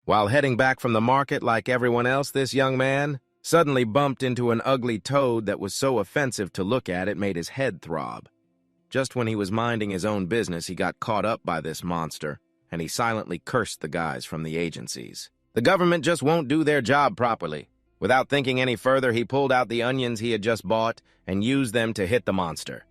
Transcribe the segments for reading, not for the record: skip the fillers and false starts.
While heading back from the market like everyone else, this young man suddenly bumped into an ugly toad that was so offensive to look at it made his head throb. Just when he was minding his own business, he got caught up by this monster, and he silently cursed the guys from the agencies. The government just won't do their job properly. Without thinking any further, he pulled out the onions he had just bought and used them to hit the monster.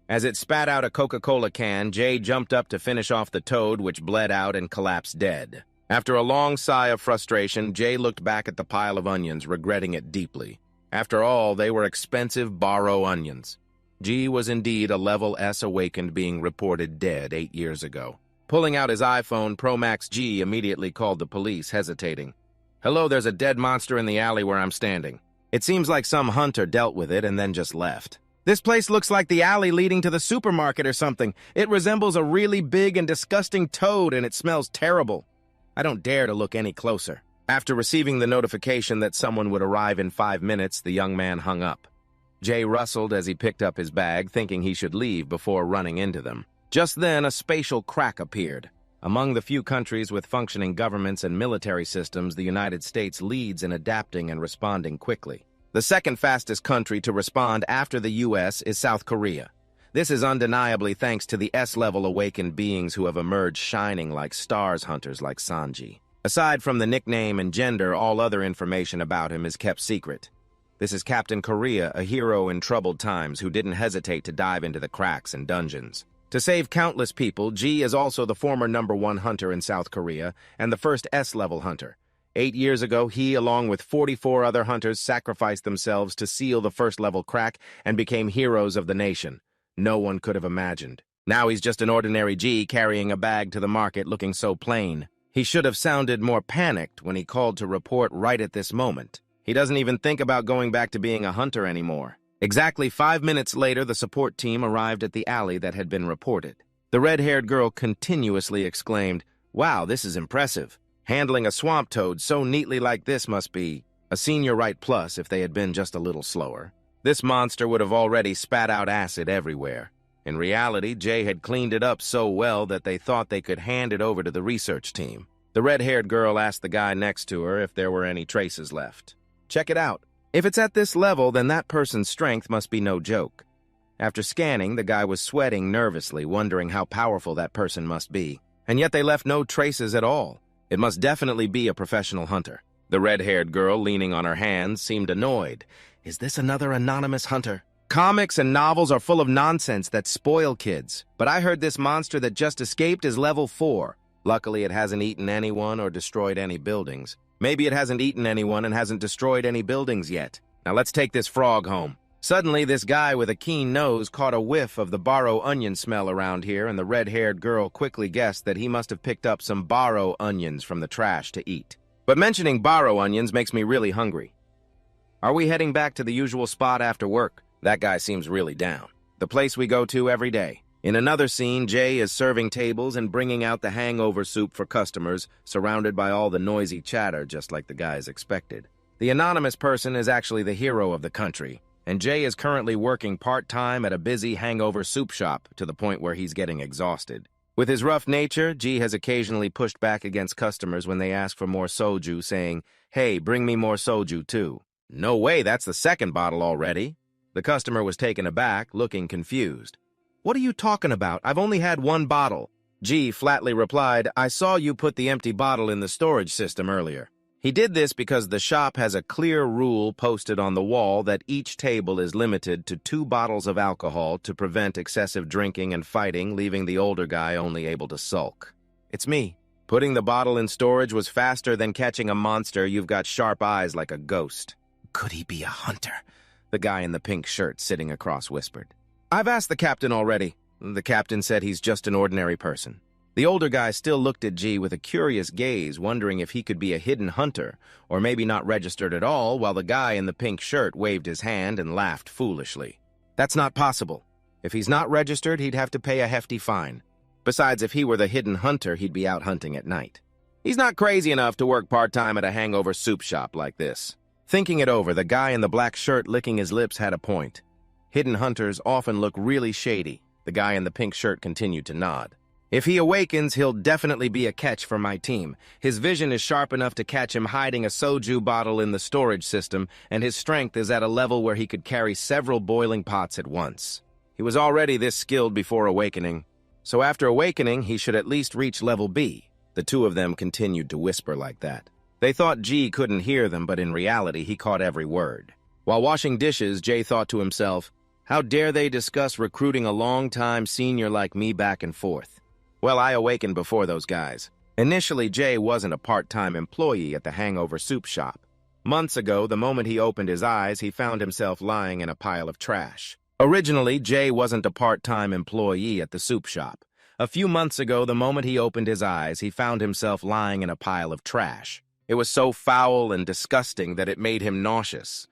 As it spat out a Coca-Cola can, Jay jumped up to finish off the toad, which bled out and collapsed dead. After a long sigh of frustration, Jay looked back at the pile of onions, regretting it deeply. After all, they were expensive borrow onions. G was indeed a level S awakened being reported dead 8 years ago. Pulling out his iPhone, Pro Max G immediately called the police, hesitating. "Hello, there's a dead monster in the alley where I'm standing. It seems like some hunter dealt with it and then just left. This place looks like the alley leading to the supermarket or something. It resembles a really big and disgusting toad and it smells terrible. I don't dare to look any closer." After receiving the notification that someone would arrive in 5 minutes, the young man hung up. Jay rustled as he picked up his bag, thinking he should leave before running into them. Just then, a spatial crack appeared. Among the few countries with functioning governments and military systems, the United States leads in adapting and responding quickly. The second fastest country to respond after the U.S. is South Korea. This is undeniably thanks to the S-level awakened beings who have emerged shining like stars hunters like Sanji. Aside from the nickname and gender, all other information about him is kept secret. This is Captain Korea, a hero in troubled times who didn't hesitate to dive into the cracks and dungeons. To save countless people, G is also the former #1 hunter in South Korea and the first S-level hunter. 8 years ago, he, along with 44 other hunters, sacrificed themselves to seal the first-level crack and became heroes of the nation. No one could have imagined. Now he's just an ordinary G carrying a bag to the market looking so plain. He should have sounded more panicked when he called to report right at this moment. He doesn't even think about going back to being a hunter anymore. Exactly 5 minutes later, the support team arrived at the alley that had been reported. The red-haired girl continuously exclaimed, "Wow, this is impressive. Handling a swamp toad so neatly like this must be a senior right plus if they had been just a little slower." This monster would have already spat out acid everywhere. In reality, Jay had cleaned it up so well that they thought they could hand it over to the research team. The red-haired girl asked the guy next to her if there were any traces left. "Check it out. If it's at this level, then that person's strength must be no joke." After scanning, the guy was sweating nervously, wondering how powerful that person must be. And yet they left no traces at all. It must definitely be a professional hunter. The red-haired girl, leaning on her hands, seemed annoyed. "Is this another anonymous hunter? Comics and novels are full of nonsense that spoil kids. But I heard this monster that just escaped is level 4. Luckily, it hasn't eaten anyone or destroyed any buildings. Maybe it hasn't eaten anyone and hasn't destroyed any buildings yet. Now let's take this frog home." Suddenly, this guy with a keen nose caught a whiff of the borrow onion smell around here, and the red-haired girl quickly guessed that he must have picked up some borrow onions from the trash to eat. But mentioning borrow onions makes me really hungry. Are we heading back to the usual spot after work? That guy seems really down. The place we go to every day. In another scene, Jay is serving tables and bringing out the hangover soup for customers, surrounded by all the noisy chatter, just like the guys expected. The anonymous person is actually the hero of the country, and Jay is currently working part-time at a busy hangover soup shop to the point where he's getting exhausted. With his rough nature, G has occasionally pushed back against customers when they ask for more soju, saying, "Hey, bring me more soju too." "No way, that's the second bottle already." The customer was taken aback, looking confused. "What are you talking about? I've only had 1 bottle." G flatly replied, "I saw you put the empty bottle in the storage system earlier." He did this because the shop has a clear rule posted on the wall that each table is limited to 2 bottles of alcohol to prevent excessive drinking and fighting, leaving the older guy only able to sulk. "It's me. Putting the bottle in storage was faster than catching a monster. You've got sharp eyes like a ghost." "Could he be a hunter?" the guy in the pink shirt sitting across whispered. "I've asked the captain already." The captain said he's just an ordinary person. The older guy still looked at G with a curious gaze, wondering if he could be a hidden hunter, or maybe not registered at all, while the guy in the pink shirt waved his hand and laughed foolishly. "That's not possible. If he's not registered, he'd have to pay a hefty fine. Besides, if he were the hidden hunter, he'd be out hunting at night. He's not crazy enough to work part-time at a hangover soup shop like this." Thinking it over, the guy in the black shirt licking his lips had a point. Hidden hunters often look really shady. The guy in the pink shirt continued to nod. If he awakens, he'll definitely be a catch for my team. His vision is sharp enough to catch him hiding a soju bottle in the storage system, and his strength is at a level where he could carry several boiling pots at once. He was already this skilled before awakening, so after awakening, he should at least reach level B. The two of them continued to whisper like that. They thought G couldn't hear them, but in reality, he caught every word. While washing dishes, Jay thought to himself, how dare they discuss recruiting a long-time senior like me back and forth? Well, I awakened before those guys. Initially, Jay wasn't a part-time employee at the Hangover Soup Shop. Months ago, the moment he opened his eyes, he found himself lying in a pile of trash. Originally, Jay wasn't a part-time employee at the soup shop. A few months ago, the moment he opened his eyes, he found himself lying in a pile of trash. It was so foul and disgusting that it made him nauseous.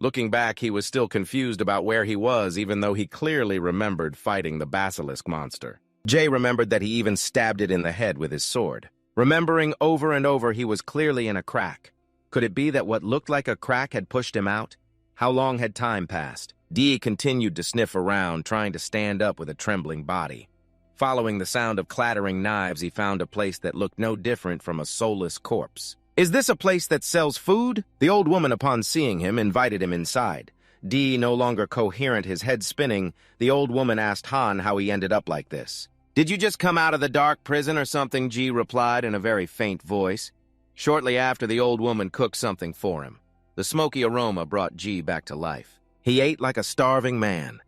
Looking back, he was still confused about where he was, even though he clearly remembered fighting the basilisk monster. Jay remembered that he even stabbed it in the head with his sword. Remembering over and over, he was clearly in a crack. Could it be that what looked like a crack had pushed him out? How long had time passed? Dee continued to sniff around, trying to stand up with a trembling body. Following the sound of clattering knives, he found a place that looked no different from a soulless corpse. Is this a place that sells food? The old woman, upon seeing him, invited him inside. Dee no longer coherent, his head spinning, the old woman asked Han how he ended up like this. Did you just come out of the dark prison or something? G replied in a very faint voice. Shortly after, the old woman cooked something for him. The smoky aroma brought G back to life. He ate like a starving man.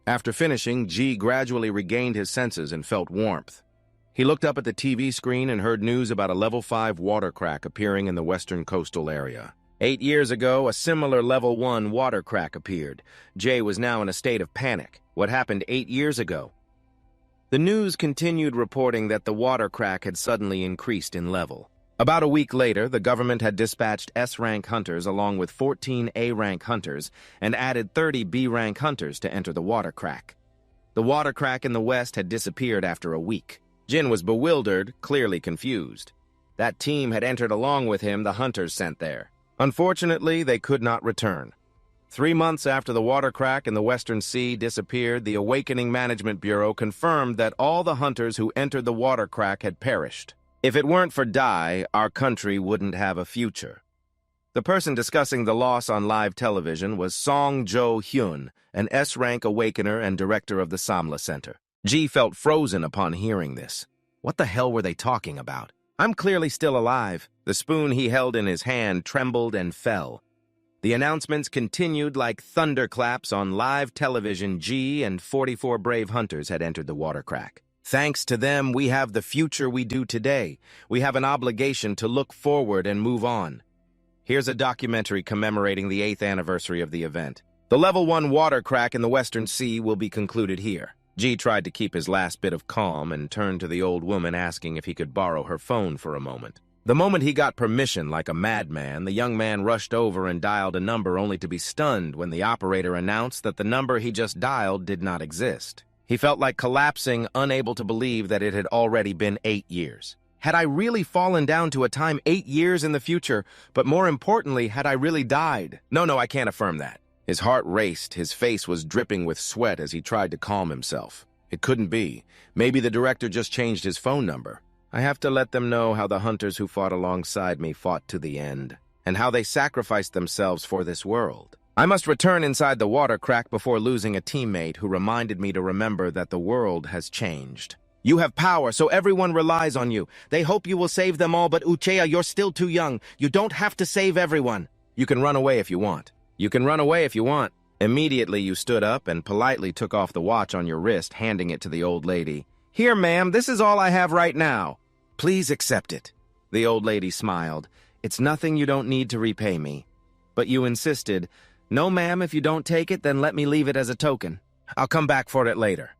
After finishing, G gradually regained his senses and felt warmth. He looked up at the TV screen and heard news about a level 5 water crack appearing in the western coastal area. 8 years ago, a similar level 1 water crack appeared. Jay was now in a state of panic. What happened 8 years ago? The news continued reporting that the water crack had suddenly increased in level. About a week later, the government had dispatched S-rank hunters along with 14 A-rank hunters and added 30 B-rank hunters to enter the water crack. The water crack in the west had disappeared after a week. Jin was bewildered, clearly confused. That team had entered along with him the hunters sent there. Unfortunately, they could not return. 3 months after the water crack in the Western Sea disappeared, the Awakening Management Bureau confirmed that all the hunters who entered the water crack had perished. If it weren't for Dai, our country wouldn't have a future. The person discussing the loss on live television was Song Jo-hyun, an S-rank awakener and director of the Samla Center. Ji felt frozen upon hearing this. What the hell were they talking about? I'm clearly still alive. The spoon he held in his hand trembled and fell. The announcements continued like thunderclaps on live television. G and 44 brave hunters had entered the water crack. Thanks to them, we have the future we do today. We have an obligation to look forward and move on. Here's a documentary commemorating the 8th anniversary of the event. The level 1 water crack in the Western Sea will be concluded here. G tried to keep his last bit of calm and turned to the old woman asking if he could borrow her phone for a moment. The moment he got permission, like a madman, the young man rushed over and dialed a number only to be stunned when the operator announced that the number he just dialed did not exist. He felt like collapsing, unable to believe that it had already been 8 years. Had I really fallen down to a time 8 years in the future? But more importantly, had I really died? No, I can't affirm that. His heart raced, his face was dripping with sweat as he tried to calm himself. It couldn't be. Maybe the director just changed his phone number. I have to let them know how the hunters who fought alongside me fought to the end, and how they sacrificed themselves for this world. I must return inside the water crack before losing a teammate who reminded me to remember that the world has changed. You have power, so everyone relies on you. They hope you will save them all, but Uchiha, you're still too young. You don't have to save everyone. You can run away if you want. You can run away if you want. Immediately you stood up and politely took off the watch on your wrist, handing it to the old lady. Here, ma'am, this is all I have right now. Please accept it. The old lady smiled. It's nothing, you don't need to repay me. But you insisted. No, ma'am, if you don't take it, then let me leave it as a token. I'll come back for it later.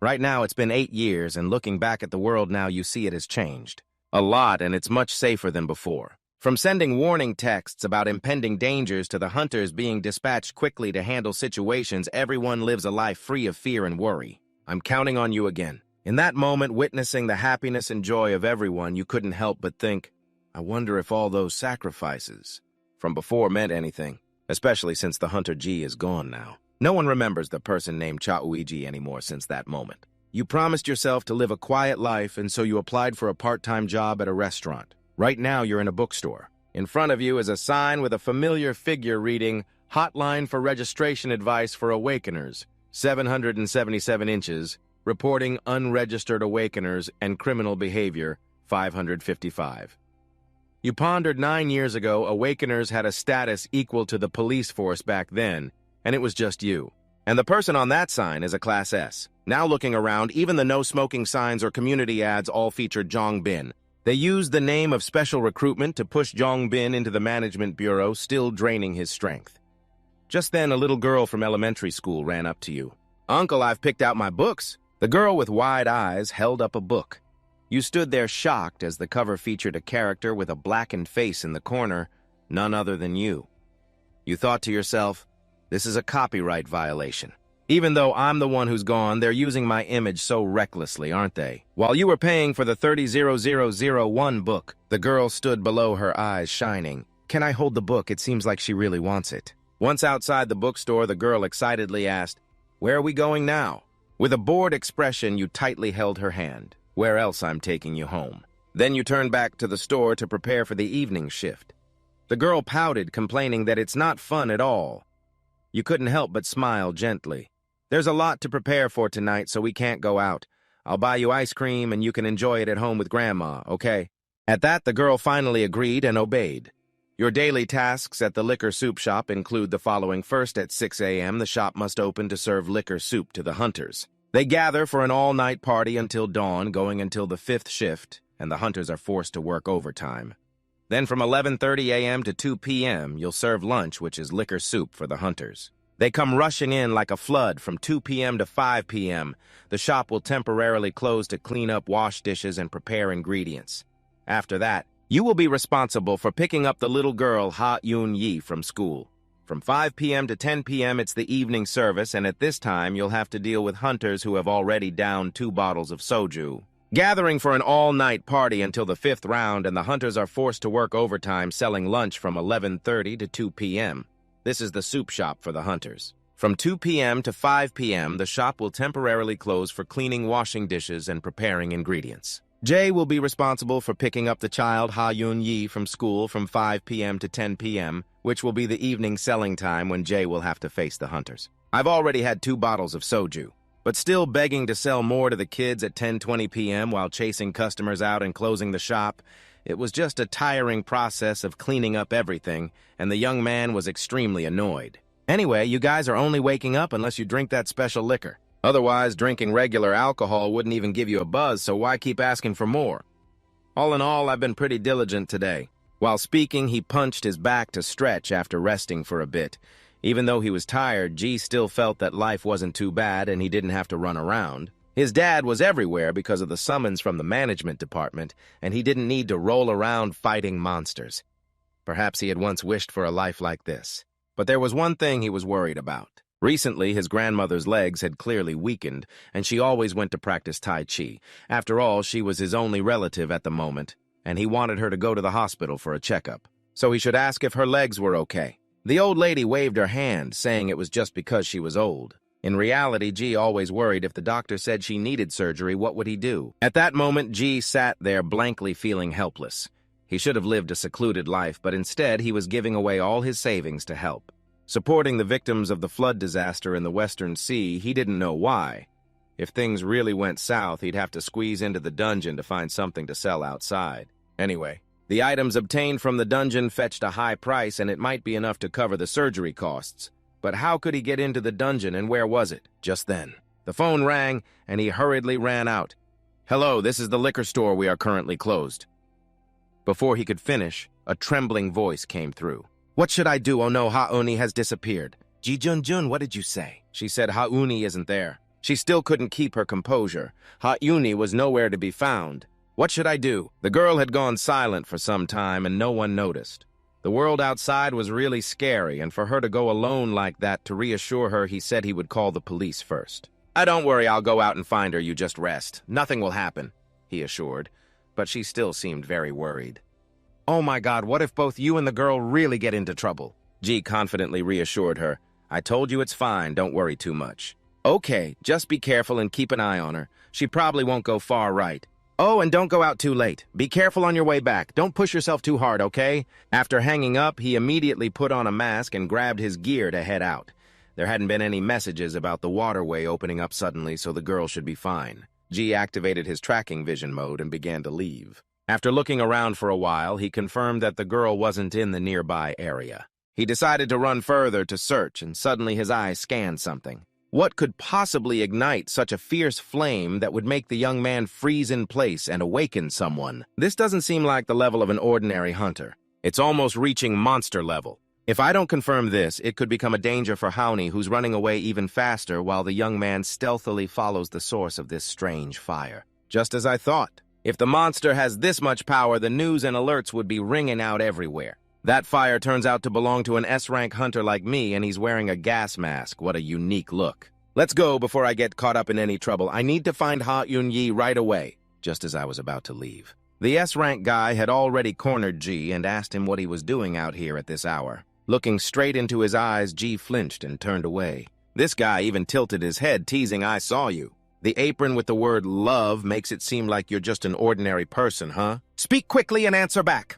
Right now, it's been 8 years, and looking back at the world now, you see it has changed. A lot, and it's much safer than before. From sending warning texts about impending dangers to the hunters being dispatched quickly to handle situations, everyone lives a life free of fear and worry. I'm counting on you again. In that moment, witnessing the happiness and joy of everyone, you couldn't help but think, I wonder if all those sacrifices from before meant anything, especially since the Hunter G is gone now. No one remembers the person named Chauiji anymore since that moment. You promised yourself to live a quiet life, and so you applied for a part-time job at a restaurant. Right now, you're in a bookstore. In front of you is a sign with a familiar figure reading, Hotline for Registration Advice for Awakeners, 777 inches, reporting unregistered awakeners and criminal behavior, 555. You pondered 9 years ago, awakeners had a status equal to the police force back then, and it was just you. And the person on that sign is a Class S. Now looking around, even the no-smoking signs or community ads all feature Jong Bin. They used the name of special recruitment to push Jong Bin into the management bureau, still draining his strength. Just then, a little girl from elementary school ran up to you. "Uncle, I've picked out my books." The girl with wide eyes held up a book. You stood there shocked as the cover featured a character with a blackened face in the corner, none other than you. You thought to yourself, this is a copyright violation. Even though I'm the one who's gone, they're using my image so recklessly, aren't they? While you were paying for the 30,001 book, the girl stood below, her eyes shining. "Can I hold the book? It seems like she really wants it." Once outside the bookstore, the girl excitedly asked, "Where are we going now?" With a bored expression, you tightly held her hand. "Where else? I'm taking you home." Then you turned back to the store to prepare for the evening shift. The girl pouted, complaining that it's not fun at all. You couldn't help but smile gently. "There's a lot to prepare for tonight, so we can't go out. I'll buy you ice cream and you can enjoy it at home with Grandma, okay?" At that, the girl finally agreed and obeyed. Your daily tasks at the liquor soup shop include the following. First, at 6 a.m., the shop must open to serve liquor soup to the hunters. They gather for an all-night party until dawn, going until the 5th shift, and the hunters are forced to work overtime. Then from 11:30 a.m. to 2 p.m., you'll serve lunch, which is liquor soup for the hunters. They come rushing in like a flood from 2 p.m. to 5 p.m. The shop will temporarily close to clean up, wash dishes, and prepare ingredients. After that, you will be responsible for picking up the little girl Ha-Eun-Yi from school. From 5 p.m. to 10 p.m. it's the evening service, and at this time you'll have to deal with hunters who have already downed 2 bottles of soju. Gathering for an all-night party until the 5th round, and the hunters are forced to work overtime selling lunch from 11:30 to 2 p.m. This is the soup shop for the hunters. From 2 p.m. to 5 p.m., the shop will temporarily close for cleaning, washing dishes, and preparing ingredients. Jay will be responsible for picking up the child Ha-Eun-Yi from school from 5 p.m. to 10 p.m., which will be the evening selling time when Jay will have to face the hunters. I've already had 2 bottles of soju, but still begging to sell more to the kids at 10:20 p.m. while chasing customers out and closing the shop. It was just a tiring process of cleaning up everything, and the young man was extremely annoyed. Anyway, you guys are only waking up unless you drink that special liquor. Otherwise, drinking regular alcohol wouldn't even give you a buzz, so why keep asking for more? All in all, I've been pretty diligent today. While speaking, he punched his back to stretch after resting for a bit. Even though he was tired, G still felt that life wasn't too bad and he didn't have to run around. His dad was everywhere because of the summons from the management department, and he didn't need to roll around fighting monsters. Perhaps he had once wished for a life like this. But there was one thing he was worried about. Recently, his grandmother's legs had clearly weakened, and she always went to practice Tai Chi. After all, she was his only relative at the moment, and he wanted her to go to the hospital for a checkup. So he should ask if her legs were okay. The old lady waved her hand, saying it was just because she was old. In reality, G always worried if the doctor said she needed surgery, what would he do? At that moment, G sat there blankly feeling helpless. He should have lived a secluded life, but instead he was giving away all his savings to help. Supporting the victims of the flood disaster in the Western Sea, he didn't know why. If things really went south, he'd have to squeeze into the dungeon to find something to sell outside. Anyway, the items obtained from the dungeon fetched a high price, and it might be enough to cover the surgery costs. But how could he get into the dungeon, and where was it? Just then, the phone rang, and he hurriedly ran out. "Hello, this is the liquor store. We are currently closed." Before he could finish, a trembling voice came through. "What should I do? Oh no, Ha-Uni has disappeared." "Ji Jun, what did you say?" She said Ha-Uni isn't there. She still couldn't keep her composure. Ha-Uni was nowhere to be found. What should I do? The girl had gone silent for some time, and no one noticed. The world outside was really scary, and for her to go alone like that, to reassure her, he said he would call the police first. Don't worry, I'll go out and find her, you just rest. Nothing will happen," he assured, but she still seemed very worried. "Oh my God, what if both you and the girl really get into trouble?" G confidently reassured her. "I told you it's fine, don't worry too much." Okay, just be careful and keep an eye on her. She probably won't go far right. Oh, and don't go out too late. Be careful on your way back. Don't push yourself too hard, okay? After hanging up, he immediately put on a mask and grabbed his gear to head out. There hadn't been any messages about the waterway opening up suddenly, so the girl should be fine. G activated his tracking vision mode and began to leave. After looking around for a while, he confirmed that the girl wasn't in the nearby area. He decided to run further to search, and suddenly his eyes scanned something. What could possibly ignite such a fierce flame that would make the young man freeze in place and awaken someone? This doesn't seem like the level of an ordinary hunter. It's almost reaching monster level. If I don't confirm this, it could become a danger for Howney, who's running away even faster while the young man stealthily follows the source of this strange fire. Just as I thought. If the monster has this much power, the news and alerts would be ringing out everywhere. That fire turns out to belong to an S-rank hunter like me, and he's wearing a gas mask. What a unique look. Let's go before I get caught up in any trouble. I need to find Ha Yun-yi right away, just as I was about to leave. The S-rank guy had already cornered G and asked him what he was doing out here at this hour. Looking straight into his eyes, G flinched and turned away. This guy even tilted his head, teasing, "I saw you." The apron with the word love makes it seem like you're just an ordinary person, huh? Speak quickly and answer back.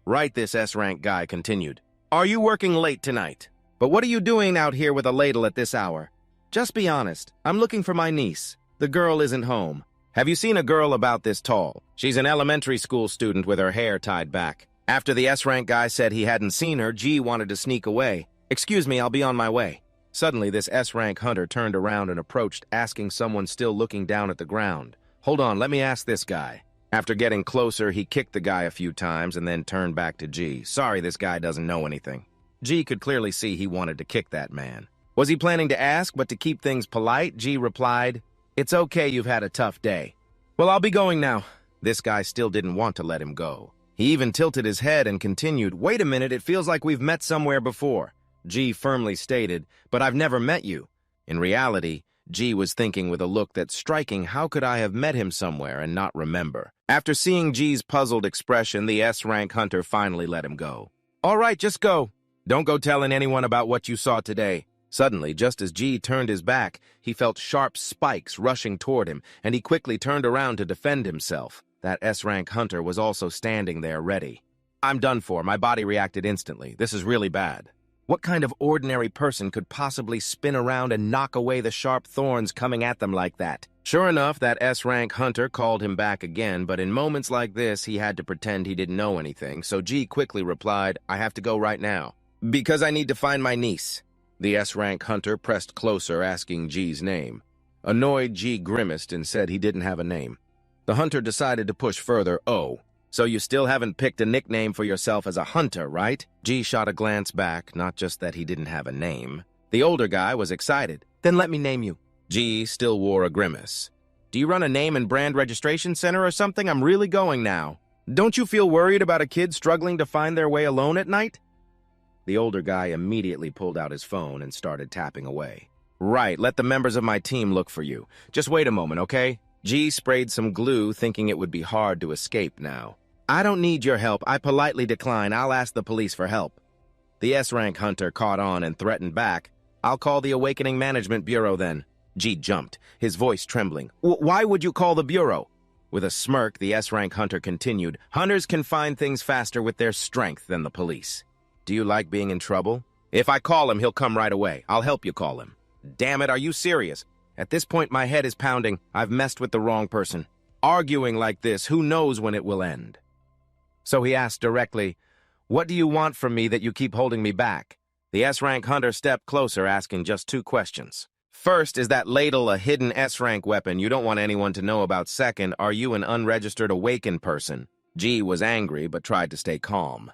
Right, this S-rank guy continued. Are you working late tonight? But what are you doing out here with a ladle at this hour? Just be honest. I'm looking for my niece. The girl isn't home. Have you seen a girl about this tall? She's an elementary school student with her hair tied back. After the S-rank guy said he hadn't seen her, G wanted to sneak away. Excuse me, I'll be on my way. Suddenly, this S-rank hunter turned around and approached, asking someone still looking down at the ground. Hold on, let me ask this guy. After getting closer, he kicked the guy a few times and then turned back to G. Sorry, this guy doesn't know anything. G could clearly see he wanted to kick that man. Was he planning to ask, but to keep things polite, G replied, "It's okay, you've had a tough day." Well, I'll be going now. This guy still didn't want to let him go. He even tilted his head and continued, "Wait a minute, it feels like we've met somewhere before." G firmly stated, "But I've never met you." In reality, G was thinking with a look that's striking, how could I have met him somewhere and not remember? After seeing G's puzzled expression, the S-rank hunter finally let him go. All right, just go. Don't go telling anyone about what you saw today. Suddenly, just as G turned his back, he felt sharp spikes rushing toward him, and he quickly turned around to defend himself. That S-rank hunter was also standing there ready. I'm done for. My body reacted instantly. This is really bad. What kind of ordinary person could possibly spin around and knock away the sharp thorns coming at them like that? Sure enough, that S-rank hunter called him back again, but in moments like this, he had to pretend he didn't know anything, so G quickly replied, I have to go right now. Because I need to find my niece. The S-rank hunter pressed closer, asking G's name. Annoyed, G grimaced and said he didn't have a name. The hunter decided to push further. Oh, so you still haven't picked a nickname for yourself as a hunter, right? G shot a glance back, not just that he didn't have a name. The older guy was excited. Then let me name you. G still wore a grimace. Do you run a name and brand registration center or something? I'm really going now. Don't you feel worried about a kid struggling to find their way alone at night? The older guy immediately pulled out his phone and started tapping away. Right, let the members of my team look for you. Just wait a moment, okay? G sprayed some glue, thinking it would be hard to escape now. I don't need your help. I politely decline. I'll ask the police for help. The S-rank hunter caught on and threatened back. I'll call the Awakening Management Bureau then. G jumped, his voice trembling. Why would you call the Bureau? With a smirk, the S-rank hunter continued. Hunters can find things faster with their strength than the police. Do you like being in trouble? If I call him, he'll come right away. I'll help you call him. Damn it, are you serious? At this point, my head is pounding. I've messed with the wrong person. Arguing like this, who knows when it will end? So he asked directly, what do you want from me that you keep holding me back? The S-rank hunter stepped closer, asking just 2 questions. First, is that ladle a hidden S-rank weapon you don't want anyone to know about? Second, are you an unregistered awakened person? G was angry, but tried to stay calm.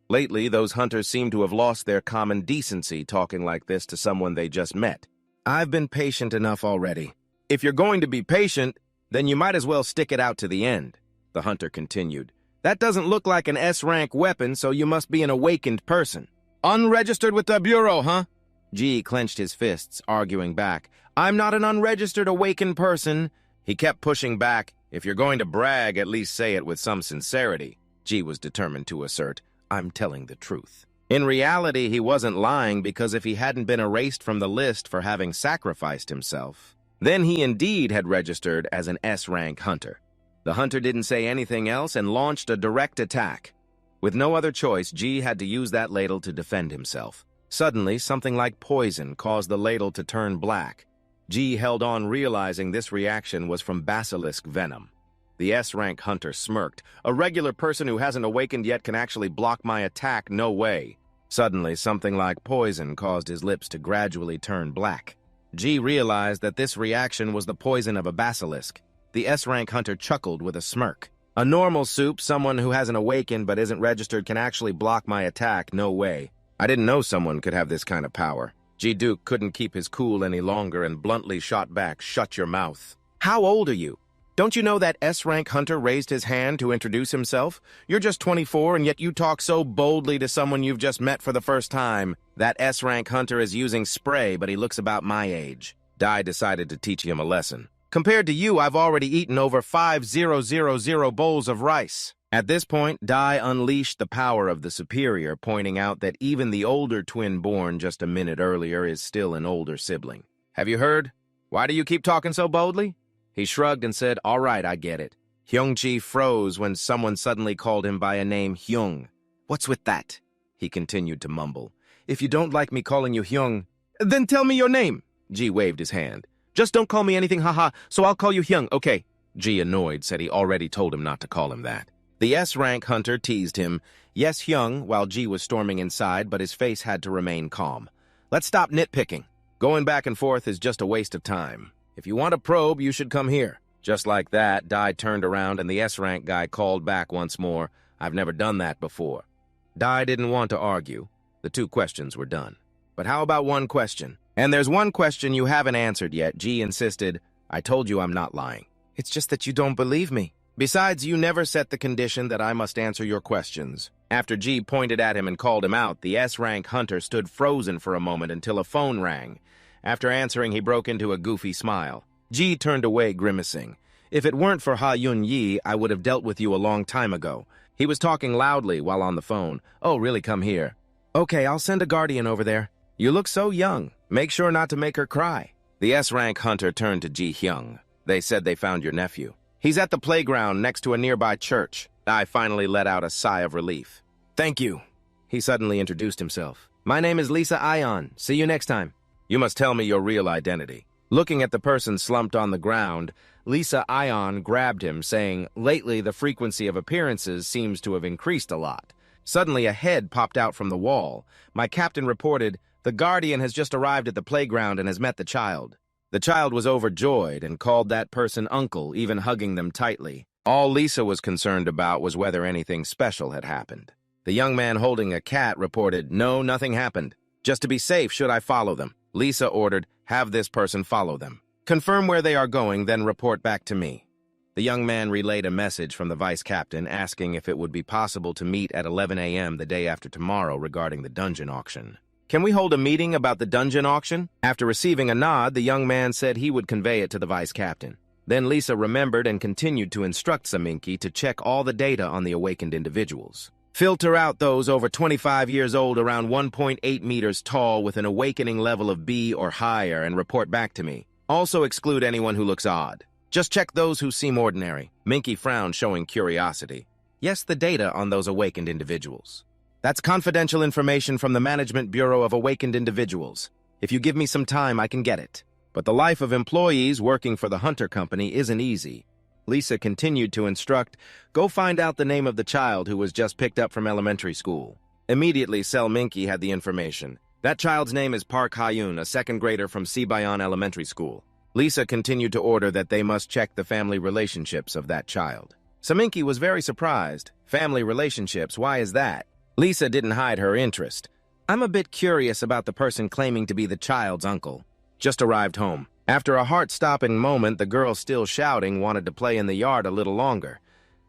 Lately, those hunters seem to have lost their common decency talking like this to someone they just met. I've been patient enough already. If you're going to be patient, then you might as well stick it out to the end, the hunter continued. That doesn't look like an S-rank weapon, so you must be an awakened person. Unregistered with the Bureau, huh? G clenched his fists, arguing back. I'm not an unregistered awakened person. He kept pushing back. If you're going to brag, at least say it with some sincerity. G was determined to assert, I'm telling the truth. In reality, he wasn't lying because if he hadn't been erased from the list for having sacrificed himself, then he indeed had registered as an S-rank hunter. The hunter didn't say anything else and launched a direct attack. With no other choice, G had to use that ladle to defend himself. Suddenly, something like poison caused the ladle to turn black. G held on, realizing this reaction was from basilisk venom. The S-rank hunter smirked. "A regular person who hasn't awakened yet can actually block my attack, no way." Suddenly, something like poison caused his lips to gradually turn black. G realized that this reaction was the poison of a basilisk. The S-rank hunter chuckled with a smirk. "A normal soup, someone who hasn't awakened but isn't registered, can actually block my attack, no way. I didn't know someone could have this kind of power." G-Duke couldn't keep his cool any longer and bluntly shot back, "Shut your mouth." "How old are you? Don't you know that S-rank hunter raised his hand to introduce himself? You're just 24, and yet you talk so boldly to someone you've just met for the first time. That S-rank hunter is using spray, but he looks about my age." Dai decided to teach him a lesson. "Compared to you, I've already eaten over 5,000 bowls of rice." At this point, Dai unleashed the power of the superior, pointing out that even the older twin born just a minute earlier is still an older sibling. "Have you heard? Why do you keep talking so boldly?" He shrugged and said, "All right, I get it." Hyung-ji froze when someone suddenly called him by a name, Hyung. "What's with that?" He continued to mumble. "If you don't like me calling you Hyung, then tell me your name." Ji waved his hand. "Just don't call me anything, haha, so I'll call you Hyung, okay?" Ji, annoyed, said he already told him not to call him that. The S-rank hunter teased him, "Yes, Hyung," while Ji was storming inside, but his face had to remain calm. "Let's stop nitpicking. Going back and forth is just a waste of time. If you want a probe, you should come here." Just like that, Dai turned around and the S-rank guy called back once more, "I've never done that before." Dai didn't want to argue. The 2 questions were done. "But how about one question? And there's one question you haven't answered yet," G insisted. "I told you I'm not lying. It's just that you don't believe me. Besides, you never set the condition that I must answer your questions." After G pointed at him and called him out, the S-rank hunter stood frozen for a moment until a phone rang. After answering, he broke into a goofy smile. Ji turned away, grimacing. "If it weren't for Ha Yun-yi, I would have dealt with you a long time ago." He was talking loudly while on the phone. "Oh, really, come here." "Okay, I'll send a guardian over there." "You look so young. Make sure not to make her cry." The S-rank hunter turned to Ji Hyung. "They said they found your nephew. He's at the playground next to a nearby church." I finally let out a sigh of relief. "Thank you." He suddenly introduced himself. "My name is Lisa Ion. See you next time." "You must tell me your real identity." Looking at the person slumped on the ground, Lisa Ion grabbed him, saying, "Lately, the frequency of appearances seems to have increased a lot." Suddenly, a head popped out from the wall. My captain reported, "The guardian has just arrived at the playground and has met the child." The child was overjoyed and called that person uncle, even hugging them tightly. All Lisa was concerned about was whether anything special had happened. The young man holding a cat reported, "No, nothing happened. Just to be safe, should I follow them?" Lisa ordered, "Have this person follow them. Confirm where they are going, then report back to me." The young man relayed a message from the vice captain asking if it would be possible to meet at 11 a.m. the day after tomorrow regarding the dungeon auction. "Can we hold a meeting about the dungeon auction?" After receiving a nod, the young man said he would convey it to the vice captain. Then Lisa remembered and continued to instruct Saminki to check all the data on the awakened individuals. "Filter out those over 25 years old around 1.8 meters tall with an awakening level of B or higher and report back to me. Also exclude anyone who looks odd. Just check those who seem ordinary." Minky frowned, showing curiosity. "Yes, the data on those awakened individuals. That's confidential information from the Management Bureau of Awakened Individuals. If you give me some time, I can get it. But the life of employees working for the Hunter Company isn't easy." Lisa continued to instruct, "Go find out the name of the child who was just picked up from elementary school." Immediately, Sel Minky had the information. "That child's name is Park Ha-yoon, a second grader from Sibayan Elementary School." Lisa continued to order that they must check the family relationships of that child. Saminki was very surprised. "Family relationships, why is that?" Lisa didn't hide her interest. "I'm a bit curious about the person claiming to be the child's uncle. Just arrived home." After a heart-stopping moment, the girl, still shouting, wanted to play in the yard a little longer.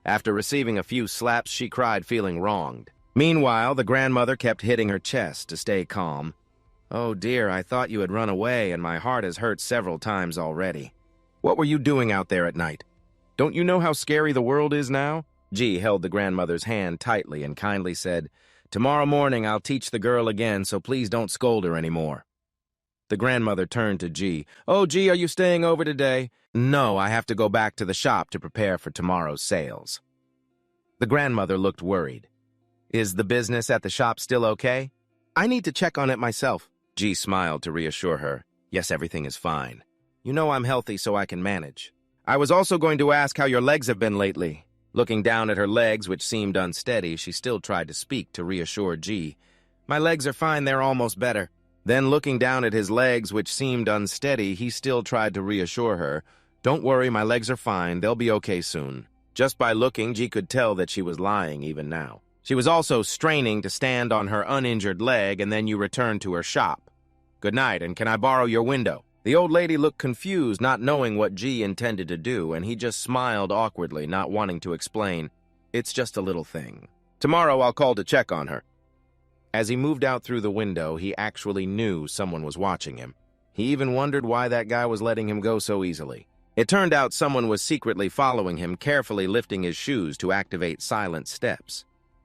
After receiving a few slaps, she cried, feeling wronged. Meanwhile, the grandmother kept hitting her chest to stay calm. "Oh dear, I thought you had run away, and my heart has hurt several times already. What were you doing out there at night? Don't you know how scary the world is now?" Ji held the grandmother's hand tightly and kindly said, Tomorrow morning I'll teach the girl again, so please don't scold her anymore. The grandmother turned to G. Oh, G, are you staying over today? No, I have to go back to the shop to prepare for tomorrow's sales. The grandmother looked worried. Is the business at the shop still okay? I need to check on it myself. G smiled to reassure her. Yes, everything is fine. You know I'm healthy, so I can manage. I was also going to ask how your legs have been lately. Looking down at her legs, which seemed unsteady, she still tried to speak to reassure G. My legs are fine, they're almost better. Then, looking down at his legs, which seemed unsteady, he still tried to reassure her. Don't worry, my legs are fine, they'll be okay soon. Just by looking, G could tell that she was lying even now. She was also straining to stand on her uninjured leg, and then you returned to her shop. Good night, and can I borrow your window? The old lady looked confused, not knowing what G intended to do, and he just smiled awkwardly, not wanting to explain. It's just a little thing. Tomorrow I'll call to check on her. As he moved out through the window, he actually knew someone was watching him. He even wondered why that guy was letting him go so easily. It turned out someone was secretly following him, carefully lifting his shoes to activate silent steps.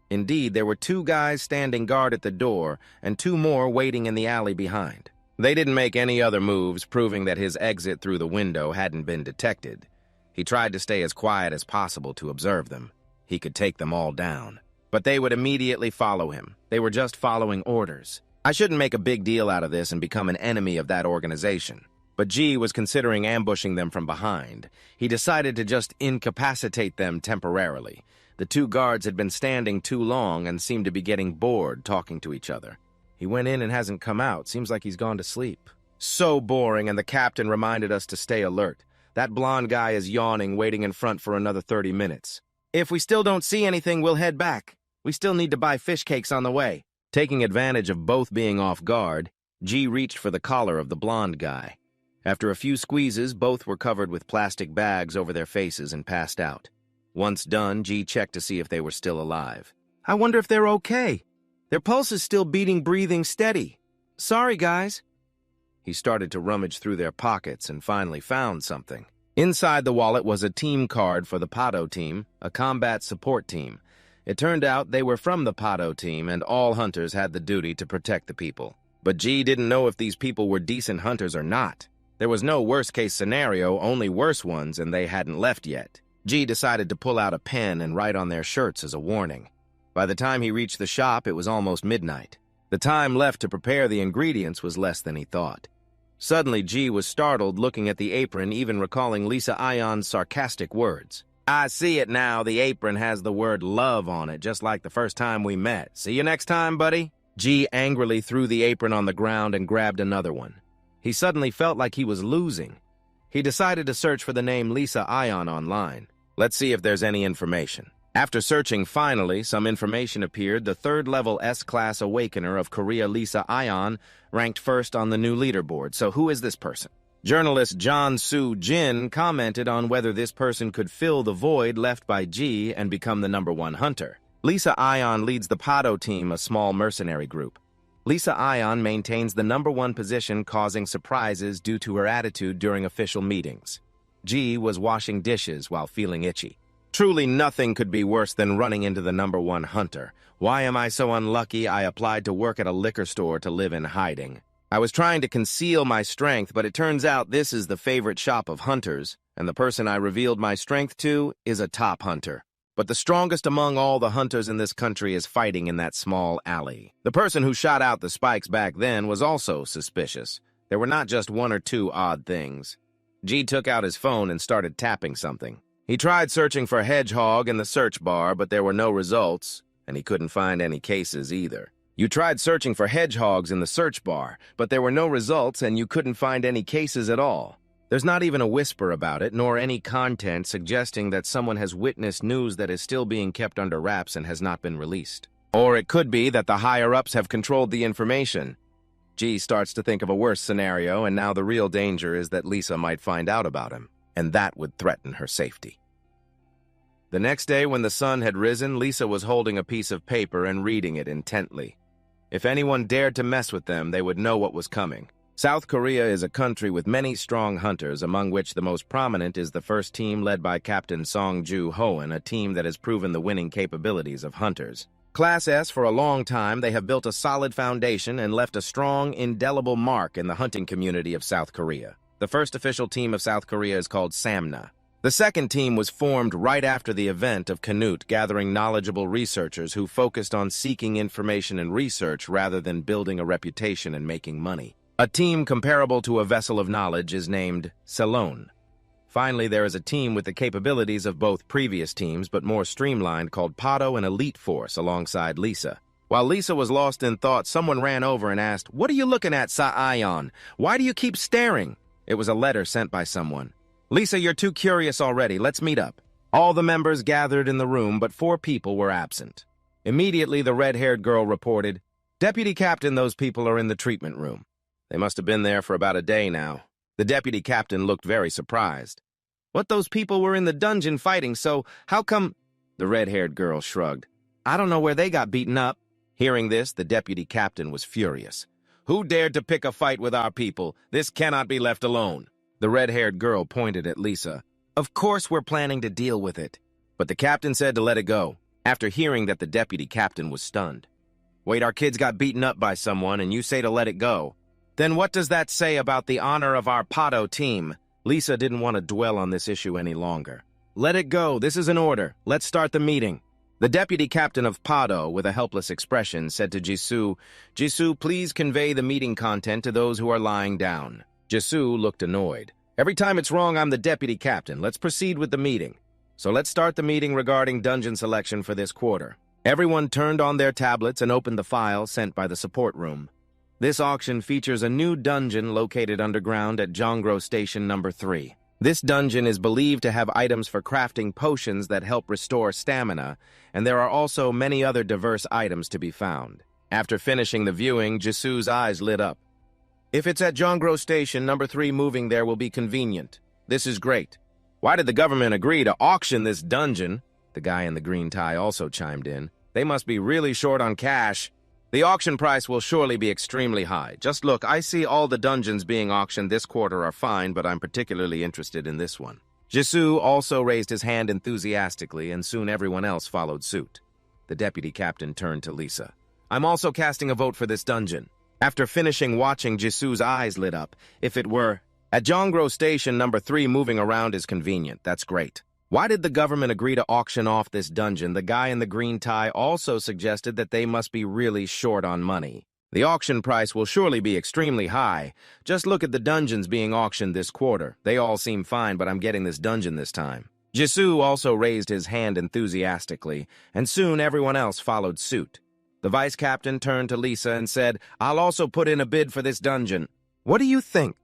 Indeed, there were 2 guys standing guard at the door and 2 more waiting in the alley behind. They didn't make any other moves, proving that his exit through the window hadn't been detected. He tried to stay as quiet as possible to observe them. He could take them all down. But they would immediately follow him. They were just following orders. I shouldn't make a big deal out of this and become an enemy of that organization. But G was considering ambushing them from behind. He decided to just incapacitate them temporarily. The 2 guards had been standing too long and seemed to be getting bored talking to each other. He went in and hasn't come out. Seems like he's gone to sleep. So boring, and the captain reminded us to stay alert. That blonde guy is yawning, waiting in front for another 30 minutes. If we still don't see anything, we'll head back. We still need to buy fish cakes on the way. Taking advantage of both being off guard, G reached for the collar of the blonde guy. After a few squeezes, both were covered with plastic bags over their faces and passed out. Once done, G checked to see if they were still alive. I wonder if they're okay. Their pulse is still beating, breathing steady. Sorry, guys. He started to rummage through their pockets and finally found something. Inside the wallet was a team card for the Pado team, a combat support team. It turned out they were from the Pado team, and all hunters had the duty to protect the people. But G didn't know if these people were decent hunters or not. There was no worst-case scenario, only worse ones, and they hadn't left yet. G decided to pull out a pen and write on their shirts as a warning. By the time he reached the shop, it was almost midnight. The time left to prepare the ingredients was less than he thought. Suddenly, G was startled looking at the apron, even recalling Lisa Ion's sarcastic words. I see it now. The apron has the word love on it, just like the first time we met. See you next time, buddy? G angrily threw the apron on the ground and grabbed another one. He suddenly felt like he was losing. He decided to search for the name Lisa Ion online. Let's see if there's any information. After searching, finally, some information appeared. The 3rd-level S-Class Awakener of Korea, Lisa Ion, ranked first on the new leaderboard. So who is this person? Journalist John Soo Jin commented on whether this person could fill the void left by G and become the #1 hunter. Lisa Ion leads the Pado team, a small mercenary group. Lisa Ion maintains the #1 position, causing surprises due to her attitude during official meetings. G was washing dishes while feeling itchy. Truly nothing could be worse than running into the #1 hunter. Why am I so unlucky? I applied to work at a liquor store to live in hiding. I was trying to conceal my strength, but it turns out this is the favorite shop of hunters, and the person I revealed my strength to is a top hunter. But the strongest among all the hunters in this country is fighting in that small alley. The person who shot out the spikes back then was also suspicious. There were not just 1 or 2 odd things. G took out his phone and started tapping something. He tried searching for hedgehog in the search bar, but there were no results, and he couldn't find any cases either. You tried searching for hedgehogs in the search bar, but there were no results and you couldn't find any cases at all. There's not even a whisper about it, nor any content suggesting that someone has witnessed news that is still being kept under wraps and has not been released. Or it could be that the higher-ups have controlled the information. G starts to think of a worse scenario, and now the real danger is that Lisa might find out about him, and that would threaten her safety. The next day, when the sun had risen, Lisa was holding a piece of paper and reading it intently. If anyone dared to mess with them, they would know what was coming. South Korea is a country with many strong hunters, among which the most prominent is the first team led by Captain Song Ju Hoan, a team that has proven the winning capabilities of hunters. Class S, for a long time, they have built a solid foundation and left a strong, indelible mark in the hunting community of South Korea. The first official team of South Korea is called Samna. The second team was formed right after the event of Canute, gathering knowledgeable researchers who focused on seeking information and research rather than building a reputation and making money. A team comparable to a vessel of knowledge is named Salon. Finally, there is a team with the capabilities of both previous teams, but more streamlined, called Pado and Elite Force alongside Lisa. While Lisa was lost in thought, someone ran over and asked, "What are you looking at, Sa-Ion? Why do you keep staring?" It was a letter sent by someone. "Lisa, you're too curious already. Let's meet up." All the members gathered in the room, but 4 people were absent. Immediately, the red-haired girl reported, "Deputy Captain, those people are in the treatment room." They must have been there for about a day now. The deputy captain looked very surprised. "What, those people were in the dungeon fighting, so how come—" The red-haired girl shrugged. "I don't know where they got beaten up." Hearing this, the deputy captain was furious. "Who dared to pick a fight with our people? This cannot be left alone." The red-haired girl pointed at Lisa. "Of course we're planning to deal with it." But the captain said to let it go, after hearing that the deputy captain was stunned. "Wait, our kids got beaten up by someone, and you say to let it go? Then what does that say about the honor of our Pado team?" Lisa didn't want to dwell on this issue any longer. "Let it go. This is an order. Let's start the meeting." The deputy captain of Pado, with a helpless expression, said to Jisoo, "Jisoo, please convey the meeting content to those who are lying down." Jisoo looked annoyed. "Every time it's wrong, I'm the deputy captain. Let's proceed with the meeting. So let's start the meeting regarding dungeon selection for this quarter." Everyone turned on their tablets and opened the file sent by the support room. This auction features a new dungeon located underground at Jongro Station number 3. This dungeon is believed to have items for crafting potions that help restore stamina, and there are also many other diverse items to be found. After finishing the viewing, Jisoo's eyes lit up. "If it's at Jongro Station number 3, moving there will be convenient. This is great. Why did the government agree to auction this dungeon?" The guy in the green tie also chimed in. "They must be really short on cash. The auction price will surely be extremely high. Just look, I see all the dungeons being auctioned this quarter are fine, but I'm particularly interested in this one." Jisoo also raised his hand enthusiastically, and soon everyone else followed suit. The deputy captain turned to Lisa. "I'm also casting a vote for this dungeon." After finishing watching, Jisoo's eyes lit up. "If it were at Jongro Station number 3, moving around is convenient. That's great. Why did the government agree to auction off this dungeon?" The guy in the green tie also suggested that they must be really short on money. "The auction price will surely be extremely high. Just look at the dungeons being auctioned this quarter. They all seem fine, but I'm getting this dungeon this time." Jisoo also raised his hand enthusiastically, and soon everyone else followed suit. The vice captain turned to Lisa and said, "I'll also put in a bid for this dungeon. What do you think?"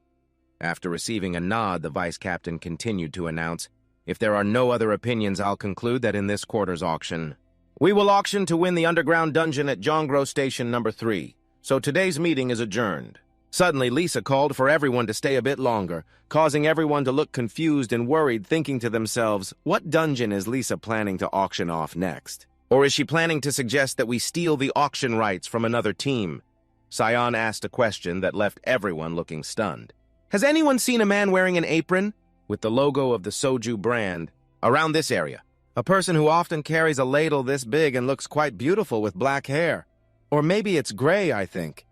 After receiving a nod, the vice captain continued to announce, "If there are no other opinions, I'll conclude that in this quarter's auction, we will auction to win the underground dungeon at Jongro Station number 3. So today's meeting is adjourned." Suddenly, Lisa called for everyone to stay a bit longer, causing everyone to look confused and worried, thinking to themselves, what dungeon is Lisa planning to auction off next? Or is she planning to suggest that we steal the auction rights from another team? Sion asked a question that left everyone looking stunned. "Has anyone seen a man wearing an apron with the logo of the soju brand around this area? A person who often carries a ladle this big and looks quite beautiful with black hair. Or maybe it's gray, I think."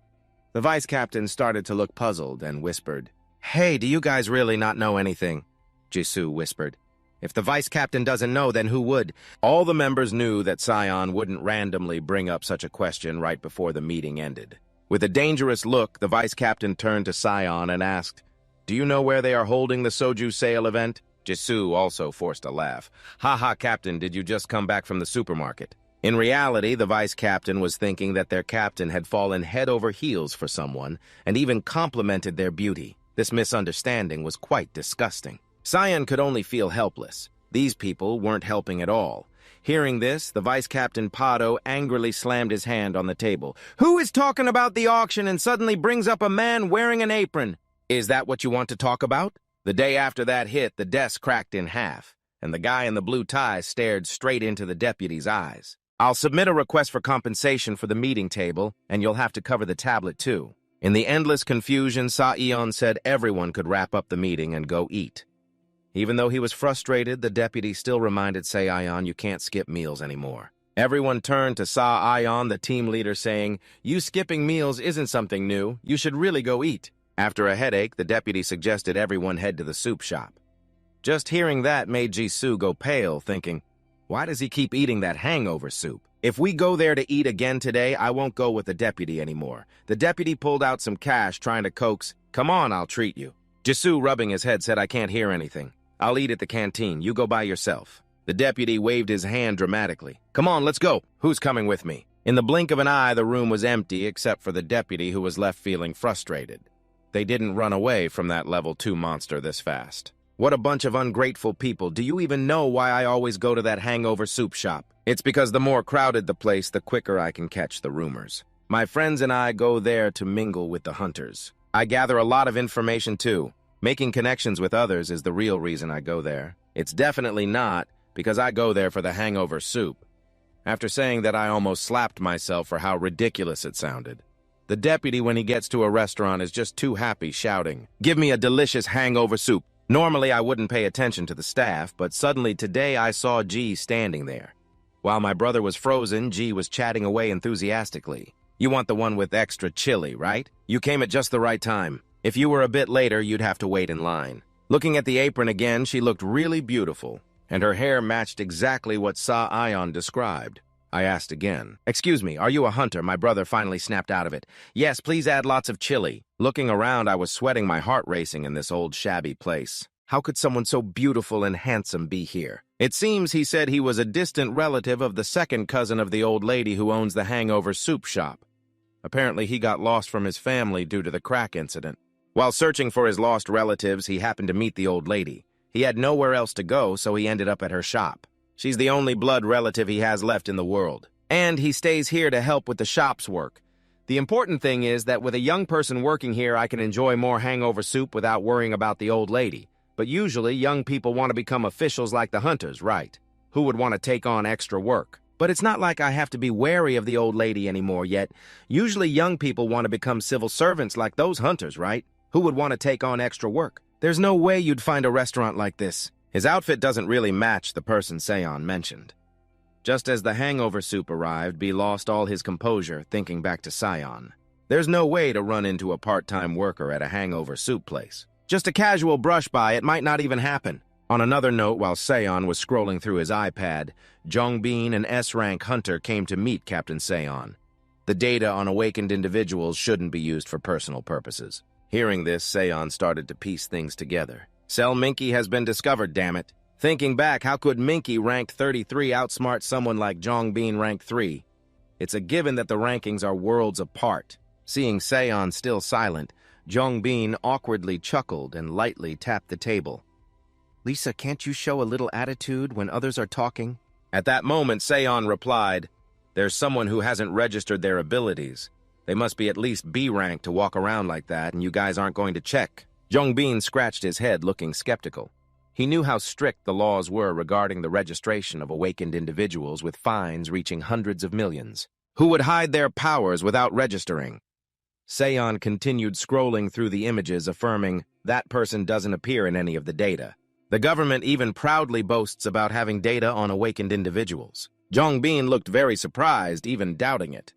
The vice captain started to look puzzled and whispered, "Hey, do you guys really not know anything?" Jisoo whispered. "If the vice captain doesn't know, then who would?" All the members knew that Sion wouldn't randomly bring up such a question right before the meeting ended. With a dangerous look, the vice captain turned to Sion and asked, "Do you know where they are holding the soju sale event?" Jisoo also forced a laugh. "Ha, Captain, did you just come back from the supermarket?" In reality, the vice captain was thinking that their captain had fallen head over heels for someone and even complimented their beauty. This misunderstanding was quite disgusting. Sion could only feel helpless. These people weren't helping at all. Hearing this, the vice captain Pado angrily slammed his hand on the table. "Who is talking about the auction and suddenly brings up a man wearing an apron? Is that what you want to talk about?" The day after that hit, the desk cracked in half, and the guy in the blue tie stared straight into the deputy's eyes. "I'll submit a request for compensation for the meeting table, and you'll have to cover the tablet too." In the endless confusion, Sa-Eon said everyone could wrap up the meeting and go eat. Even though he was frustrated, the deputy still reminded Se-Eon you can't skip meals anymore. Everyone turned to Sa-Ion, the team leader, saying, "You skipping meals isn't something new. You should really go eat." After a headache, the deputy suggested everyone head to the soup shop. Just hearing that made Jisoo go pale, thinking, why does he keep eating that hangover soup? If we go there to eat again today, I won't go with the deputy anymore. The deputy pulled out some cash, trying to coax, "Come on, I'll treat you." Jisoo, rubbing his head, said, "I can't hear anything. I'll eat at the canteen. You go by yourself." The deputy waved his hand dramatically. "Come on, let's go. Who's coming with me?" In the blink of an eye, the room was empty except for the deputy, who was left feeling frustrated. They didn't run away from that level 2 monster this fast. What a bunch of ungrateful people. Do you even know why I always go to that hangover soup shop? It's because the more crowded the place, the quicker I can catch the rumors. My friends and I go there to mingle with the hunters. I gather a lot of information too. Making connections with others is the real reason I go there. It's definitely not because I go there for the hangover soup. After saying that, I almost slapped myself for how ridiculous it sounded. The deputy, when he gets to a restaurant, is just too happy, shouting, "Give me a delicious hangover soup." Normally, I wouldn't pay attention to the staff, but suddenly today I saw G standing there. While my brother was frozen, G was chatting away enthusiastically. "You want the one with extra chili, right? You came at just the right time. If you were a bit later, you'd have to wait in line." Looking at the apron again, she looked really beautiful, and her hair matched exactly what Sa-Ion described. I asked again, "Excuse me, are you a hunter?" My brother finally snapped out of it. "Yes, please add lots of chili." Looking around, I was sweating, my heart racing in this old shabby place. How could someone so beautiful and handsome be here? It seems he said he was a distant relative of the second cousin of the old lady who owns the hangover soup shop. Apparently, he got lost from his family due to the crack incident. While searching for his lost relatives, he happened to meet the old lady. He had nowhere else to go, so he ended up at her shop. She's the only blood relative he has left in the world. And he stays here to help with the shop's work. The important thing is that with a young person working here, I can enjoy more hangover soup without worrying about the old lady. But usually, young people want to become officials like the hunters, right? Who would want to take on extra work? But it's not like I have to be wary of the old lady anymore yet. Usually, young people want to become civil servants like those hunters, right? Who would want to take on extra work? There's no way you'd find a restaurant like this. His outfit doesn't really match the person Seon mentioned. Just as the hangover soup arrived, B lost all his composure, thinking back to Sion. There's no way to run into a part-time worker at a hangover soup place. Just a casual brush by, it might not even happen. On another note, while Seon was scrolling through his iPad, Jongbin, an S-Rank hunter, came to meet Captain Seon. The data on awakened individuals shouldn't be used for personal purposes. Hearing this, Seon started to piece things together. Cell Minky has been discovered, damn it. Thinking back, how could Minky, ranked 33, outsmart someone like Jongbin, ranked 3? It's a given that the rankings are worlds apart. Seeing Seon still silent, Jongbin awkwardly chuckled and lightly tapped the table. "Lisa, can't you show a little attitude when others are talking?" At that moment, Seon replied, "There's someone who hasn't registered their abilities. They must be at least B rank to walk around like that, and you guys aren't going to check." Jongbin scratched his head, looking skeptical. He knew how strict the laws were regarding the registration of awakened individuals, with fines reaching hundreds of millions. Who would hide their powers without registering? Seon continued scrolling through the images, affirming, "That person doesn't appear in any of the data." The government even proudly boasts about having data on awakened individuals. Jongbin looked very surprised, even doubting it.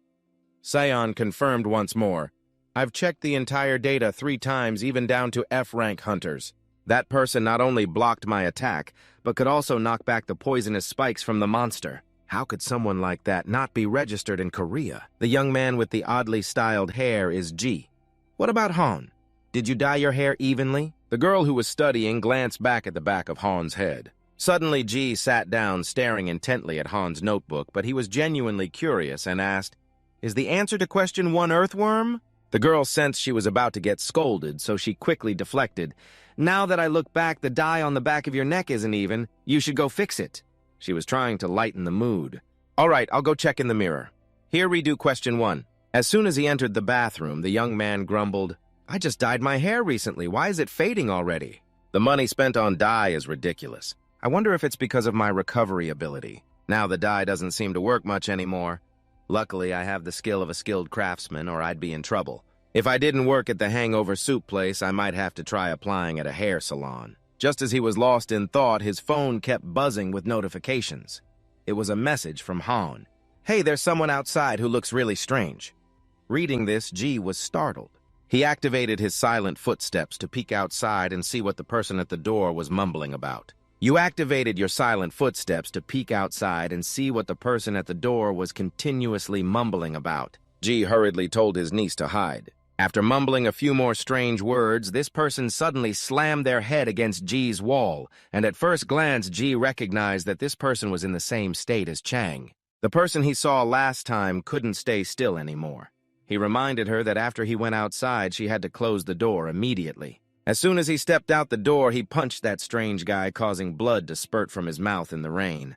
Seon confirmed once more, "I've checked the entire data 3 times, even down to F-rank hunters. That person not only blocked my attack, but could also knock back the poisonous spikes from the monster. How could someone like that not be registered in Korea? The young man with the oddly styled hair is G. What about Han? Did you dye your hair evenly?" The girl who was studying glanced back at the back of Han's head. Suddenly, G sat down, staring intently at Han's notebook, but he was genuinely curious and asked, "Is the answer to question 1 earthworm?" The girl sensed she was about to get scolded, so she quickly deflected. "Now that I look back, the dye on the back of your neck isn't even. You should go fix it." She was trying to lighten the mood. "All right, I'll go check in the mirror. Here, redo question 1. As soon as he entered the bathroom, the young man grumbled, "I just dyed my hair recently. Why is it fading already?" The money spent on dye is ridiculous. I wonder if it's because of my recovery ability. Now the dye doesn't seem to work much anymore. Luckily, I have the skill of a skilled craftsman, or I'd be in trouble. If I didn't work at the hangover soup place, I might have to try applying at a hair salon. Just as he was lost in thought, his phone kept buzzing with notifications. It was a message from Han. Hey, there's someone outside who looks really strange. Reading this, G was startled. He activated his silent footsteps to peek outside and see what the person at the door was mumbling about. You activated your silent footsteps to peek outside and see what the person at the door was continuously mumbling about. G hurriedly told his niece to hide. After mumbling a few more strange words, this person suddenly slammed their head against G's wall, and at first glance, G recognized that this person was in the same state as Chang. The person he saw last time couldn't stay still anymore. He reminded her that after he went outside, she had to close the door immediately. As soon as he stepped out the door, he punched that strange guy, causing blood to spurt from his mouth in the rain.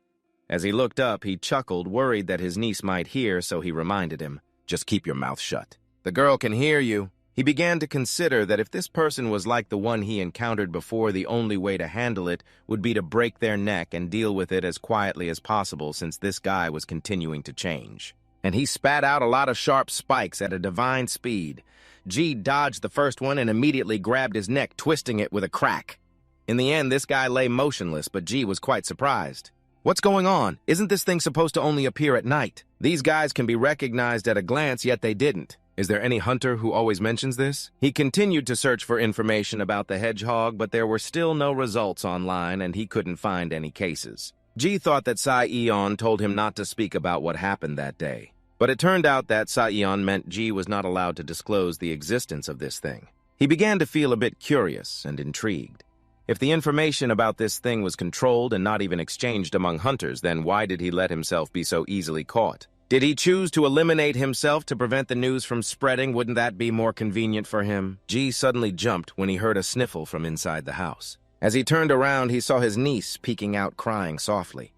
As he looked up, he chuckled, worried that his niece might hear, so he reminded him, "Just keep your mouth shut. The girl can hear you." He began to consider that if this person was like the one he encountered before, the only way to handle it would be to break their neck and deal with it as quietly as possible, since this guy was continuing to change. And he spat out a lot of sharp spikes at a divine speed. G dodged the first one and immediately grabbed his neck, twisting it with a crack. In the end, this guy lay motionless, but G was quite surprised. "What's going on? Isn't this thing supposed to only appear at night? These guys can be recognized at a glance, yet they didn't. Is there any hunter who always mentions this?" He continued to search for information about the hedgehog, but there were still no results online, and he couldn't find any cases. G thought that Sai-eon told him not to speak about what happened that day. But it turned out that Sai-eon meant G was not allowed to disclose the existence of this thing. He began to feel a bit curious and intrigued. If the information about this thing was controlled and not even exchanged among hunters, then why did he let himself be so easily caught? Did he choose to eliminate himself to prevent the news from spreading? Wouldn't that be more convenient for him? G suddenly jumped when he heard a sniffle from inside the house. As he turned around, he saw his niece peeking out, crying softly.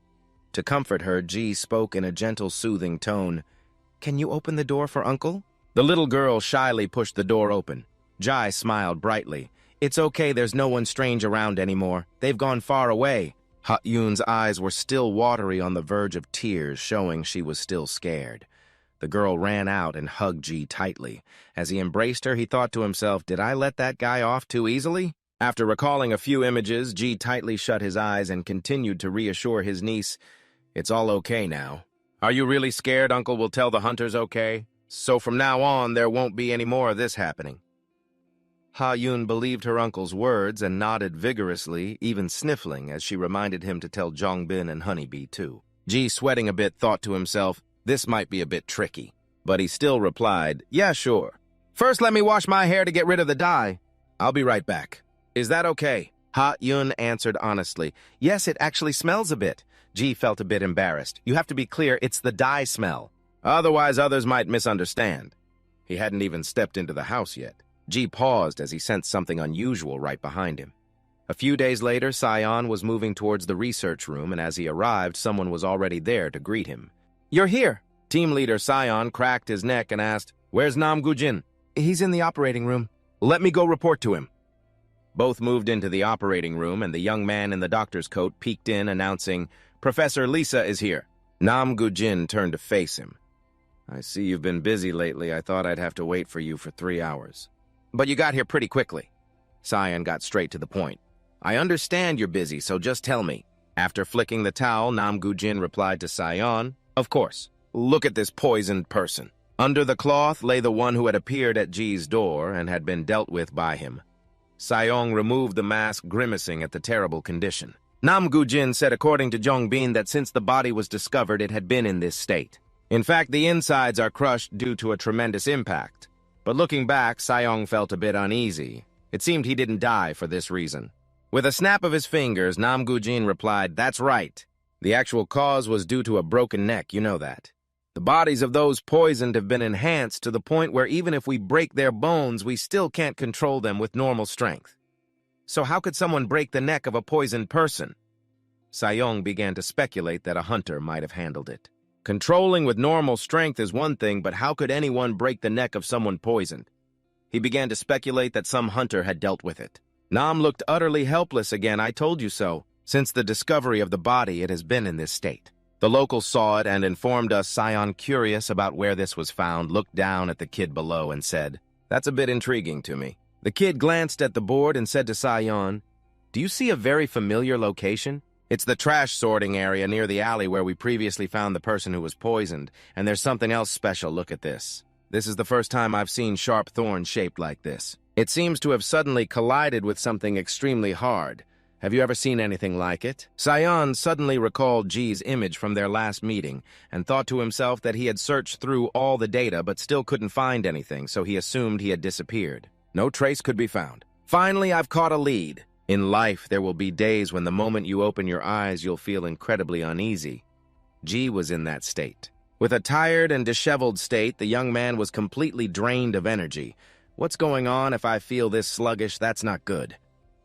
To comfort her, G spoke in a gentle, soothing tone. "Can you open the door for Uncle?" The little girl shyly pushed the door open. Jai smiled brightly. "It's okay, there's no one strange around anymore. They've gone far away." Ha-Yoon's eyes were still watery, on the verge of tears, showing she was still scared. The girl ran out and hugged G tightly. As he embraced her, he thought to himself, "Did I let that guy off too easily?" After recalling a few images, G tightly shut his eyes and continued to reassure his niece, "It's all okay now. Are you really scared Uncle will tell the hunters okay? So from now on, there won't be any more of this happening." Ha-Yoon believed her uncle's words and nodded vigorously, even sniffling, as she reminded him to tell Jongbin and Honeybee too. G, sweating a bit, thought to himself, this might be a bit tricky. But he still replied, "Yeah, sure. First, let me wash my hair to get rid of the dye. I'll be right back." "Is that okay?" Ha-Yoon answered honestly. "Yes, it actually smells a bit." G felt a bit embarrassed. "You have to be clear, it's the dye smell. Otherwise, others might misunderstand." He hadn't even stepped into the house yet. G paused as he sensed something unusual right behind him. A few days later, Sion was moving towards the research room, and as he arrived, someone was already there to greet him. "You're here!" Team leader Sion cracked his neck and asked, "Where's Nam Gujin?" "He's in the operating room." "Let me go report to him." Both moved into the operating room, and the young man in the doctor's coat peeked in, announcing, "Professor Lisa is here." Nam Gujin turned to face him. "I see you've been busy lately. I thought I'd have to wait for you for 3 hours. But you got here pretty quickly." Sion got straight to the point. "I understand you're busy, so just tell me." After flicking the towel, Nam Gujin replied to Sion, "Of course. Look at this poisoned person." Under the cloth lay the one who had appeared at G's door and had been dealt with by him. Sayong removed the mask, grimacing at the terrible condition. Nam Gujin said according to Jongbin that since the body was discovered, it had been in this state. In fact, the insides are crushed due to a tremendous impact. But looking back, Sayong felt a bit uneasy. It seemed he didn't die for this reason. With a snap of his fingers, Nam Gujin replied, "That's right. The actual cause was due to a broken neck, you know that. The bodies of those poisoned have been enhanced to the point where even if we break their bones, we still can't control them with normal strength. So how could someone break the neck of a poisoned person?" Sayong began to speculate that a hunter might have handled it. Controlling with normal strength is one thing, but how could anyone break the neck of someone poisoned? He began to speculate that some hunter had dealt with it. Nam looked utterly helpless again. "I told you so. Since the discovery of the body, it has been in this state." The locals saw it and informed us. Sion, curious about where this was found, looked down at the kid below and said, "That's a bit intriguing to me." The kid glanced at the board and said to Sion, "Do you see a very familiar location?" It's the trash sorting area near the alley where we previously found the person who was poisoned, and there's something else special. Look at this. This is the first time I've seen sharp thorns shaped like this. It seems to have suddenly collided with something extremely hard. Have you ever seen anything like it? Sion suddenly recalled G's image from their last meeting and thought to himself that he had searched through all the data but still couldn't find anything, so he assumed he had disappeared. No trace could be found. Finally, I've caught a lead. In life, there will be days when the moment you open your eyes, you'll feel incredibly uneasy. G was in that state. With a tired and disheveled state, the young man was completely drained of energy. What's going on? If I feel this sluggish, that's not good.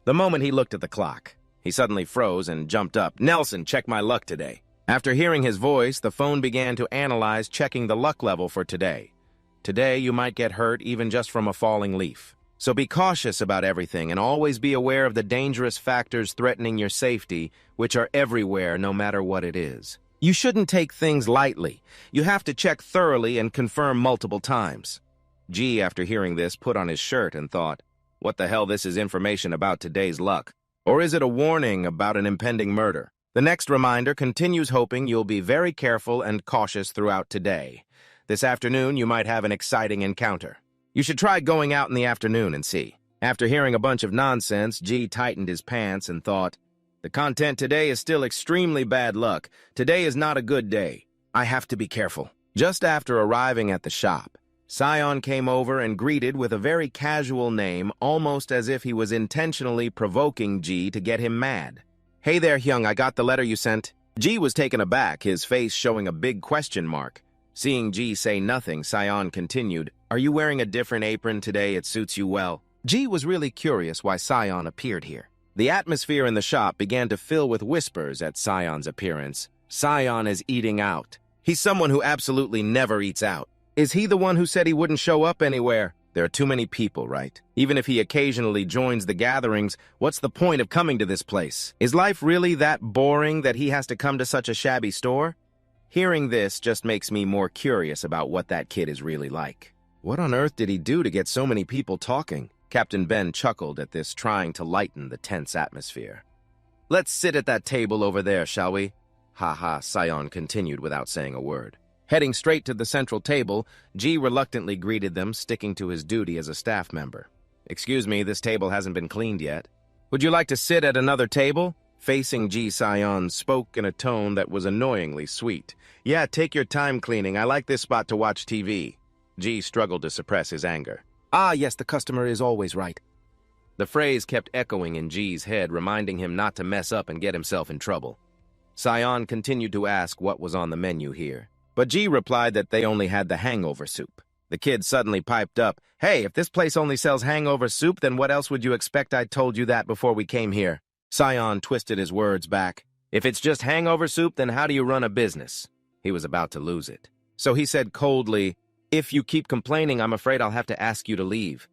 The moment he looked at the clock, he suddenly froze and jumped up. Nelson, check my luck today. After hearing his voice, the phone began to analyze, checking the luck level for today. Today, you might get hurt even just from a falling leaf. So be cautious about everything and always be aware of the dangerous factors threatening your safety, which are everywhere no matter what it is. You shouldn't take things lightly. You have to check thoroughly and confirm multiple times. G, after hearing this, put on his shirt and thought, what the hell, this is information about today's luck. Or is it a warning about an impending murder? The next reminder continues hoping you'll be very careful and cautious throughout today. This afternoon, you might have an exciting encounter. You should try going out in the afternoon and see. After hearing a bunch of nonsense, G tightened his pants and thought, the content today is still extremely bad luck. Today is not a good day. I have to be careful. Just after arriving at the shop, Sion came over and greeted with a very casual name, almost as if he was intentionally provoking G to get him mad. Hey there, Hyung, I got the letter you sent. G was taken aback, his face showing a big question mark. Seeing G say nothing, Sion continued, are you wearing a different apron today? It suits you well. G was really curious why Sion appeared here. The atmosphere in the shop began to fill with whispers at Sion's appearance. Sion is eating out. He's someone who absolutely never eats out. Is he the one who said he wouldn't show up anywhere? There are too many people, right? Even if he occasionally joins the gatherings, what's the point of coming to this place? Is life really that boring that he has to come to such a shabby store? Hearing this just makes me more curious about what that kid is really like. What on earth did he do to get so many people talking? Captain Ben chuckled at this, trying to lighten the tense atmosphere. Let's sit at that table over there, shall we? Ha ha, Sion continued without saying a word. Heading straight to the central table, G reluctantly greeted them, sticking to his duty as a staff member. Excuse me, this table hasn't been cleaned yet. Would you like to sit at another table? Facing G, Sion spoke in a tone that was annoyingly sweet. Yeah, take your time cleaning. I like this spot to watch TV. G struggled to suppress his anger. Ah, yes, the customer is always right. The phrase kept echoing in G's head, reminding him not to mess up and get himself in trouble. Sion continued to ask what was on the menu here, but G replied that they only had the hangover soup. The kid suddenly piped up, hey, if this place only sells hangover soup, then what else would you expect? I told you that before we came here. Sion twisted his words back. If it's just hangover soup, then how do you run a business? He was about to lose it. So he said coldly, if you keep complaining, I'm afraid I'll have to ask you to leave.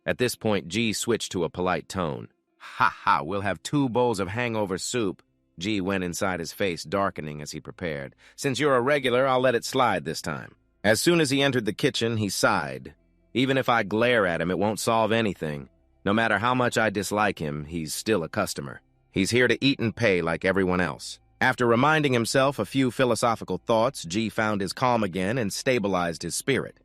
At this point, G switched to a polite tone. Ha ha, we'll have 2 bowls of hangover soup. G went inside, his face darkening as he prepared. Since you're a regular, I'll let it slide this time. As soon as he entered the kitchen, he sighed. Even if I glare at him, it won't solve anything. No matter how much I dislike him, he's still a customer. He's here to eat and pay like everyone else. After reminding himself a few philosophical thoughts, G found his calm again and stabilized his spirit.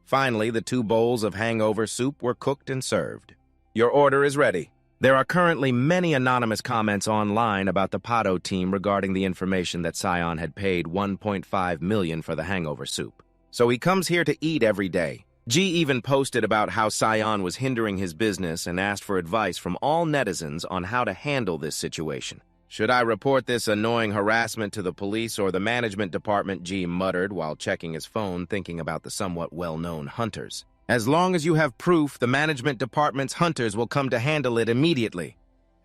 Finally, the 2 bowls of hangover soup were cooked and served. Your order is ready. There are currently many anonymous comments online about the Pato team regarding the information that Sion had paid $1.5 million for the hangover soup. So he comes here to eat every day. G even posted about how Sion was hindering his business and asked for advice from all netizens on how to handle this situation. Should I report this annoying harassment to the police or the management department? G muttered while checking his phone, thinking about the somewhat well-known hunters. As long as you have proof, the management department's hunters will come to handle it immediately.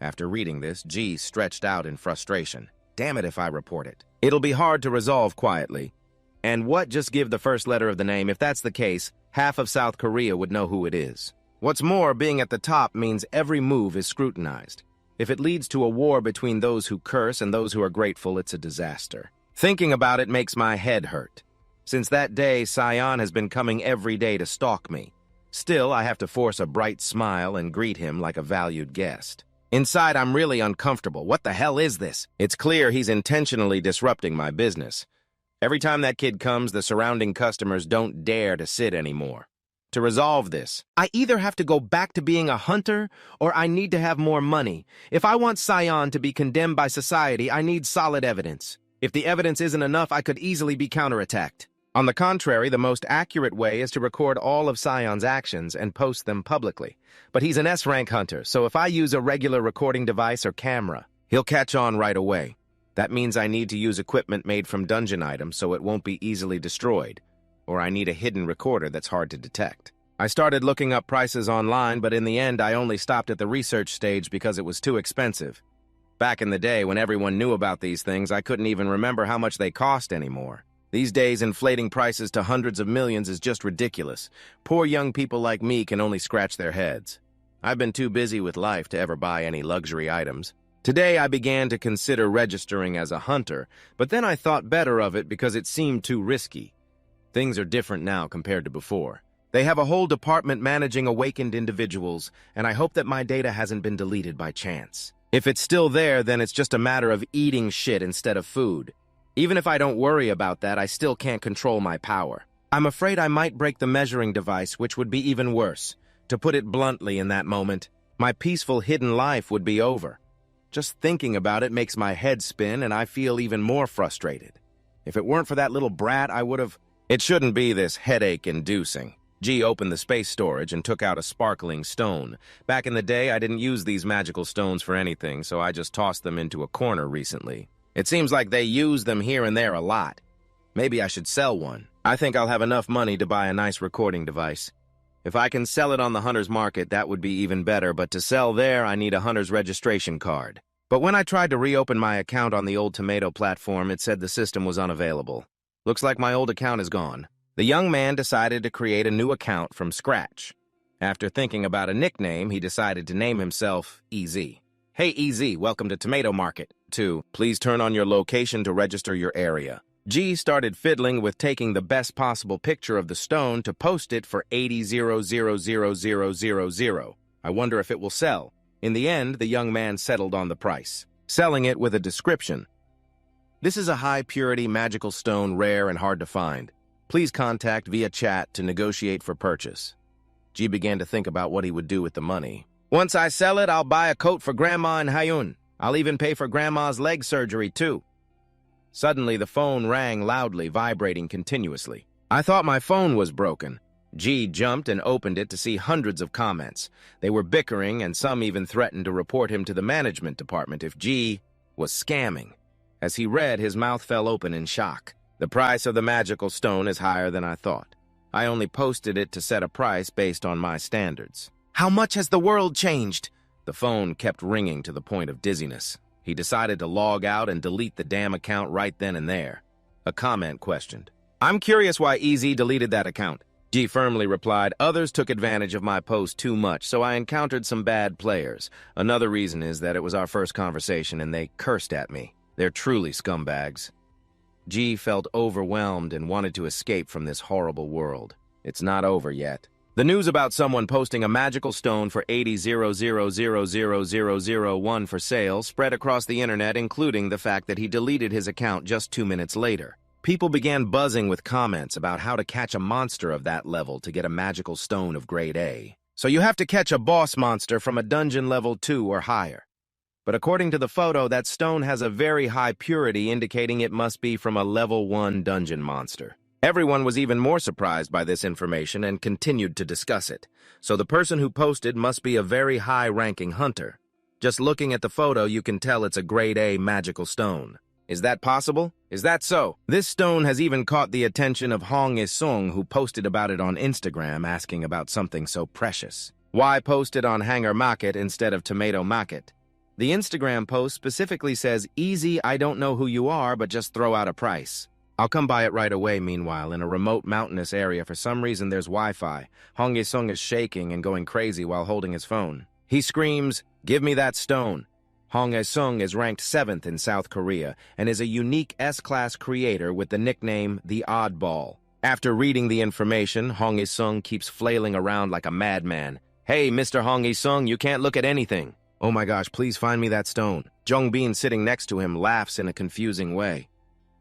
After reading this, G stretched out in frustration. Damn it if I report it. It'll be hard to resolve quietly. And what? Just give the first letter of the name. If that's the case, half of South Korea would know who it is. What's more, being at the top means every move is scrutinized. If it leads to a war between those who curse and those who are grateful, it's a disaster. Thinking about it makes my head hurt. Since that day, Sion has been coming every day to stalk me. Still, I have to force a bright smile and greet him like a valued guest. Inside, I'm really uncomfortable. What the hell is this? It's clear he's intentionally disrupting my business. Every time that kid comes, the surrounding customers don't dare to sit anymore. To resolve this, I either have to go back to being a hunter, or I need to have more money. If I want Sion to be condemned by society, I need solid evidence. If the evidence isn't enough, I could easily be counterattacked. On the contrary, the most accurate way is to record all of Sion's actions and post them publicly. But he's an S-rank hunter, so if I use a regular recording device or camera, he'll catch on right away. That means I need to use equipment made from dungeon items so it won't be easily destroyed. Or I need a hidden recorder that's hard to detect. I started looking up prices online, but in the end I only stopped at the research stage because it was too expensive. Back in the day, when everyone knew about these things, I couldn't even remember how much they cost anymore. These days, inflating prices to hundreds of millions is just ridiculous. Poor young people like me can only scratch their heads. I've been too busy with life to ever buy any luxury items. Today, I began to consider registering as a hunter, but then I thought better of it because it seemed too risky. Things are different now compared to before. They have a whole department managing awakened individuals, and I hope that my data hasn't been deleted by chance. If it's still there, then it's just a matter of eating shit instead of food. Even if I don't worry about that, I still can't control my power. I'm afraid I might break the measuring device, which would be even worse. To put it bluntly, in that moment, my peaceful hidden life would be over. Just thinking about it makes my head spin, and I feel even more frustrated. If it weren't for that little brat, I would have... It shouldn't be this headache-inducing. G opened the space storage and took out a sparkling stone. Back in the day, I didn't use these magical stones for anything, so I just tossed them into a corner recently. It seems like they use them here and there a lot. Maybe I should sell one. I think I'll have enough money to buy a nice recording device. If I can sell it on the hunter's market, that would be even better, but to sell there, I need a hunter's registration card. But when I tried to reopen my account on the old Tomato platform, it said the system was unavailable. Looks like my old account is gone. The young man decided to create a new account from scratch. After thinking about a nickname, he decided to name himself EZ. Hey EZ, welcome to Tomato Market. 2. Please turn on your location to register your area. G started fiddling with taking the best possible picture of the stone to post it for 80,000,000. I wonder if it will sell. In the end, the young man settled on the price, selling it with a description. This is a high-purity magical stone, rare and hard to find. Please contact via chat to negotiate for purchase. G began to think about what he would do with the money. Once I sell it, I'll buy a coat for Grandma in Hayun. I'll even pay for Grandma's leg surgery, too. Suddenly, the phone rang loudly, vibrating continuously. I thought my phone was broken. G jumped and opened it to see hundreds of comments. They were bickering, and some even threatened to report him to the management department if G was scamming. As he read, his mouth fell open in shock. The price of the magical stone is higher than I thought. I only posted it to set a price based on my standards. How much has the world changed? The phone kept ringing to the point of dizziness. He decided to log out and delete the damn account right then and there. A comment questioned. I'm curious why EZ deleted that account. G firmly replied, others took advantage of my post too much, so I encountered some bad players. Another reason is that it was our first conversation and they cursed at me. They're truly scumbags. G felt overwhelmed and wanted to escape from this horrible world. It's not over yet. The news about someone posting a magical stone for 80,000,000,001 for sale spread across the internet, including the fact that he deleted his account just 2 minutes later. People began buzzing with comments about how to catch a monster of that level to get a magical stone of grade A. So you have to catch a boss monster from a dungeon level 2 or higher. But according to the photo, that stone has a very high purity, indicating it must be from a level 1 dungeon monster. Everyone was even more surprised by this information and continued to discuss it. So the person who posted must be a very high-ranking hunter. Just looking at the photo, you can tell it's a grade A magical stone. Is that possible? Is that so? This stone has even caught the attention of Hong Isung, who posted about it on Instagram, asking about something so precious. Why post it on Hanger Market instead of Tomato Market? The Instagram post specifically says, easy, I don't know who you are, but just throw out a price. I'll come by it right away. Meanwhile, in a remote mountainous area, for some reason there's Wi-Fi. Hong Isung is shaking and going crazy while holding his phone. He screams, give me that stone. Hong Isung is ranked 7th in South Korea and is a unique S-class creator with the nickname The Oddball. After reading the information, Hong Isung keeps flailing around like a madman. Hey, Mr. Hong Isung, you can't look at anything. Oh my gosh, please find me that stone. Jongbin, sitting next to him, laughs in a confusing way.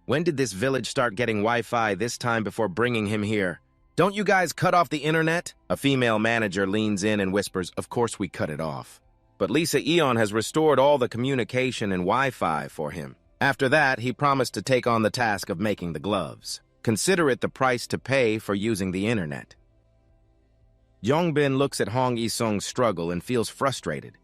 When did this village start getting Wi-Fi this time before bringing him here? Don't you guys cut off the internet? A female manager leans in and whispers, of course we cut it off. But Lisa Eon has restored all the communication and Wi-Fi for him. After that, he promised to take on the task of making the gloves. Consider it the price to pay for using the internet. Jongbin looks at Hong Yi-sung's struggle and feels frustrated.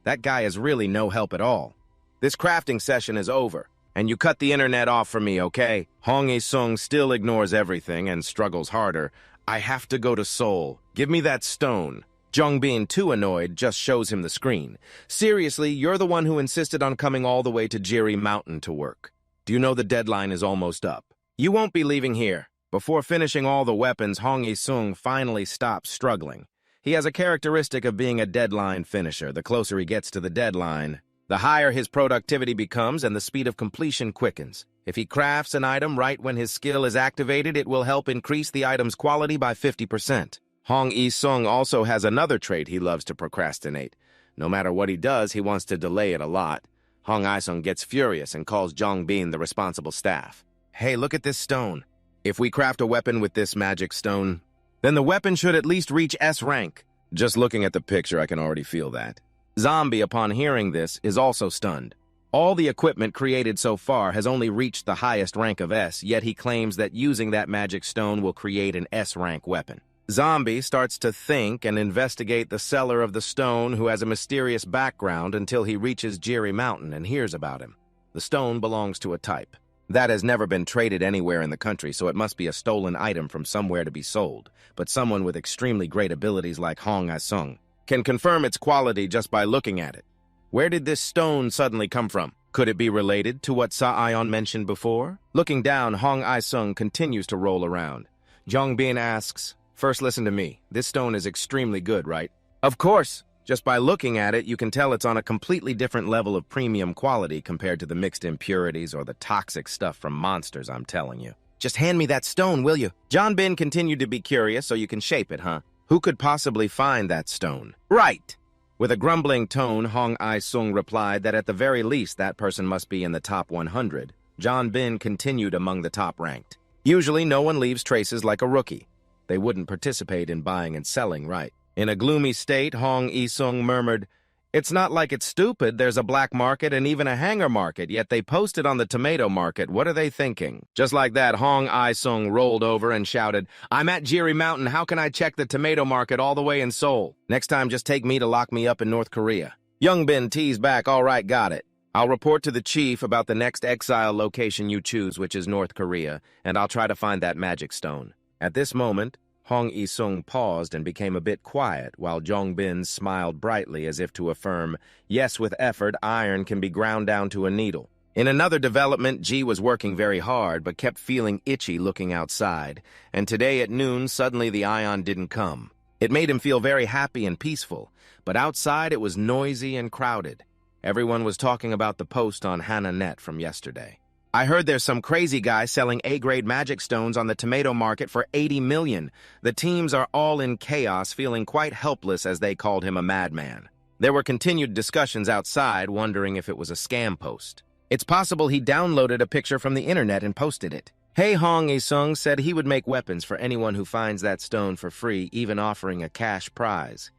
That guy is really no help at all. This crafting session is over, and you cut the internet off for me, okay? Hong Yi-sung still ignores everything and struggles harder. I have to go to Seoul. Give me that stone. Jongbin, too annoyed, just shows him the screen. Seriously, you're the one who insisted on coming all the way to Jiri Mountain to work. Do you know the deadline is almost up? You won't be leaving here. Before finishing all the weapons, Hong Yi-sung finally stops struggling. He has a characteristic of being a deadline finisher. The closer he gets to the deadline, the higher his productivity becomes and the speed of completion quickens. If he crafts an item right when his skill is activated, it will help increase the item's quality by 50%. Hong Yi-sung also has another trait he loves to procrastinate. No matter what he does, he wants to delay it a lot. Hong Yi-sung gets furious and calls Jongbin the responsible staff. Hey, look at this stone. If we craft a weapon with this magic stone, then the weapon should at least reach S rank. Just looking at the picture, I can already feel that. Zombie, upon hearing this, is also stunned. All the equipment created so far has only reached the highest rank of S, yet he claims that using that magic stone will create an S rank weapon. Zombie starts to think and investigate the seller of the stone, who has a mysterious background, until he reaches Jiri Mountain and hears about him. The stone belongs to a type that has never been traded anywhere in the country, so it must be a stolen item from somewhere to be sold. But someone with extremely great abilities like Hong Yi-sung can confirm its quality just by looking at it. Where did this stone suddenly come from? Could it be related to what Sa-Ion mentioned before? Looking down, Hong Yi-sung continues to roll around. Jongbin asks, first listen to me. This stone is extremely good, right? Of course. Just by looking at it, you can tell it's on a completely different level of premium quality compared to the mixed impurities or the toxic stuff from monsters, I'm telling you. Just hand me that stone, will you? Jongbin continued to be curious, so you can shape it, huh? Who could possibly find that stone? Right! With a grumbling tone, Hong Yi-sung replied that at the very least that person must be in the top 100. Jongbin continued among the top ranked. Usually no one leaves traces like a rookie. They wouldn't participate in buying and selling, right? In a gloomy state, Hong Yi-sung murmured, it's not like it's stupid. There's a black market and even a hanger market, yet they posted on the tomato market. What are they thinking? Just like that, Hong Yi-sung rolled over and shouted, I'm at Jiri Mountain. How can I check the tomato market all the way in Seoul? Next time, just take me to lock me up in North Korea. Jongbin teased back, all right, got it. I'll report to the chief about the next exile location you choose, which is North Korea, and I'll try to find that magic stone. At this moment, Hong Yi-sung paused and became a bit quiet, while Jongbin smiled brightly as if to affirm, yes, with effort, iron can be ground down to a needle. In another development, Ji was working very hard, but kept feeling itchy looking outside, and today at noon, suddenly the ion didn't come. It made him feel very happy and peaceful, but outside it was noisy and crowded. Everyone was talking about the post on Hana.net from yesterday. I heard there's some crazy guy selling A-grade magic stones on the tomato market for 80 million. The teams are all in chaos, feeling quite helpless as they called him a madman. There were continued discussions outside, wondering if it was a scam post. It's possible he downloaded a picture from the internet and posted it. Hey, Hong Yi-sung said he would make weapons for anyone who finds that stone for free, even offering a cash prize.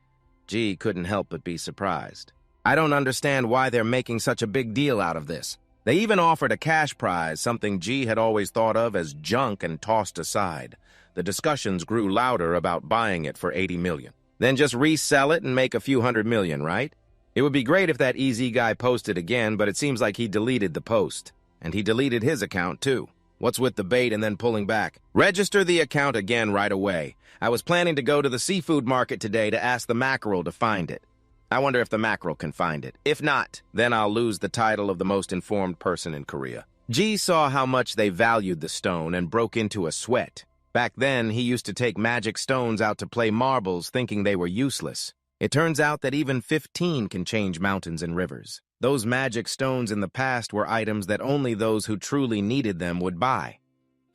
Ji couldn't help but be surprised. I don't understand why they're making such a big deal out of this. They even offered a cash prize, something Ji had always thought of as junk and tossed aside. The discussions grew louder about buying it for 80 million. Then just resell it and make a few $100 million, right? It would be great if that EZ guy posted again, but it seems like he deleted the post. And he deleted his account, too. What's with the bait and then pulling back? Register the account again right away. I was planning to go to the seafood market today to ask the mackerel to find it. I wonder if the mackerel can find it. If not, then I'll lose the title of the most informed person in Korea. Ji saw how much they valued the stone and broke into a sweat. Back then, he used to take magic stones out to play marbles, thinking they were useless. It turns out that even 15 can change mountains and rivers. Those magic stones in the past were items that only those who truly needed them would buy.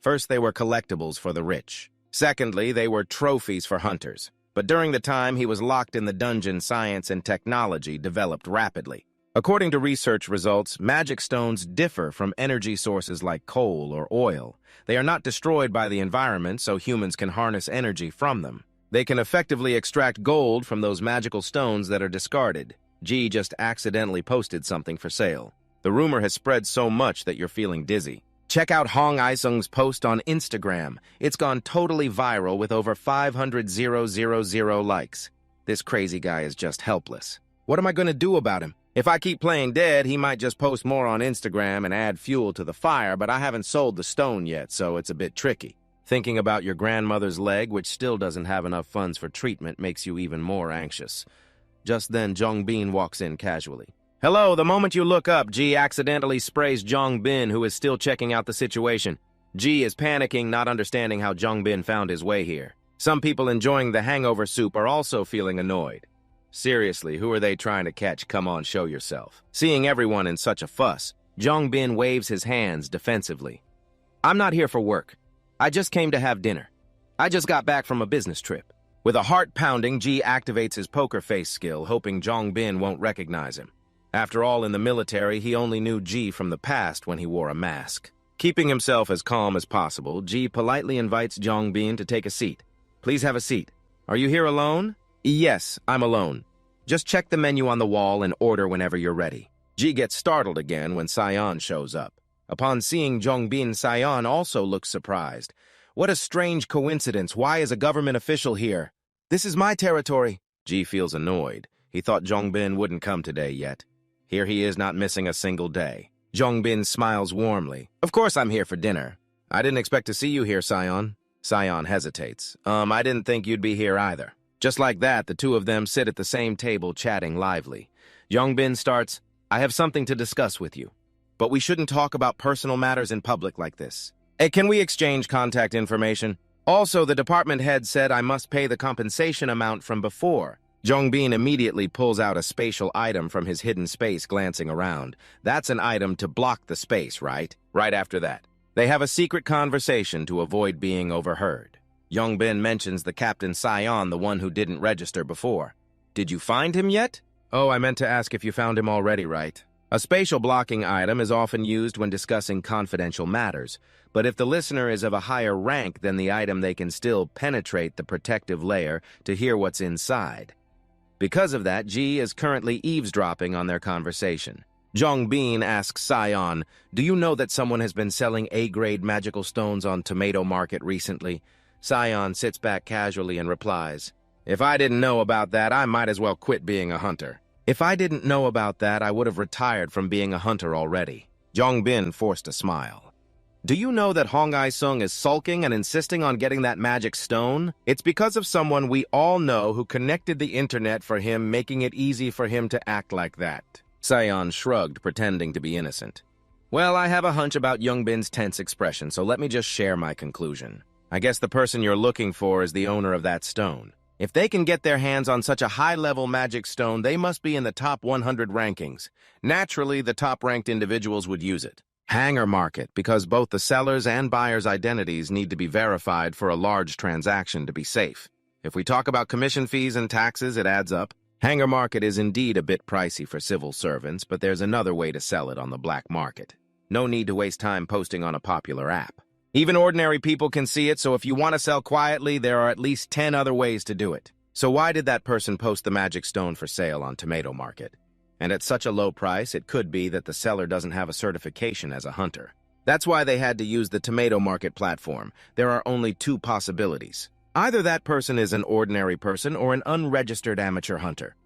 First, they were collectibles for the rich. Secondly, they were trophies for hunters. but during the time he was locked in the dungeon, science and technology developed rapidly. According to research results, magic stones differ from energy sources like coal or oil. They are not destroyed by the environment, so humans can harness energy from them. They can effectively extract gold from those magical stones that are discarded. G just accidentally posted something for sale. The rumor has spread so much that you're feeling dizzy. Check out Hong Isung's post on Instagram. It's gone totally viral with over 500,000 likes. This crazy guy is just helpless. What am I going to do about him? If I keep playing dead, he might just post more on Instagram and add fuel to the fire, but I haven't sold the stone yet, so it's a bit tricky. Thinking about your grandmother's leg, which still doesn't have enough funds for treatment, makes you even more anxious. Just then, Jongbin walks in casually. Hello, the moment you look up, G accidentally sprays Jongbin, who is still checking out the situation. G is panicking, not understanding how Jongbin found his way here. Some people enjoying the hangover soup are also feeling annoyed. Seriously, who are they trying to catch? Come on, show yourself. Seeing everyone in such a fuss, Jongbin waves his hands defensively. I'm not here for work. I just came to have dinner. I just got back from a business trip. With a heart pounding, G activates his poker face skill, hoping Jongbin won't recognize him. After all, in the military, he only knew G from the past when he wore a mask. Keeping himself as calm as possible, G politely invites Jongbin to take a seat. Please have a seat. Are you here alone? Yes, I'm alone. Just check the menu on the wall and order whenever you're ready. G gets startled again when Sion shows up. Upon seeing Jongbin, Sion also looks surprised. What a strange coincidence. Why is a government official here? This is my territory. G feels annoyed. He thought Jongbin wouldn't come today yet. Here he is, not missing a single day. Jongbin smiles warmly. Of course I'm here for dinner. I didn't expect to see you here, Sion. Sion hesitates. I didn't think you'd be here either. Just like that, the two of them sit at the same table chatting lively. Jongbin starts, I have something to discuss with you. But we shouldn't talk about personal matters in public like this. Hey, can we exchange contact information? Also, the department head said I must pay the compensation amount from before. Jongbin immediately pulls out a spatial item from his hidden space, glancing around. That's an item to block the space, right? Right after that, they have a secret conversation to avoid being overheard. Jongbin mentions the Captain Sion, the one who didn't register before. Did you find him yet? Oh, I meant to ask if you found him already, right? A spatial blocking item is often used when discussing confidential matters, but if the listener is of a higher rank than the item, they can still penetrate the protective layer to hear what's inside. Because of that, G is currently eavesdropping on their conversation. Jongbin asks Sion, do you know that someone has been selling A-grade magical stones on Tomato Market recently? Sion sits back casually and replies, if I didn't know about that, I might as well quit being a hunter. If I didn't know about that, I would have retired from being a hunter already. Jongbin forced a smile. Do you know that Hong Isung is sulking and insisting on getting that magic stone? It's because of someone we all know who connected the internet for him, making it easy for him to act like that. Sion shrugged, pretending to be innocent. Well, I have a hunch about Jongbin's tense expression, so let me just share my conclusion. I guess the person you're looking for is the owner of that stone. If they can get their hands on such a high-level magic stone, they must be in the top 100 rankings. Naturally, the top-ranked individuals would use it. Hanger market, because both the seller's and buyer's identities need to be verified for a large transaction to be safe. If we talk about commission fees and taxes, it adds up. Hanger market is indeed a bit pricey for civil servants, but there's another way to sell it on the black market. No need to waste time posting on a popular app. Even ordinary people can see it, so if you want to sell quietly, there are at least 10 other ways to do it. So why did that person post the magic stone for sale on Tomato Market? And at such a low price, it could be that the seller doesn't have a certification as a hunter. That's why they had to use the Tomato Market platform. There are only two possibilities. Either that person is an ordinary person or an unregistered amateur hunter.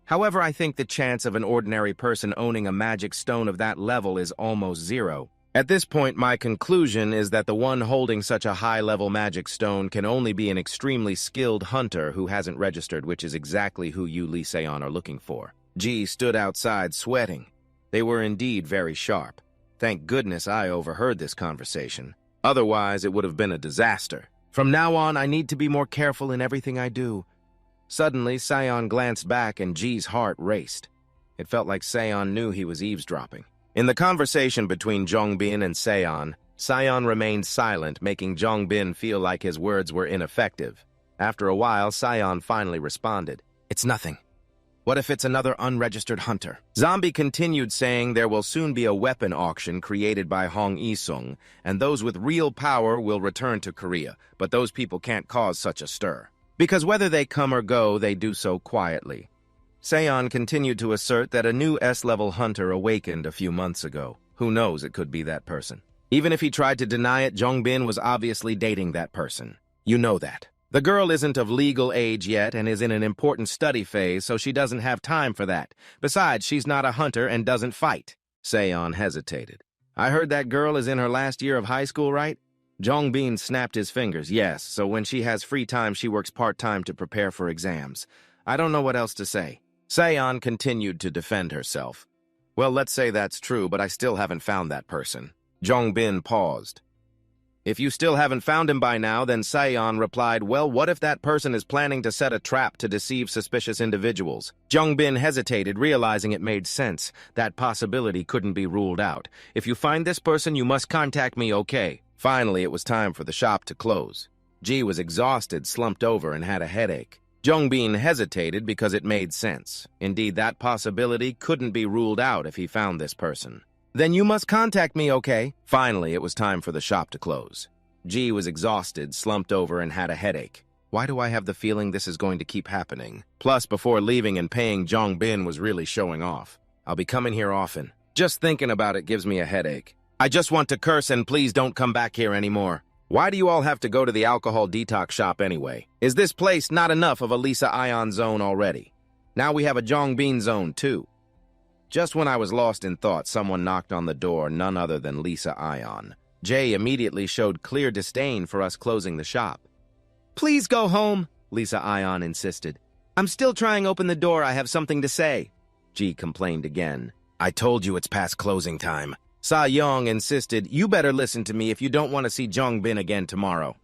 However, I think the chance of an ordinary person owning a magic stone of that level is almost zero. At this point, my conclusion is that the one holding such a high-level magic stone can only be an extremely skilled hunter who hasn't registered, which is exactly who you, Lee Se-on, are looking for. G stood outside, sweating. They were indeed very sharp. Thank goodness I overheard this conversation. Otherwise, it would have been a disaster. From now on, I need to be more careful in everything I do. Suddenly, Sion glanced back and G's heart raced. It felt like Sion knew he was eavesdropping. In the conversation between Jongbin and Sion remained silent, making Jongbin feel like his words were ineffective. After a while, Sion finally responded. It's nothing. What if it's another unregistered hunter? Zombie continued saying there will soon be a weapon auction created by Hong Isung, and those with real power will return to Korea, but those people can't cause such a stir. Because whether they come or go, they do so quietly. Seon continued to assert that a new S-level hunter awakened a few months ago. Who knows, it could be that person. Even if he tried to deny it, Jongbin was obviously dating that person. You know that. The girl isn't of legal age yet and is in an important study phase, so she doesn't have time for that. Besides, she's not a hunter and doesn't fight. Seon hesitated. I heard that girl is in her last year of high school, right? Jongbin snapped his fingers. Yes, so when she has free time, she works part-time to prepare for exams. I don't know what else to say. Seon continued to defend herself. Well, let's say that's true, but I still haven't found that person. Jongbin paused. If you still haven't found him by now, then Seon replied, well, what if that person is planning to set a trap to deceive suspicious individuals? Jongbin hesitated, realizing it made sense. That possibility couldn't be ruled out. If you find this person, you must contact me, okay? Finally, it was time for the shop to close. Ji was exhausted, slumped over, and had a headache. Jongbin hesitated because it made sense. Indeed, that possibility couldn't be ruled out if he found this person. Then you must contact me, okay? Finally, it was time for the shop to close. Ji was exhausted, slumped over, and had a headache. Why do I have the feeling this is going to keep happening? Plus, before leaving and paying, Jongbin was really showing off. I'll be coming here often. Just thinking about it gives me a headache. I just want to curse and please don't come back here anymore. Why do you all have to go to the alcohol detox shop anyway? Is this place not enough of a Lisa Ion zone already? Now we have a Jongbin zone, too. Just when I was lost in thought, someone knocked on the door, none other than Lisa Ion. Jay immediately showed clear disdain for us closing the shop. Please go home, Lisa Ion insisted. I'm still trying to open the door, I have something to say. Ji complained again. I told you it's past closing time. Sa Young insisted, you better listen to me if you don't want to see Jongbin again tomorrow.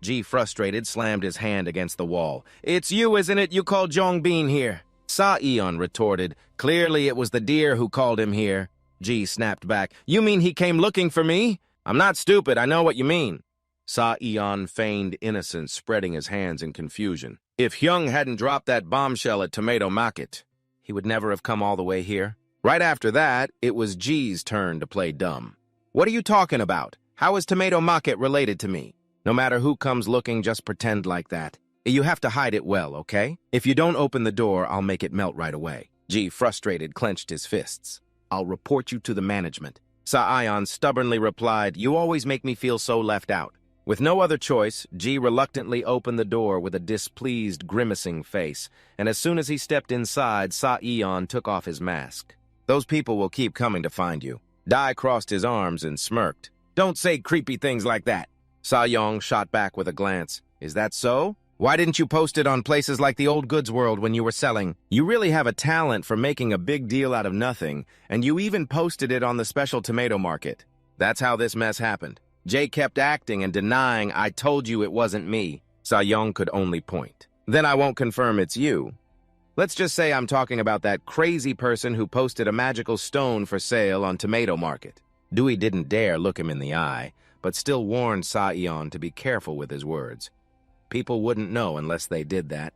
Ji, frustrated, slammed his hand against the wall. It's you, isn't it? You called Jongbin here. Sa Eon retorted, clearly it was the deer who called him here. Ji snapped back, you mean he came looking for me? I'm not stupid, I know what you mean. Sa Eon feigned innocence, spreading his hands in confusion. If Hyung hadn't dropped that bombshell at Tomato Market, he would never have come all the way here. Right after that, it was Ji's turn to play dumb. What are you talking about? How is Tomato Market related to me? No matter who comes looking, just pretend like that. You have to hide it well, okay? If you don't open the door, I'll make it melt right away. Ji, frustrated, clenched his fists. I'll report you to the management. Sa-Ion stubbornly replied, you always make me feel so left out. With no other choice, Ji reluctantly opened the door with a displeased, grimacing face, and as soon as he stepped inside, Sa-Eon took off his mask. Those people will keep coming to find you. Dai crossed his arms and smirked. Don't say creepy things like that. Sa-Yong shot back with a glance. Is that so? Why didn't you post it on places like the Old Goods World when you were selling? You really have a talent for making a big deal out of nothing, and you even posted it on the special tomato market. That's how this mess happened. Jay kept acting and denying, I told you it wasn't me. Sa-Yong could only point. Then I won't confirm it's you. Let's just say I'm talking about that crazy person who posted a magical stone for sale on Tomato Market. Dewey didn't dare look him in the eye, but still warned Sa-Eon to be careful with his words. People wouldn't know unless they did that.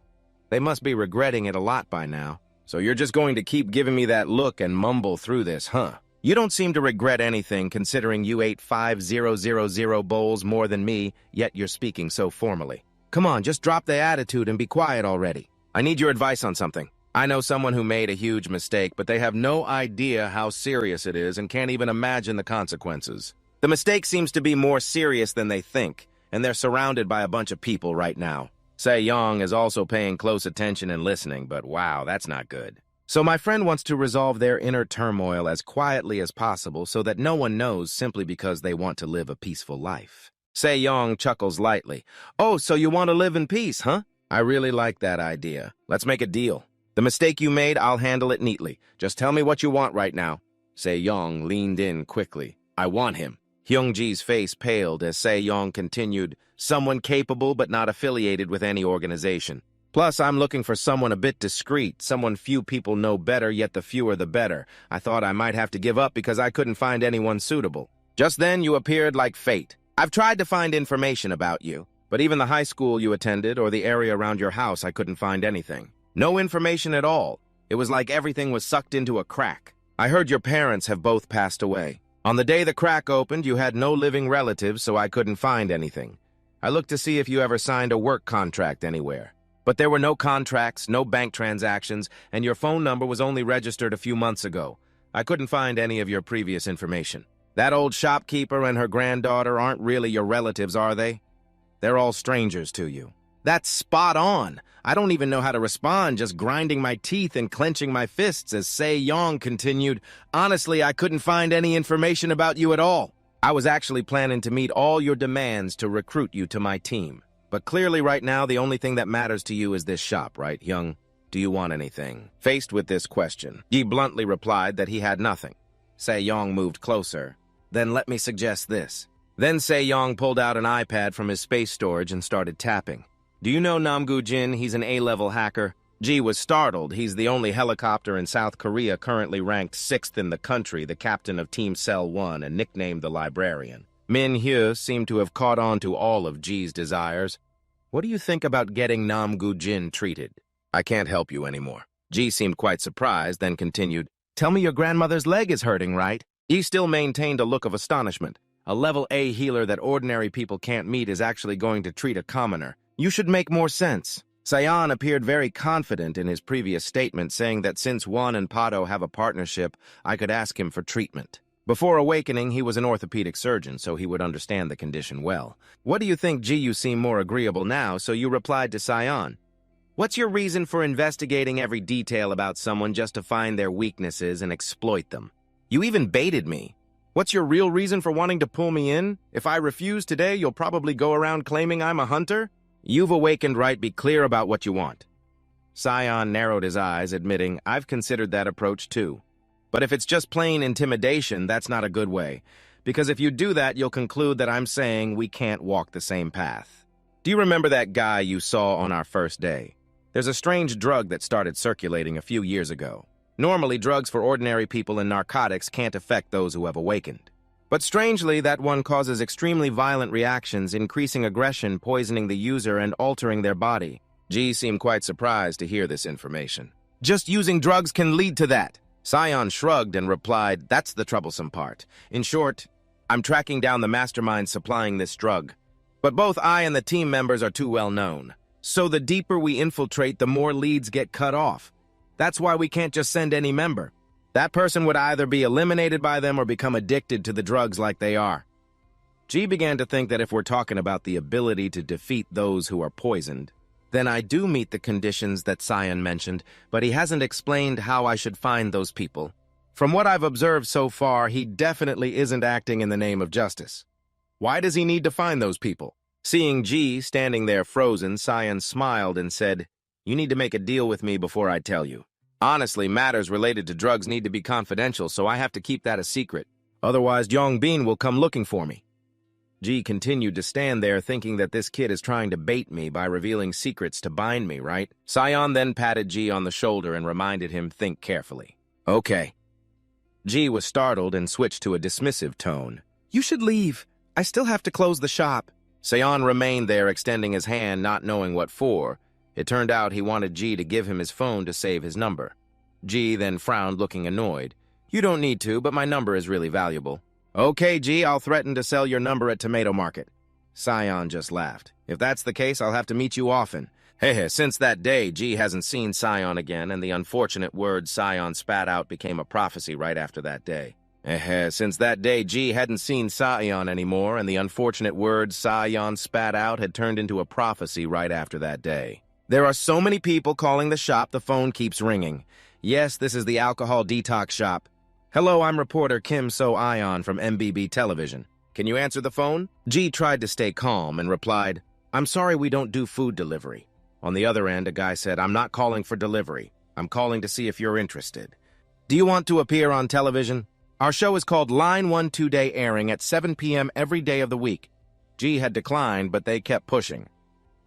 They must be regretting it a lot by now. So you're just going to keep giving me that look and mumble through this, huh? You don't seem to regret anything considering you ate 5,000 bowls more than me, yet you're speaking so formally. Come on, just drop the attitude and be quiet already. I need your advice on something. I know someone who made a huge mistake, but they have no idea how serious it is and can't even imagine the consequences. The mistake seems to be more serious than they think, and they're surrounded by a bunch of people right now. Se-Yong is also paying close attention and listening, but wow, that's not good. So my friend wants to resolve their inner turmoil as quietly as possible so that no one knows simply because they want to live a peaceful life. Se-Yong chuckles lightly. Oh, so you want to live in peace, huh? I really like that idea. Let's make a deal. The mistake you made, I'll handle it neatly. Just tell me what you want right now. Se-Yong leaned in quickly. I want him. Hyung-ji's face paled as Se-Yong continued, someone capable but not affiliated with any organization. Plus, I'm looking for someone a bit discreet, someone few people know better, yet the fewer the better. I thought I might have to give up because I couldn't find anyone suitable. Just then, you appeared like fate. I've tried to find information about you. But even the high school you attended or the area around your house, I couldn't find anything. No information at all. It was like everything was sucked into a crack. I heard your parents have both passed away. On the day the crack opened, you had no living relatives, so I couldn't find anything. I looked to see if you ever signed a work contract anywhere. But there were no contracts, no bank transactions, and your phone number was only registered a few months ago. I couldn't find any of your previous information. That old shopkeeper and her granddaughter aren't really your relatives, are they? They're all strangers to you. That's spot on. I don't even know how to respond, just grinding my teeth and clenching my fists as Se-Yong continued. Honestly, I couldn't find any information about you at all. I was actually planning to meet all your demands to recruit you to my team. But clearly right now, the only thing that matters to you is this shop, right, Young? Do you want anything? Faced with this question, Yi bluntly replied that he had nothing. Se-Yong moved closer. Then let me suggest this. Then Se-Yong pulled out an iPad from his space storage and started tapping. Do you know Namgu Jin? He's an A-level hacker. Ji was startled. He's the only helicopter in South Korea currently ranked 6th in the country, the captain of Team Cell 1 and nicknamed the Librarian. Min Hyo seemed to have caught on to all of Ji's desires. What do you think about getting Namgu Jin treated? I can't help you anymore. Ji seemed quite surprised, then continued, Tell me your grandmother's leg is hurting, right? Yi still maintained a look of astonishment. A level A healer that ordinary people can't meet is actually going to treat a commoner. You should make more sense. Sayan appeared very confident in his previous statement, saying that since Won and Pato have a partnership, I could ask him for treatment. Before awakening, he was an orthopedic surgeon, so he would understand the condition well. What do you think, Ji? You seem more agreeable now, so you replied to Sayan. What's your reason for investigating every detail about someone just to find their weaknesses and exploit them? You even baited me. What's your real reason for wanting to pull me in? If I refuse today, you'll probably go around claiming I'm a hunter? You've awakened, right? Be clear about what you want. Sayan narrowed his eyes, admitting, I've considered that approach too. But if it's just plain intimidation, that's not a good way. Because if you do that, you'll conclude that I'm saying we can't walk the same path. Do you remember that guy you saw on our first day? There's a strange drug that started circulating a few years ago. Normally, drugs for ordinary people and narcotics can't affect those who have awakened. But strangely, that one causes extremely violent reactions, increasing aggression, poisoning the user, and altering their body. Ji seemed quite surprised to hear this information. Just using drugs can lead to that. Sayan shrugged and replied, that's the troublesome part. In short, I'm tracking down the mastermind supplying this drug. But both I and the team members are too well known. So the deeper we infiltrate, the more leads get cut off. That's why we can't just send any member. That person would either be eliminated by them or become addicted to the drugs like they are. Ji began to think that if we're talking about the ability to defeat those who are poisoned, then I do meet the conditions that Sayan mentioned, but he hasn't explained how I should find those people. From what I've observed so far, he definitely isn't acting in the name of justice. Why does he need to find those people? Seeing Ji standing there frozen, Sayan smiled and said, You need to make a deal with me before I tell you. Honestly, matters related to drugs need to be confidential, so I have to keep that a secret. Otherwise, Yongbin will come looking for me. Ji continued to stand there, thinking that this kid is trying to bait me by revealing secrets to bind me, right? Sayan then patted Ji on the shoulder and reminded him think carefully. Okay. Ji was startled and switched to a dismissive tone. You should leave. I still have to close the shop. Sayan remained there, extending his hand, not knowing what for. It turned out he wanted Ji to give him his phone to save his number. Ji then frowned, looking annoyed. You don't need to, but my number is really valuable. Okay, Ji, I'll threaten to sell your number at Tomato Market. Sayan just laughed. If that's the case, I'll have to meet you often. Hehe, since that day, Ji hasn't seen Sayan again, and the unfortunate word Sayan spat out became a prophecy right after that day. Since that day, Ji hadn't seen Sayan anymore, and the unfortunate word Sayan spat out had turned into a prophecy right after that day. There are so many people calling the shop, the phone keeps ringing. Yes, this is the alcohol detox shop. Hello, I'm reporter Kim So-Ion from MBB Television. Can you answer the phone? Ji tried to stay calm and replied, I'm sorry we don't do food delivery. On the other end, a guy said, I'm not calling for delivery. I'm calling to see if you're interested. Do you want to appear on television? Our show is called Line 1 2-day airing at 7 p.m. every day of the week. Ji had declined, but they kept pushing.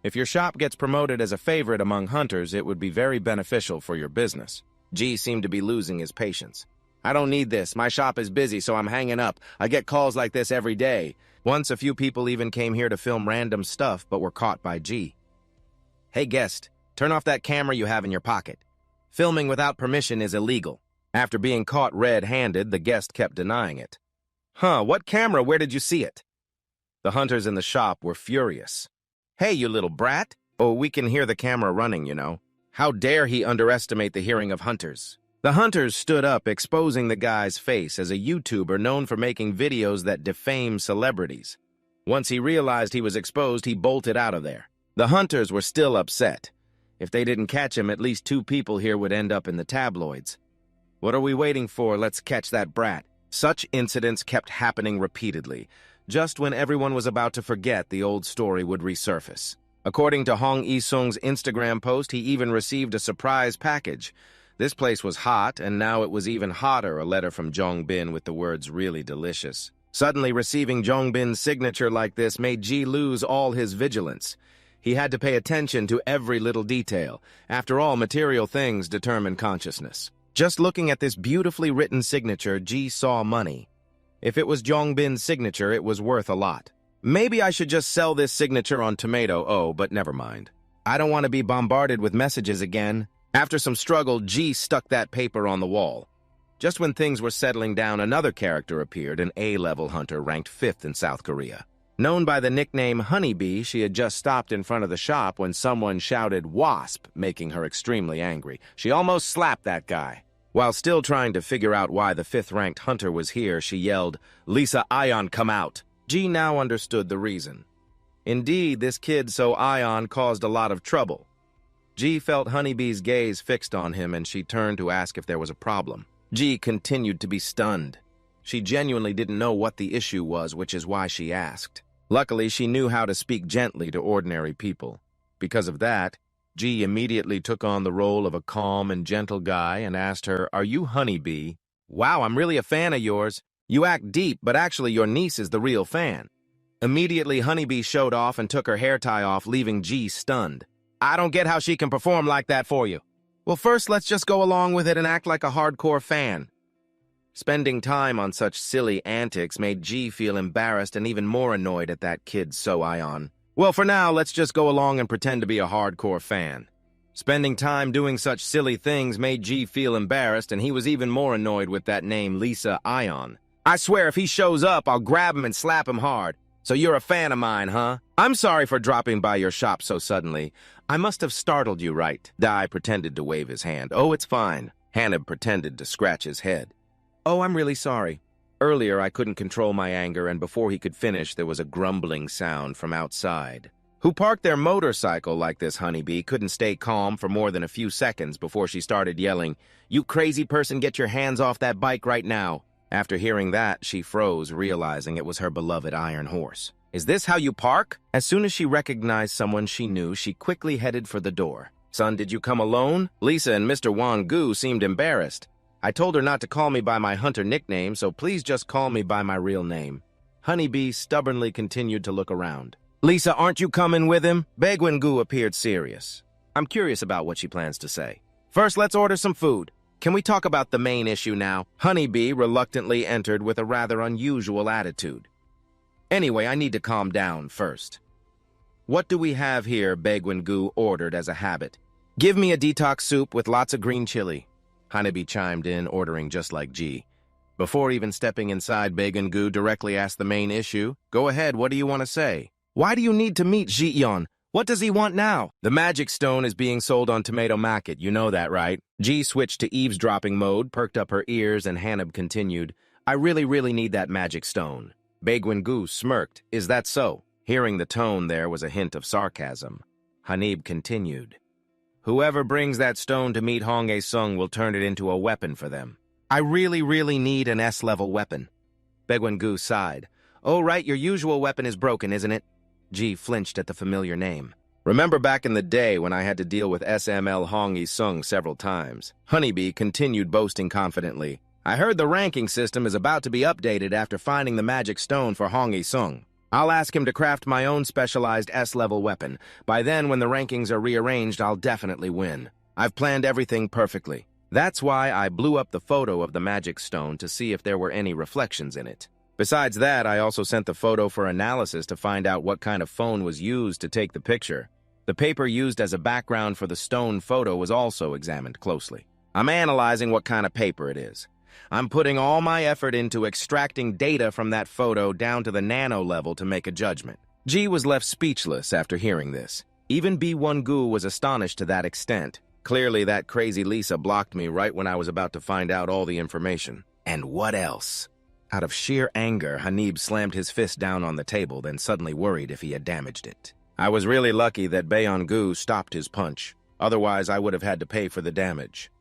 If your shop gets promoted as a favorite among hunters, it would be very beneficial for your business. Ji seemed to be losing his patience. I don't need this. My shop is busy, so I'm hanging up. I get calls like this every day. Once, a few people even came here to film random stuff but were caught by G. "Hey guest, turn off that camera you have in your pocket. Filming without permission is illegal." After being caught red-handed, the guest kept denying it. "Huh, what camera? Where did you see it?" The hunters in the shop were furious. "Hey, you little brat. Oh, we can hear the camera running, you know. How dare he underestimate the hearing of hunters?" The hunters stood up, exposing the guy's face as a YouTuber known for making videos that defame celebrities. Once he realized he was exposed, he bolted out of there. The hunters were still upset. If they didn't catch him, at least 2 people here would end up in the tabloids. "What are we waiting for? Let's catch that brat." Such incidents kept happening repeatedly. Just when everyone was about to forget, the old story would resurface. According to Hong Yi-sung's Instagram post, he even received a surprise package. This place was hot, and now it was even hotter, a letter from Jongbin with the words "really delicious." Suddenly receiving Jongbin's signature like this made Ji lose all his vigilance. He had to pay attention to every little detail. After all, material things determine consciousness. Just looking at this beautifully written signature, Ji saw money. If it was Jongbin's signature, it was worth a lot. Maybe I should just sell this signature on Tomato. Oh, but never mind. I don't want to be bombarded with messages again. After some struggle, G stuck that paper on the wall. Just when things were settling down, another character appeared, an A-level hunter ranked 5th in South Korea. Known by the nickname Honeybee, she had just stopped in front of the shop when someone shouted "Wasp," making her extremely angry. She almost slapped that guy. While still trying to figure out why the 5th-ranked hunter was here, she yelled, "Lisa Ion, come out!" G now understood the reason. Indeed, this kid So Ion caused a lot of trouble. G felt Honeybee's gaze fixed on him, and she turned to ask if there was a problem. G continued to be stunned. She genuinely didn't know what the issue was, which is why she asked. Luckily, she knew how to speak gently to ordinary people. Because of that, G immediately took on the role of a calm and gentle guy and asked her, "Are you Honeybee?" "Wow, I'm really a fan of yours. You act deep, but actually your niece is the real fan." Immediately, Honeybee showed off and took her hair tie off, leaving G stunned. "I don't get how she can perform like that for you." "Well, first let's just go along with it and act like a hardcore fan." Spending time on such silly antics made G feel embarrassed and even more annoyed at that kid So Ion. "Well, for now, let's just go along and pretend to be a hardcore fan." Spending time doing such silly things made G feel embarrassed, and he was even more annoyed with that name, Lisa Ion. "I swear if he shows up, I'll grab him and slap him hard. So you're a fan of mine, huh? I'm sorry for dropping by your shop so suddenly. I must have startled you, right?" Dai pretended to wave his hand. "Oh, it's fine." Hanib pretended to scratch his head. "Oh, I'm really sorry. Earlier, I couldn't control my anger, and before he could finish, there was a grumbling sound from outside. Who parked their motorcycle like this, Honeybee, couldn't stay calm for more than a few seconds before she started yelling, "You crazy person, get your hands off that bike right now." After hearing that, she froze, realizing it was her beloved Iron Horse. "Is this how you park?" As soon as she recognized someone she knew, she quickly headed for the door. "Son, did you come alone?" Lisa and Mr. Wang-gu seemed embarrassed. "I told her not to call me by my hunter nickname, so please just call me by my real name." Honeybee stubbornly continued to look around. "Lisa, aren't you coming with him?" Baegwen-gu appeared serious. "I'm curious about what she plans to say. First, let's order some food. Can we talk about the main issue now?" Honeybee reluctantly entered with a rather unusual attitude. "Anyway, I need to calm down first." "What do we have here?" Baegwen-gu ordered as a habit. "Give me a detox soup with lots of green chili." Honeybee chimed in, ordering just like G. Before even stepping inside, Baegwen-gu directly asked the main issue. "Go ahead, what do you want to say?" "Why do you need to meet Ji-yeon? What does he want now?" "The magic stone is being sold on Tomato Market, you know that, right?" G switched to eavesdropping mode, perked up her ears, and Hanib continued, "I really need that magic stone." Baegwen-gu smirked. "Is that so?" Hearing the tone there was a hint of sarcasm. Hanib continued, "Whoever brings that stone to meet Hong Ye-sung will turn it into a weapon for them." "I really need an S-level weapon." Baegwen-gu sighed. "Oh, right, your usual weapon is broken, isn't it?" G flinched at the familiar name. "Remember back in the day when I had to deal with SML Hong Yi-sung several times?" Honeybee continued boasting confidently. "I heard the ranking system is about to be updated after finding the magic stone for Hong Yi-sung. I'll ask him to craft my own specialized S-level weapon. By then, when the rankings are rearranged, I'll definitely win. I've planned everything perfectly. That's why I blew up the photo of the magic stone to see if there were any reflections in it." Besides that, I also sent the photo for analysis to find out what kind of phone was used to take the picture. The paper used as a background for the stone photo was also examined closely. I'm analyzing what kind of paper it is. I'm putting all my effort into extracting data from that photo down to the nano level to make a judgment. G was left speechless after hearing this. Even B1-gu was astonished to that extent. Clearly, that crazy Lisa blocked me right when I was about to find out all the information. And what else? Out of sheer anger, Hanib slammed his fist down on the table, then suddenly worried if he had damaged it. I was really lucky that Bayon-gu stopped his punch. Otherwise, I would have had to pay for the damage.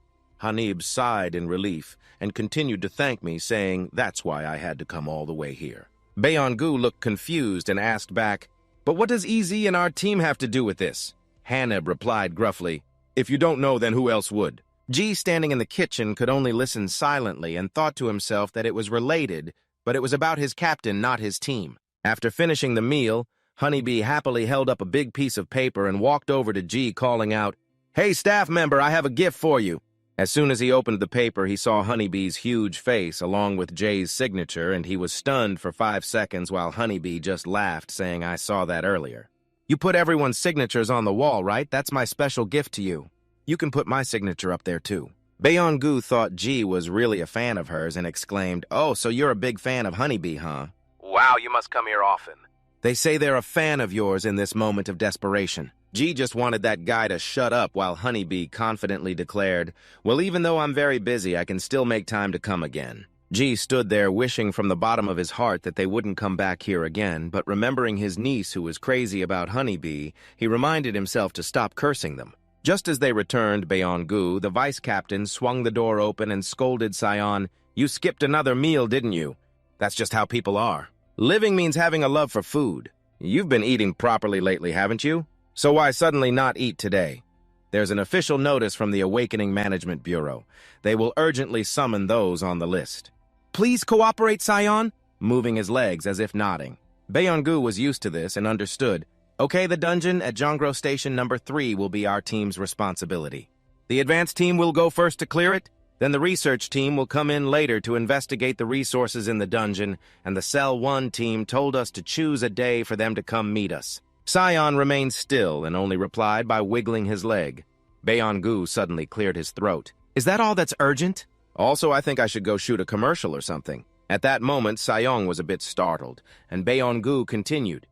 Hanib sighed in relief and continued to thank me, saying that's why I had to come all the way here. Bayon-gu looked confused and asked back, "But what does EZ and our team have to do with this?" Hanib replied gruffly, "If you don't know, then who else would?" G, standing in the kitchen, could only listen silently and thought to himself that it was related, but it was about his captain, not his team. After finishing the meal, Honeybee happily held up a big piece of paper and walked over to G, calling out, "Hey, staff member, I have a gift for you." As soon as he opened the paper, he saw Honeybee's huge face along with Jay's signature, and he was stunned for 5 seconds while Honeybee just laughed, saying, "I saw that earlier." "You put everyone's signatures on the wall, right? That's my special gift to you. You can put my signature up there, too." Bayon-gu thought G was really a fan of hers and exclaimed, "Oh, so you're a big fan of Honeybee, huh? Wow, you must come here often." They say they're a fan of yours in this moment of desperation. G just wanted that guy to shut up while Honeybee confidently declared, "Well, even though I'm very busy, I can still make time to come again." G stood there wishing from the bottom of his heart that they wouldn't come back here again, but remembering his niece who was crazy about Honeybee, he reminded himself to stop cursing them. Just as they returned Bayon-gu, the vice captain swung the door open and scolded Sion, "You skipped another meal, didn't you? That's just how people are. Living means having a love for food. You've been eating properly lately, haven't you? So why suddenly not eat today? There's an official notice from the Awakening Management Bureau. They will urgently summon those on the list." "Please cooperate, Sion," moving his legs as if nodding. Bayon-gu was used to this and understood. "Okay, the dungeon at Jongro Station number 3 will be our team's responsibility. The advanced team will go first to clear it, then the research team will come in later to investigate the resources in the dungeon, and the Cell 1 team told us to choose a day for them to come meet us." Sion remained still and only replied by wiggling his leg. Bayon-gu suddenly cleared his throat. "Is that all that's urgent? Also, I think I should go shoot a commercial or something." At that moment, Sayong was a bit startled, and Bayon-gu continued.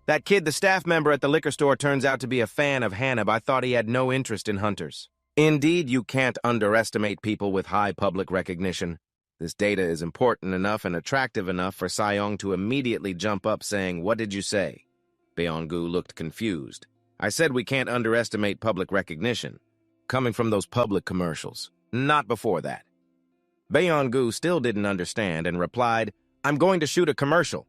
"That kid, the staff member at the liquor store, turns out to be a fan of Hanab. I thought he had no interest in hunters." Indeed, you can't underestimate people with high public recognition. This data is important enough and attractive enough for Sayong to immediately jump up saying, "What did you say?" Bayon-gu looked confused. "I said we can't underestimate public recognition. Coming from those public commercials. Not before that." Bayon-gu still didn't understand and replied, "I'm going to shoot a commercial."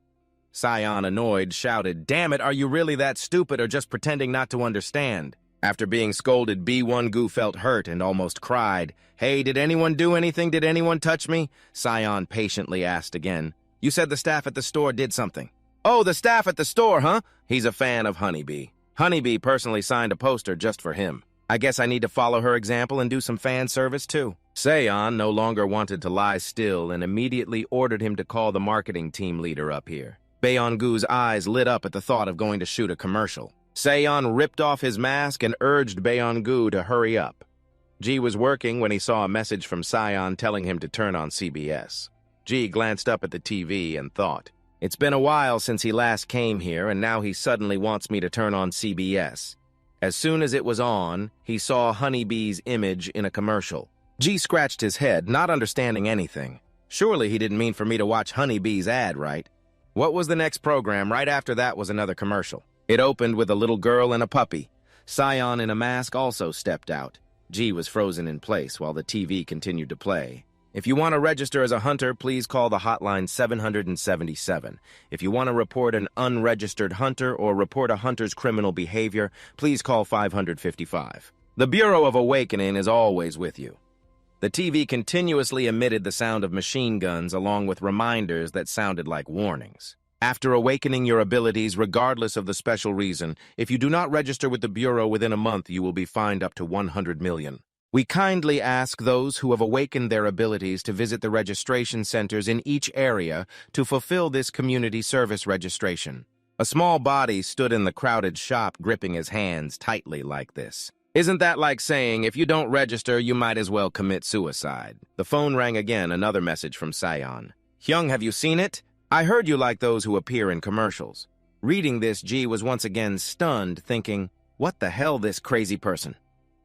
Sion, annoyed, shouted, "Damn it, are you really that stupid or just pretending not to understand?" After being scolded, B1-gu felt hurt and almost cried. "Hey, did anyone do anything? Did anyone touch me?" Sion patiently asked again. "You said the staff at the store did something." "Oh, the staff at the store, huh?" He's a fan of Honeybee. Honeybee personally signed a poster just for him. I guess I need to follow her example and do some fan service too. Sion no longer wanted to lie still and immediately ordered him to call the marketing team leader up here. Bayon-gu's eyes lit up at the thought of going to shoot a commercial. Sion ripped off his mask and urged Bayon-gu to hurry up. G was working when he saw a message from Sion telling him to turn on CBS. G glanced up at the TV and thought, "It's been a while since he last came here, and now he suddenly wants me to turn on CBS." As soon as it was on, he saw Honeybee's image in a commercial. G scratched his head, not understanding anything. Surely he didn't mean for me to watch Honeybee's ad, right? What was the next program? Right after that was another commercial. It opened with a little girl and a puppy. Sion in a mask also stepped out. G was frozen in place while the TV continued to play. "If you want to register as a hunter, please call the hotline 777. If you want to report an unregistered hunter or report a hunter's criminal behavior, please call 555. The Bureau of Awakening is always with you." The TV continuously emitted the sound of machine guns along with reminders that sounded like warnings. "After awakening your abilities, regardless of the special reason, if you do not register with the Bureau within a month, you will be fined up to 100 million. We kindly ask those who have awakened their abilities to visit the registration centers in each area to fulfill this community service registration. A small body stood in the crowded shop, gripping his hands tightly like this. Isn't that like saying, if you don't register, you might as well commit suicide? The phone rang again, another message from Sion. Hyung, have you seen it? I heard you like those who appear in commercials. Reading this, Ji was once again stunned, thinking, what the hell, this crazy person?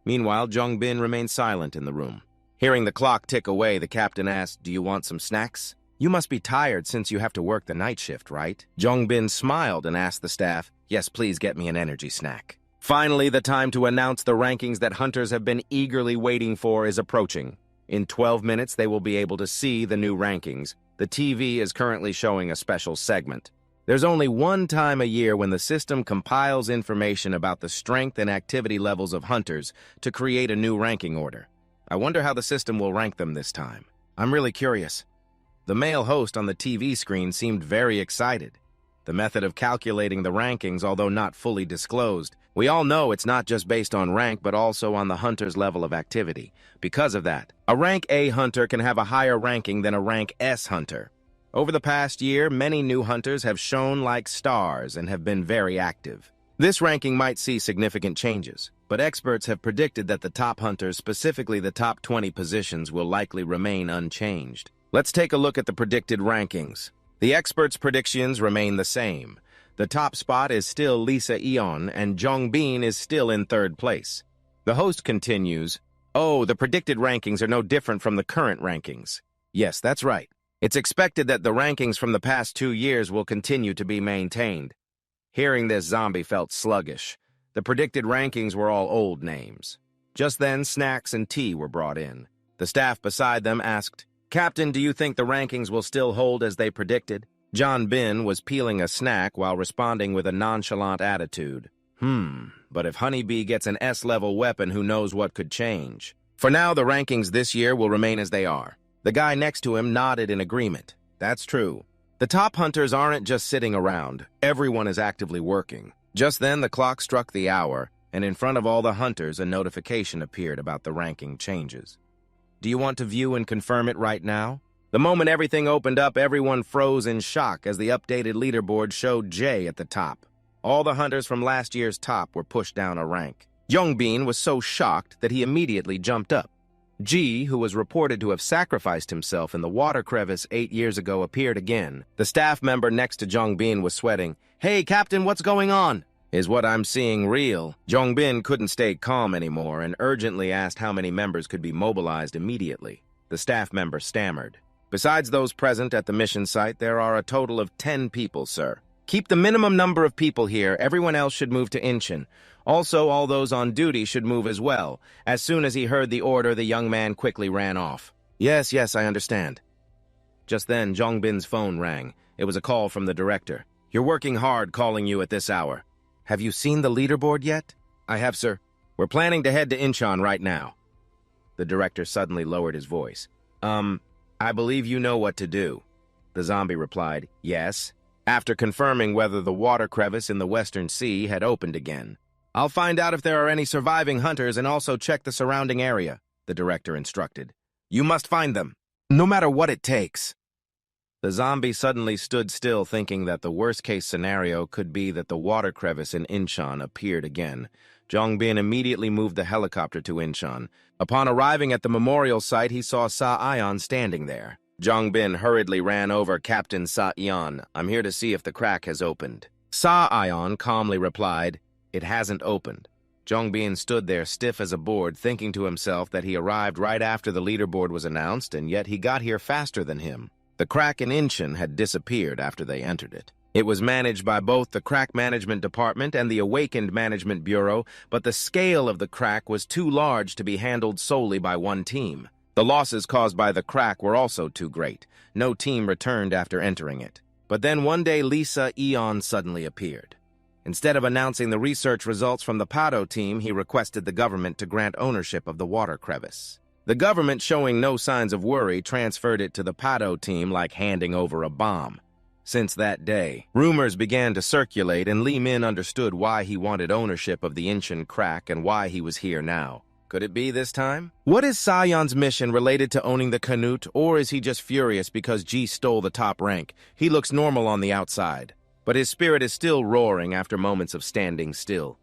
Meanwhile, Jong-bin remained silent in the room. Hearing the clock tick away, the captain asked, do you want some snacks? You must be tired since you have to work the night shift, right? Jong-bin smiled and asked the staff, yes, please get me an energy snack. Finally, the time to announce the rankings that hunters have been eagerly waiting for is approaching. In 12 minutes, they will be able to see the new rankings. The TV is currently showing a special segment. There's only one time a year when the system compiles information about the strength and activity levels of hunters to create a new ranking order. I wonder how the system will rank them this time. I'm really curious. The male host on the TV screen seemed very excited. The method of calculating the rankings, although not fully disclosed, we all know it's not just based on rank but also on the hunter's level of activity. Because of that, a rank A hunter can have a higher ranking than a rank S hunter. Over the past year, many new hunters have shone like stars and have been very active. This ranking might see significant changes, but experts have predicted that the top hunters, specifically the top 20 positions, will likely remain unchanged. Let's take a look at the predicted rankings. The experts' predictions remain the same. The top spot is still Lisa Eon, and Jong-bin is still in third place. The host continues, oh, the predicted rankings are no different from the current rankings. Yes, that's right. It's expected that the rankings from the past 2 years will continue to be maintained. Hearing this, Zombie felt sluggish. The predicted rankings were all old names. Just then, snacks and tea were brought in. The staff beside them asked, Captain, do you think the rankings will still hold as they predicted? John Bin was peeling a snack while responding with a nonchalant attitude. But if Honeybee gets an S-level weapon, who knows what could change? For now, the rankings this year will remain as they are. The guy next to him nodded in agreement. That's true. The top hunters aren't just sitting around. Everyone is actively working. Just then, the clock struck the hour, and in front of all the hunters, a notification appeared about the ranking changes. Do you want to view and confirm it right now? The moment everything opened up, everyone froze in shock as the updated leaderboard showed Jay at the top. All the hunters from last year's top were pushed down a rank. Jong-bin was so shocked that he immediately jumped up. Ji, who was reported to have sacrificed himself in the water crevice 8 years ago, appeared again. The staff member next to Jong-bin was sweating. Hey, Captain, what's going on? Is what I'm seeing real? Jong-bin couldn't stay calm anymore and urgently asked how many members could be mobilized immediately. The staff member stammered. Besides those present at the mission site, there are a total of 10 people, sir. Keep the minimum number of people here. Everyone else should move to Incheon. Also, all those on duty should move as well. As soon as he heard the order, the young man quickly ran off. Yes, I understand. Just then, Jong-bin's phone rang. It was a call from the director. You're working hard, calling you at this hour. Have you seen the leaderboard yet? I have, sir. We're planning to head to Incheon right now. The director suddenly lowered his voice. I believe you know what to do. The zombie replied, yes, after confirming whether the water crevice in the Western Sea had opened again. I'll find out if there are any surviving hunters and also check the surrounding area, the director instructed. You must find them, no matter what it takes. The zombie suddenly stood still, thinking that the worst-case scenario could be that the water crevice in Incheon appeared again. Jong-bin immediately moved the helicopter to Incheon. Upon arriving at the memorial site, he saw Sa-Eon standing there. Jong-bin hurriedly ran over. Captain Sa-Eon, I'm here to see if the crack has opened. Sa-Eon calmly replied, it hasn't opened. Jong-bin stood there stiff as a board, thinking to himself that he arrived right after the leaderboard was announced, and yet he got here faster than him. The crack in Incheon had disappeared after they entered it. It was managed by both the Crack Management Department and the Awakened Management Bureau, but the scale of the crack was too large to be handled solely by one team. The losses caused by the crack were also too great. No team returned after entering it. But then one day Lisa Eon suddenly appeared. Instead of announcing the research results from the Pado team, he requested the government to grant ownership of the water crevice. The government, showing no signs of worry, transferred it to the Pado team like handing over a bomb. Since that day, rumors began to circulate, and Lee Min understood why he wanted ownership of the Incheon crack and why he was here now. Could it be this time? What is Sion's mission related to owning the Canute, or is he just furious because G stole the top rank? He looks normal on the outside, but his spirit is still roaring after moments of standing still.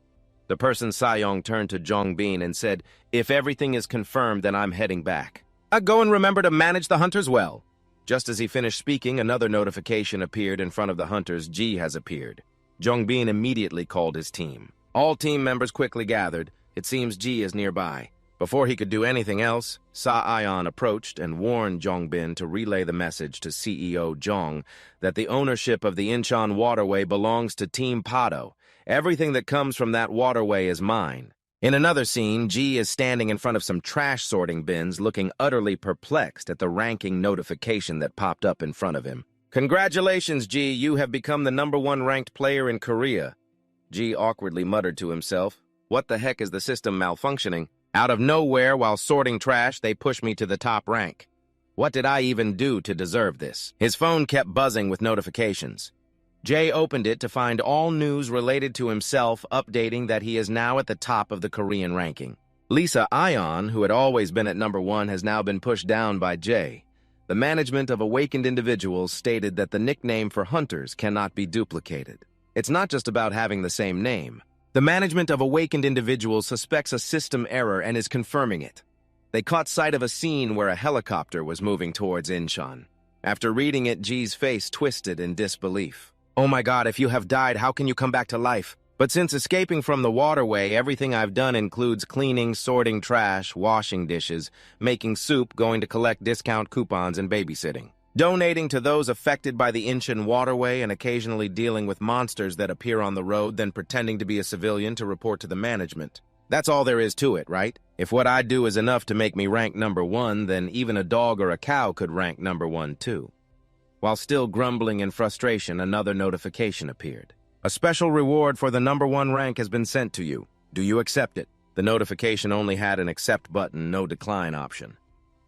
The person Sion turned to Jongbin and said, "If everything is confirmed, then I'm heading back. Go and remember to manage the hunters well." Just as he finished speaking, another notification appeared in front of the hunters. G has appeared. Jongbin immediately called his team. All team members quickly gathered. It seems G is nearby. Before he could do anything else, Sa-Ion approached and warned Jongbin to relay the message to CEO Jong that the ownership of the Incheon waterway belongs to Team Pado. Everything that comes from that waterway is mine. In another scene, G is standing in front of some trash sorting bins looking utterly perplexed at the ranking notification that popped up in front of him. "Congratulations, G, you have become the #1 ranked player in Korea." G awkwardly muttered to himself, "What the heck is the system malfunctioning? Out of nowhere, while sorting trash, they push me to the top rank. What did I even do to deserve this?" His phone kept buzzing with notifications. Jay opened it to find all news related to himself, updating that he is now at the top of the Korean ranking. Lisa Ion, who had always been at #1, has now been pushed down by Jay. The management of Awakened Individuals stated that the nickname for hunters cannot be duplicated. It's not just about having the same name. The management of Awakened Individuals suspects a system error and is confirming it. They caught sight of a scene where a helicopter was moving towards Incheon. After reading it, G's face twisted in disbelief. "Oh my God, if you have died, how can you come back to life? But since escaping from the waterway, everything I've done includes cleaning, sorting trash, washing dishes, making soup, going to collect discount coupons, and babysitting. Donating to those affected by the Incheon waterway and occasionally dealing with monsters that appear on the road, then pretending to be a civilian to report to the management. That's all there is to it, right? If what I do is enough to make me rank #1, then even a dog or a cow could rank #1 too." While still grumbling in frustration, another notification appeared. "A special reward for the #1 rank has been sent to you. Do you accept it?" The notification only had an accept button, no decline option.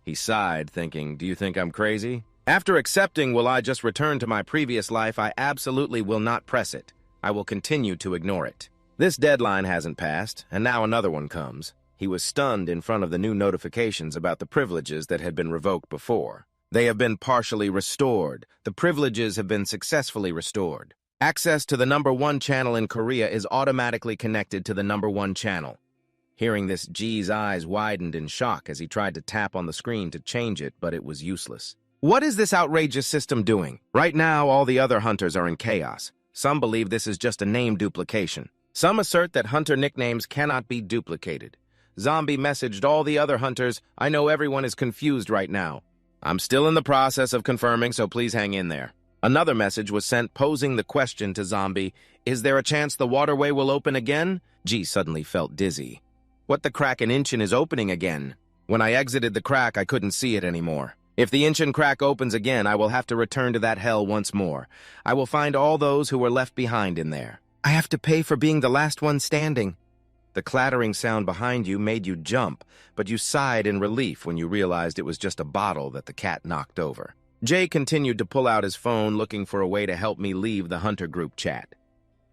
He sighed, thinking, "Do you think I'm crazy? After accepting, will I just return to my previous life? I absolutely will not press it. I will continue to ignore it." This deadline hasn't passed, and now another one comes. He was stunned in front of the new notifications about the privileges that had been revoked before. They have been partially restored. The privileges have been successfully restored. Access to the #1 channel in Korea is automatically connected to the #1 channel. Hearing this, G's eyes widened in shock as he tried to tap on the screen to change it, but it was useless. What is this outrageous system doing? Right now, all the other hunters are in chaos. Some believe this is just a name duplication. Some assert that hunter nicknames cannot be duplicated. Zombie messaged all the other hunters, "I know everyone is confused right now. I'm still in the process of confirming, so please hang in there." Another message was sent posing the question to Zombie, "Is there a chance the waterway will open again?" G suddenly felt dizzy. "What the crack in Incheon is opening again? When I exited the crack, I couldn't see it anymore. If the Incheon crack opens again, I will have to return to that hell once more. I will find all those who were left behind in there. I have to pay for being the last one standing." The clattering sound behind you made you jump, but you sighed in relief when you realized it was just a bottle that the cat knocked over. Jay continued to pull out his phone, looking for a way to help me leave the hunter group chat.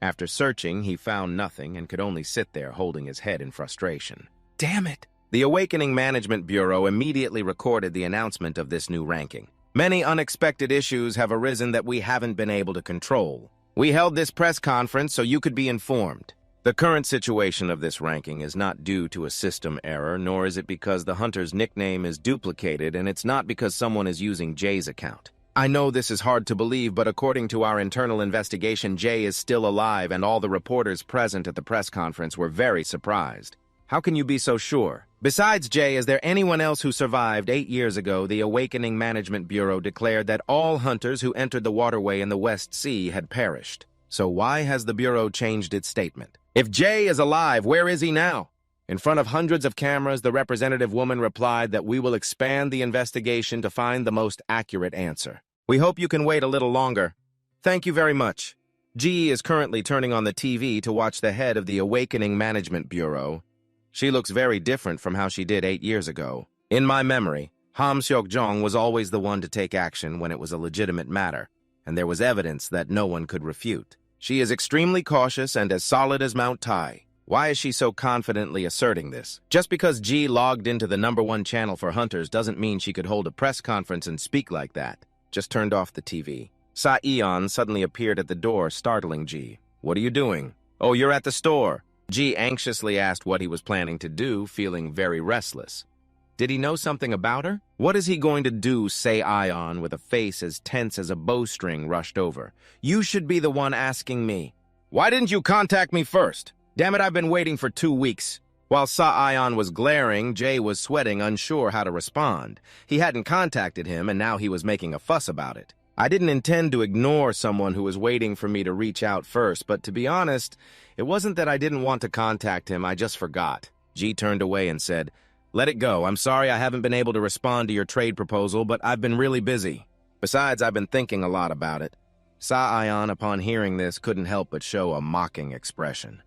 After searching, he found nothing and could only sit there holding his head in frustration. Damn it! The Awakening Management Bureau immediately recorded the announcement of this new ranking. "Many unexpected issues have arisen that we haven't been able to control. We held this press conference so you could be informed. The current situation of this ranking is not due to a system error, nor is it because the hunter's nickname is duplicated, and it's not because someone is using Jay's account. I know this is hard to believe, but according to our internal investigation, Jay is still alive, and all the reporters present at the press conference were very surprised." "How can you be so sure? Besides Jay, is there anyone else who survived? 8 years ago, the Awakening Management Bureau declared that all hunters who entered the waterway in the West Sea had perished. So why has the Bureau changed its statement? If Jay is alive, where is he now?" In front of hundreds of cameras, the representative woman replied that we will expand the investigation to find the most accurate answer. We hope you can wait a little longer. Thank you very much. G is currently turning on the TV to watch the head of the Awakening Management Bureau. She looks very different from how she did 8 years ago. In my memory, Ham Seok-jong was always the one to take action when it was a legitimate matter, and there was evidence that no one could refute. She is extremely cautious and as solid as Mount Tai. Why is she so confidently asserting this? Just because G logged into the #1 channel for hunters doesn't mean she could hold a press conference and speak like that. Just turned off the TV. Sa-eon suddenly appeared at the door, startling G. What are you doing? Oh, you're at the store. G anxiously asked what he was planning to do, feeling very restless. Did he know something about her? What is he going to do, Sa-eon, with a face as tense as a bowstring rushed over. You should be the one asking me. Why didn't you contact me first? Damn it, I've been waiting for 2 weeks. While Sa-eon was glaring, Jay was sweating, unsure how to respond. He hadn't contacted him, and now he was making a fuss about it. I didn't intend to ignore someone who was waiting for me to reach out first, but to be honest, it wasn't that I didn't want to contact him, I just forgot. G turned away and said, Let it go. I'm sorry I haven't been able to respond to your trade proposal, but I've been really busy. Besides, I've been thinking a lot about it. Sa-eon, upon hearing this, couldn't help but show a mocking expression.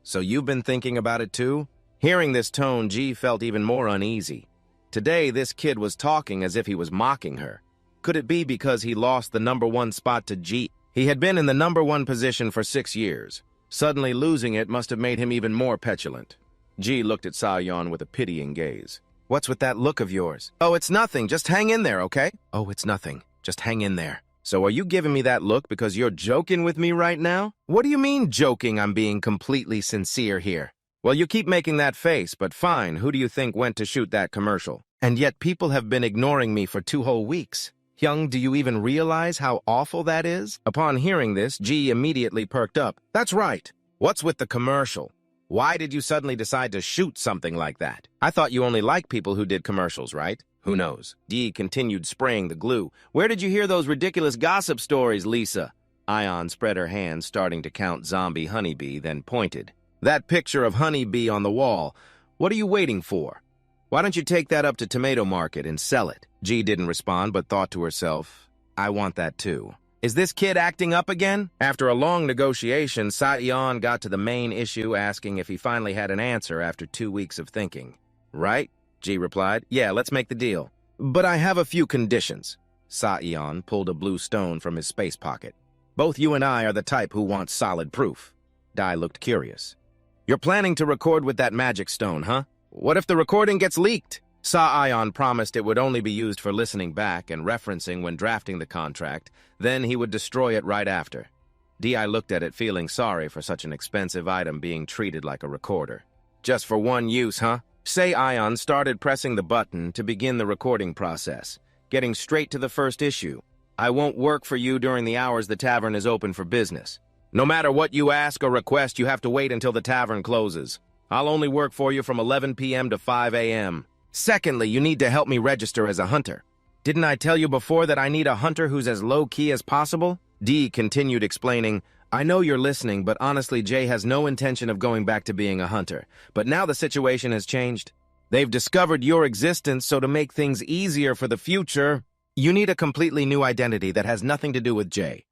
So you've been thinking about it too? Hearing this tone, G felt even more uneasy. Today, this kid was talking as if he was mocking her. Could it be because he lost the #1 spot to G? He had been in the #1 position for 6 years. Suddenly losing it must have made him even more petulant. G looked at Sa-eon with a pitying gaze. What's with that look of yours? Oh, it's nothing. Just hang in there, okay? Oh, it's nothing. Just hang in there. So are you giving me that look because you're joking with me right now? What do you mean joking? I'm being completely sincere here. Well, you keep making that face, but fine. Who do you think went to shoot that commercial? And yet people have been ignoring me for 2 whole weeks. Young, do you even realize how awful that is? Upon hearing this, G immediately perked up. That's right. What's with the commercial? Why did you suddenly decide to shoot something like that? I thought you only liked people who did commercials, right? Who knows? D continued spraying the glue. Where did you hear those ridiculous gossip stories, Lisa? Ion spread her hands, starting to count zombie honeybee, then pointed. That picture of honeybee on the wall. What are you waiting for? Why don't you take that up to Tomato Market and sell it? G didn't respond, but thought to herself, I want that too. Is this kid acting up again? After a long negotiation, Sa-eon got to the main issue, asking if he finally had an answer after 2 weeks of thinking. Right? G replied, yeah, let's make the deal. But I have a few conditions. Sa-eon pulled a blue stone from his space pocket. Both you and I are the type who wants solid proof. Dai looked curious. You're planning to record with that magic stone, huh? What if the recording gets leaked? Sa-eon promised it would only be used for listening back and referencing when drafting the contract, then he would destroy it right after. Di looked at it, feeling sorry for such an expensive item being treated like a recorder. Just for one use, huh? Sa-eon started pressing the button to begin the recording process, getting straight to the first issue. I won't work for you during the hours the tavern is open for business. No matter what you ask or request, you have to wait until the tavern closes. I'll only work for you from 11 p.m. to 5 a.m. Secondly, you need to help me register as a hunter. Didn't I tell you before that I need a hunter who's as low-key as possible? D continued explaining, I know you're listening, but honestly, Jay has no intention of going back to being a hunter. But now the situation has changed. They've discovered your existence, so to make things easier for the future, you need a completely new identity that has nothing to do with Jay.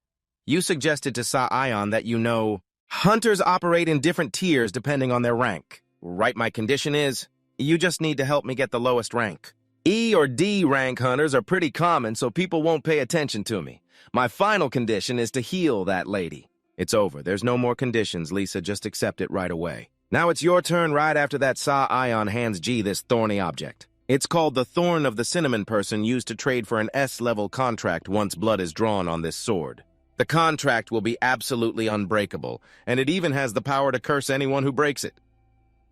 You suggested to Sa-eon that you know hunters operate in different tiers depending on their rank. Right, my condition is, you just need to help me get the lowest rank. E or D rank hunters are pretty common, so people won't pay attention to me. My final condition is to heal that lady. It's over. There's no more conditions, Lisa. Just accept it right away. Now it's your turn right after that Sa-eon hands G this thorny object. It's called the Thorn of the Cinnamon Person, used to trade for an S-level contract once blood is drawn on this sword. The contract will be absolutely unbreakable, and it even has the power to curse anyone who breaks it.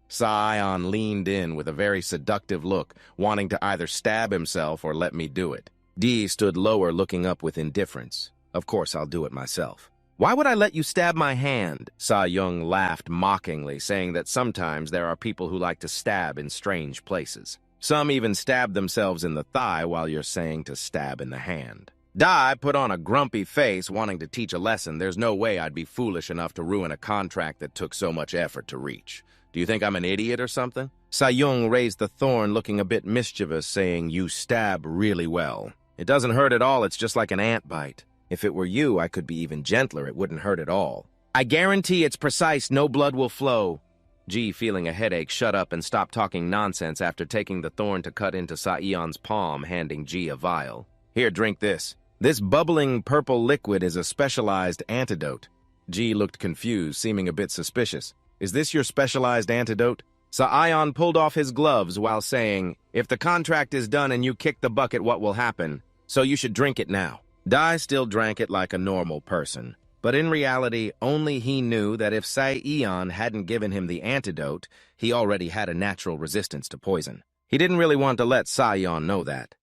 Sa-eon leaned in with a very seductive look, wanting to either stab himself or let me do it. D stood lower, looking up with indifference. Of course, I'll do it myself. Why would I let you stab my hand? Sa-young laughed mockingly, saying that sometimes there are people who like to stab in strange places. Some even stab themselves in the thigh while you're saying to stab in the hand. Dai put on a grumpy face, wanting to teach a lesson. There's no way I'd be foolish enough to ruin a contract that took so much effort to reach. Do you think I'm an idiot or something? Sa-young raised the thorn, looking a bit mischievous, saying, you stab really well. It doesn't hurt at all, it's just like an ant bite. If it were you, I could be even gentler, it wouldn't hurt at all. I guarantee it's precise, no blood will flow. G, feeling a headache, shut up and stopped talking nonsense after taking the thorn to cut into Sa-eon's palm, handing G a vial. Here, drink this. This bubbling purple liquid is a specialized antidote. G looked confused, seeming a bit suspicious. Is this your specialized antidote? Saiyan pulled off his gloves while saying, if the contract is done and you kick the bucket, what will happen? So you should drink it now. Dai still drank it like a normal person. But in reality, only he knew that if Saiyan hadn't given him the antidote, he already had a natural resistance to poison. He didn't really want to let Saiyan know that.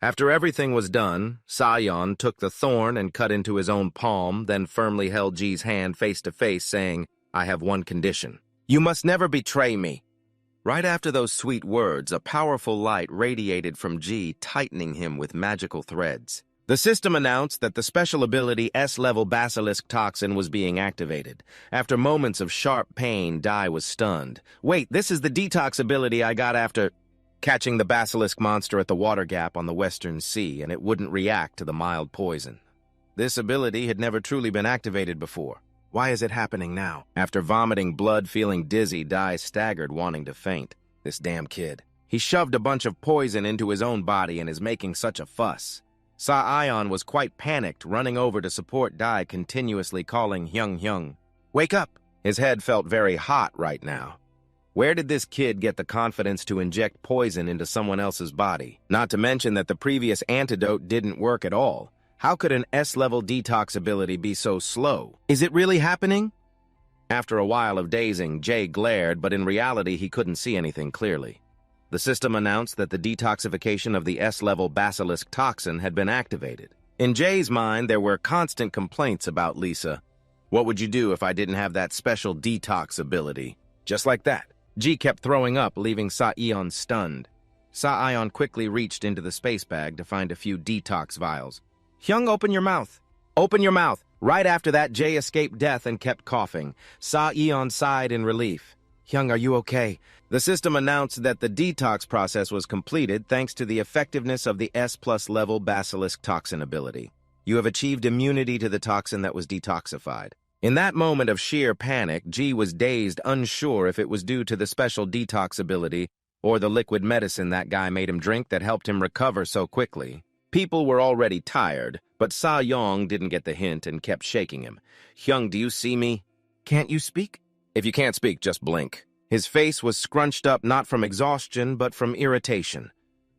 After everything was done, Saiyan took the thorn and cut into his own palm, then firmly held Ji's hand face to face, saying, I have one condition. You must never betray me. Right after those sweet words, a powerful light radiated from Ji, tightening him with magical threads. The system announced that the special ability S-level basilisk toxin was being activated. After moments of sharp pain, Dai was stunned. Wait, this is the detox ability I got after catching the basilisk monster at the water gap on the Western Sea, and it wouldn't react to the mild poison. This ability had never truly been activated before. Why is it happening now? After vomiting blood, feeling dizzy, Dai staggered, wanting to faint. This damn kid. He shoved a bunch of poison into his own body and is making such a fuss. Saiyan was quite panicked, running over to support Dai, continuously calling Hyung Hyung. Wake up! His head felt very hot right now. Where did this kid get the confidence to inject poison into someone else's body? Not to mention that the previous antidote didn't work at all. How could an S-level detox ability be so slow? Is it really happening? After a while of dazing, Jay glared, but in reality he couldn't see anything clearly. The system announced that the detoxification of the S-level basilisk toxin had been activated. In Jay's mind, there were constant complaints about Lisa. What would you do if I didn't have that special detox ability? Just like that. Ji kept throwing up, leaving Saiyan stunned. Saiyan quickly reached into the space bag to find a few detox vials. Hyung, open your mouth. Open your mouth. Right after that, Jay escaped death and kept coughing. Saiyan sighed in relief. Hyung, are you okay? The system announced that the detox process was completed thanks to the effectiveness of the S+ level basilisk toxin ability. You have achieved immunity to the toxin that was detoxified. In that moment of sheer panic, Ji was dazed, unsure if it was due to the special detox ability or the liquid medicine that guy made him drink that helped him recover so quickly. People were already tired, but Sa-Yong didn't get the hint and kept shaking him. Hyung, do you see me? Can't you speak? If you can't speak, just blink. His face was scrunched up not from exhaustion, but from irritation.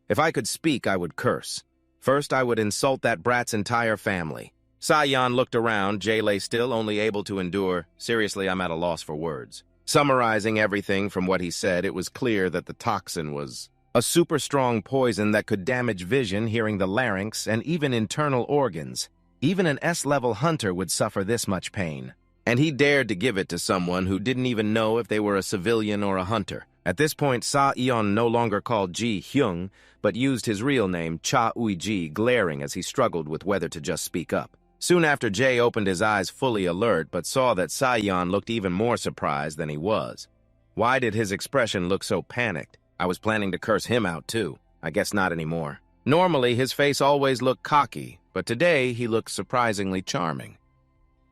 If I could speak, I would curse. First, I would insult that brat's entire family. Sa-Yan looked around. Jay lay still, only able to endure. Seriously, I'm at a loss for words. Summarizing everything from what he said, it was clear that the toxin was a super strong poison that could damage vision, hearing, the larynx, and even internal organs. Even an S-level hunter would suffer this much pain. And he dared to give it to someone who didn't even know if they were a civilian or a hunter. At this point, Sa-Eon no longer called Ji Hyung, but used his real name, Cha-Ui-Ji, glaring as he struggled with whether to just speak up. Soon after, Jay opened his eyes fully alert, but saw that Sa-Eon looked even more surprised than he was. Why did his expression look so panicked? I was planning to curse him out too. I guess not anymore. Normally, his face always looked cocky, but today he looked surprisingly charming.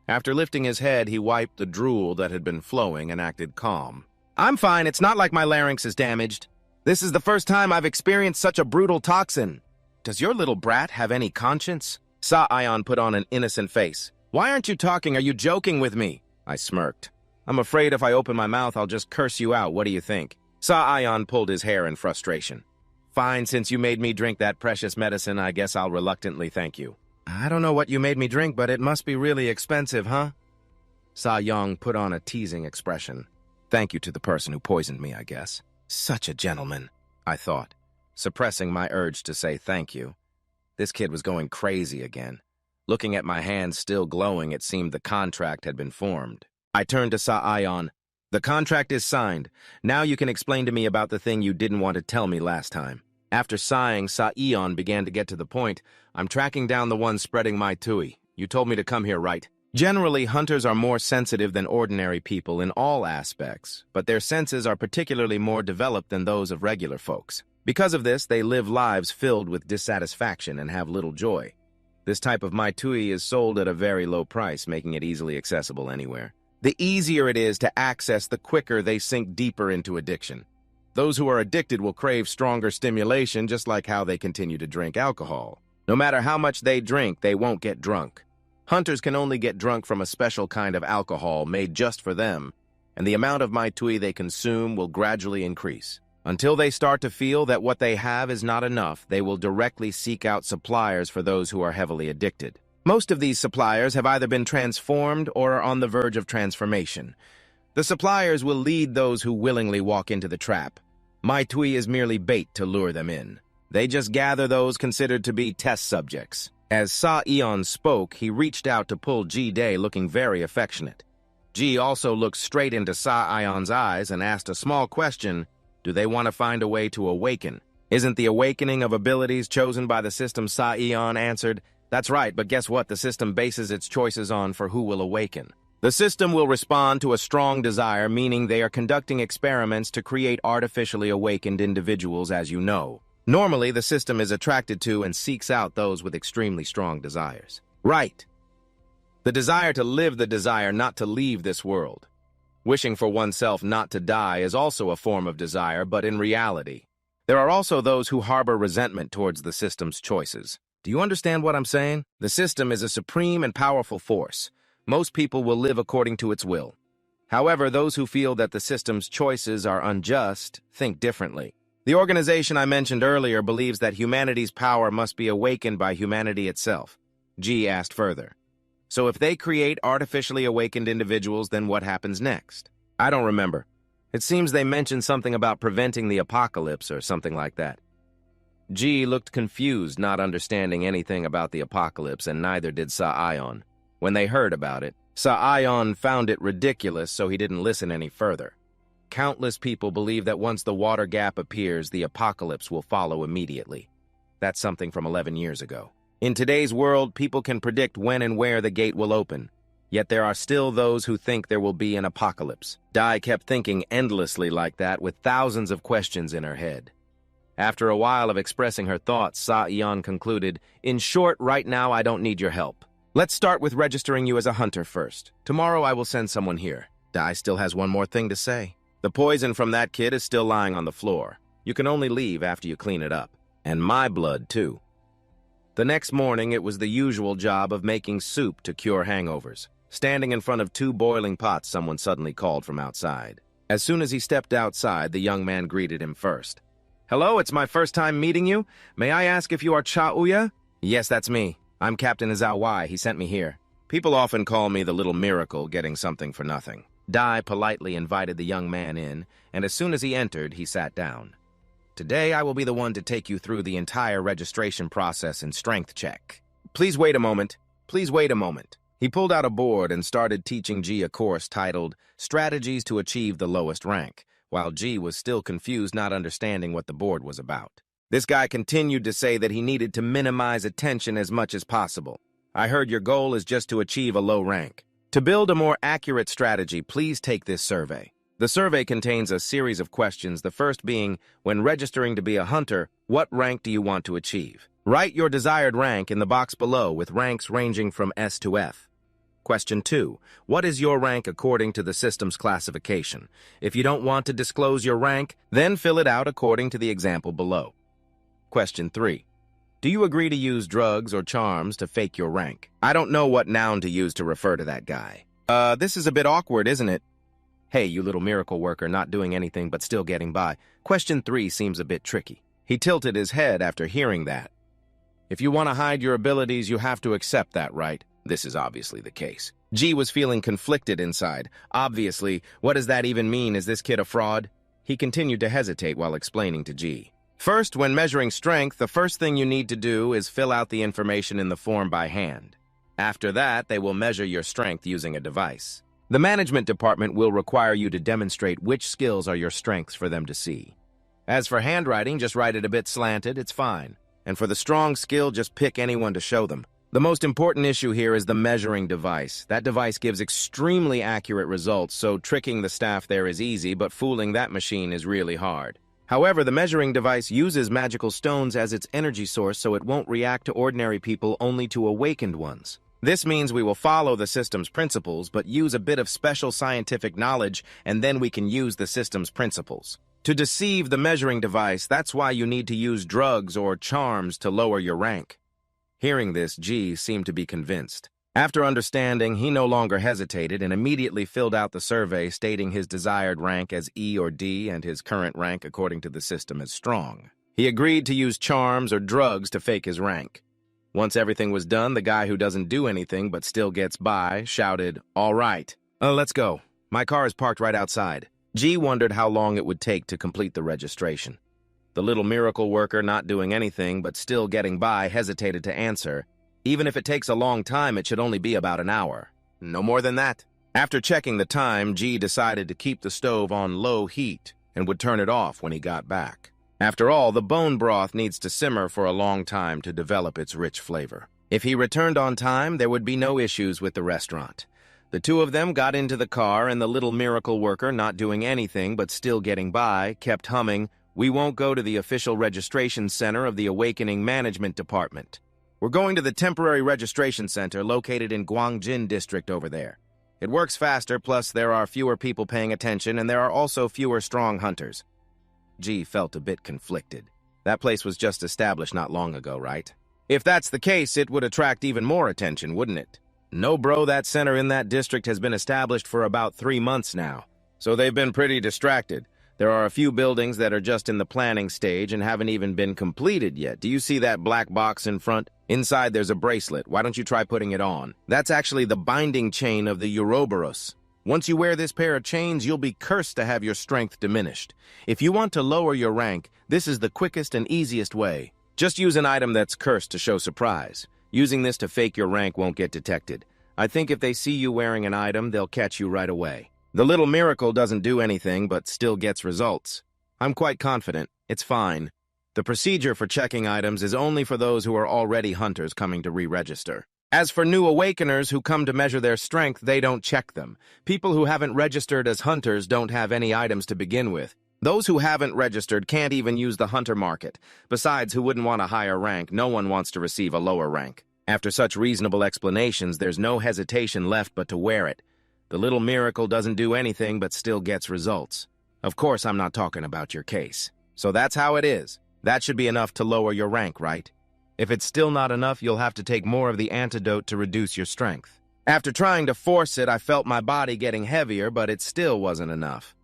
After lifting his head, he wiped the drool that had been flowing and acted calm. I'm fine, it's not like my larynx is damaged. This is the first time I've experienced such a brutal toxin. Does your little brat have any conscience? Sa-Ion put on an innocent face. Why aren't you talking? Are you joking with me? I smirked. I'm afraid if I open my mouth, I'll just curse you out. What do you think? Sa-Ion pulled his hair in frustration. Fine, since you made me drink that precious medicine, I guess I'll reluctantly thank you. I don't know what you made me drink, but it must be really expensive, huh? Sa-Yong put on a teasing expression. Thank you to the person who poisoned me, I guess. Such a gentleman, I thought, suppressing my urge to say thank you. This kid was going crazy again. Looking at my hands still glowing, it seemed the contract had been formed. I turned to Sa-Ion. The contract is signed. Now you can explain to me about the thing you didn't want to tell me last time. After sighing, Sa-Eon began to get to the point. I'm tracking down the one spreading my tui. You told me to come here, right? Generally, hunters are more sensitive than ordinary people in all aspects, but their senses are particularly more developed than those of regular folks. Because of this, they live lives filled with dissatisfaction and have little joy. This type of mai tui is sold at a very low price, making it easily accessible anywhere. The easier it is to access, the quicker they sink deeper into addiction. Those who are addicted will crave stronger stimulation, just like how they continue to drink alcohol. No matter how much they drink, they won't get drunk. Hunters can only get drunk from a special kind of alcohol made just for them. and the amount of my tui they consume will gradually increase. Until they start to feel that what they have is not enough, they will directly seek out suppliers for those who are heavily addicted. Most of these suppliers have either been transformed or are on the verge of transformation. The suppliers will lead those who willingly walk into the trap. My tui is merely bait to lure them in. They just gather those considered to be test subjects. As Sa-Eon spoke, he reached out to pull Ji-Dae, looking very affectionate. Ji also looked straight into Sa-Eon's eyes and asked a small question: do they want to find a way to awaken? Isn't the awakening of abilities chosen by the system? Sa-Eon answered, that's right, but guess what? The system bases its choices on for who will awaken. The system will respond to a strong desire, meaning they are conducting experiments to create artificially awakened individuals, as you know. Normally, the system is attracted to and seeks out those with extremely strong desires. Right. The desire to live, the desire not to leave this world. Wishing for oneself not to die is also a form of desire, but in reality, there are also those who harbor resentment towards the system's choices. Do you understand what I'm saying? The system is a supreme and powerful force. Most people will live according to its will. However, those who feel that the system's choices are unjust think differently. The organization I mentioned earlier believes that humanity's power must be awakened by humanity itself. G asked further. So if they create artificially awakened individuals, then what happens next? I don't remember. It seems they mentioned something about preventing the apocalypse or something like that. G looked confused, not understanding anything about the apocalypse, and neither did Sa-Eon. When they heard about it, Sa-Eon found it ridiculous, so he didn't listen any further. Countless people believe that once the water gap appears, the apocalypse will follow immediately. That's something from 11 years ago. In today's world, people can predict when and where the gate will open. Yet there are still those who think there will be an apocalypse. Dai kept thinking endlessly like that, with thousands of questions in her head. After a while of expressing her thoughts, Sa-Eon concluded, in short, right now I don't need your help. Let's start with registering you as a hunter first. Tomorrow I will send someone here. Dai still has one more thing to say. The poison from that kid is still lying on the floor. You can only leave after you clean it up. And my blood, too. The next morning, it was the usual job of making soup to cure hangovers. Standing in front of 2 boiling pots, someone suddenly called from outside. As soon as he stepped outside, the young man greeted him first. Hello, it's my first time meeting you. May I ask if you are Cha-Uya? Yes, that's me. I'm Captain Izawai. He sent me here. People often call me the little miracle, getting something for nothing. Dai politely invited the young man in, and as soon as he entered, he sat down. Today, I will be the one to take you through the entire registration process and strength check. Please wait a moment. Please wait a moment. He pulled out a board and started teaching G a course titled Strategies to Achieve the Lowest Rank, while G was still confused, not understanding what the board was about. This guy continued to say that he needed to minimize attention as much as possible. I heard your goal is just to achieve a low rank. To build a more accurate strategy, please take this survey. The survey contains a series of questions, the first being, when registering to be a hunter, what rank do you want to achieve? Write your desired rank in the box below with ranks ranging from S to F. Question 2. What is your rank according to the system's classification? If you don't want to disclose your rank, then fill it out according to the example below. Question 3. Do you agree to use drugs or charms to fake your rank? I don't know what noun to use to refer to that guy. This is a bit awkward, isn't it? Hey, you little miracle worker, not doing anything but still getting by. Question 3 seems a bit tricky. He tilted his head after hearing that. If you want to hide your abilities, you have to accept that, right? This is obviously the case. G was feeling conflicted inside. Obviously, what does that even mean? Is this kid a fraud? He continued to hesitate while explaining to G. First, when measuring strength, the first thing you need to do is fill out the information in the form by hand. After that, they will measure your strength using a device. The management department will require you to demonstrate which skills are your strengths for them to see. As for handwriting, just write it a bit slanted, it's fine. And for the strong skill, just pick anyone to show them. The most important issue here is the measuring device. That device gives extremely accurate results, so tricking the staff there is easy, but fooling that machine is really hard. However, the measuring device uses magical stones as its energy source, so it won't react to ordinary people, only to awakened ones. This means we will follow the system's principles, but use a bit of special scientific knowledge, and then we can use the system's principles. To deceive the measuring device, that's why you need to use drugs or charms to lower your rank. Hearing this, G seemed to be convinced. After understanding, he no longer hesitated and immediately filled out the survey stating his desired rank as E or D and his current rank according to the system as strong. He agreed to use charms or drugs to fake his rank. Once everything was done, the guy who doesn't do anything but still gets by shouted, "All right, let's go. My car is parked right outside." G wondered how long it would take to complete the registration. The little miracle worker, not doing anything but still getting by, hesitated to answer. Even if it takes a long time, it should only be about an hour. No more than that. After checking the time, G decided to keep the stove on low heat and would turn it off when he got back. After all, the bone broth needs to simmer for a long time to develop its rich flavor. If he returned on time, there would be no issues with the restaurant. The two of them got into the car, and the little miracle worker, not doing anything but still getting by, kept humming, "We won't go to the official registration center of the Awakening Management Department. We're going to the temporary registration center located in Gwangjin district over there. It works faster, plus there are fewer people paying attention, and there are also fewer strong hunters." G felt a bit conflicted. That place was just established not long ago, right? If that's the case, it would attract even more attention, wouldn't it? No, bro, that center in that district has been established for about 3 months now, so they've been pretty distracted. There are a few buildings that are just in the planning stage and haven't even been completed yet. Do you see that black box in front? Inside there's a bracelet. Why don't you try putting it on? That's actually the binding chain of the Ouroboros. Once you wear this pair of chains, you'll be cursed to have your strength diminished. If you want to lower your rank, this is the quickest and easiest way. Just use an item that's cursed to show surprise. Using this to fake your rank won't get detected. I think if they see you wearing an item, they'll catch you right away. The little miracle doesn't do anything, but still gets results. I'm quite confident. It's fine. The procedure for checking items is only for those who are already hunters coming to re-register. As for new awakeners who come to measure their strength, they don't check them. People who haven't registered as hunters don't have any items to begin with. Those who haven't registered can't even use the hunter market. Besides, who wouldn't want a higher rank? No one wants to receive a lower rank. After such reasonable explanations, there's no hesitation left but to wear it. The little miracle doesn't do anything but still gets results. Of course, I'm not talking about your case. So that's how it is. That should be enough to lower your rank, right? If it's still not enough, you'll have to take more of the antidote to reduce your strength. After trying to force it, I felt my body getting heavier, but it still wasn't enough.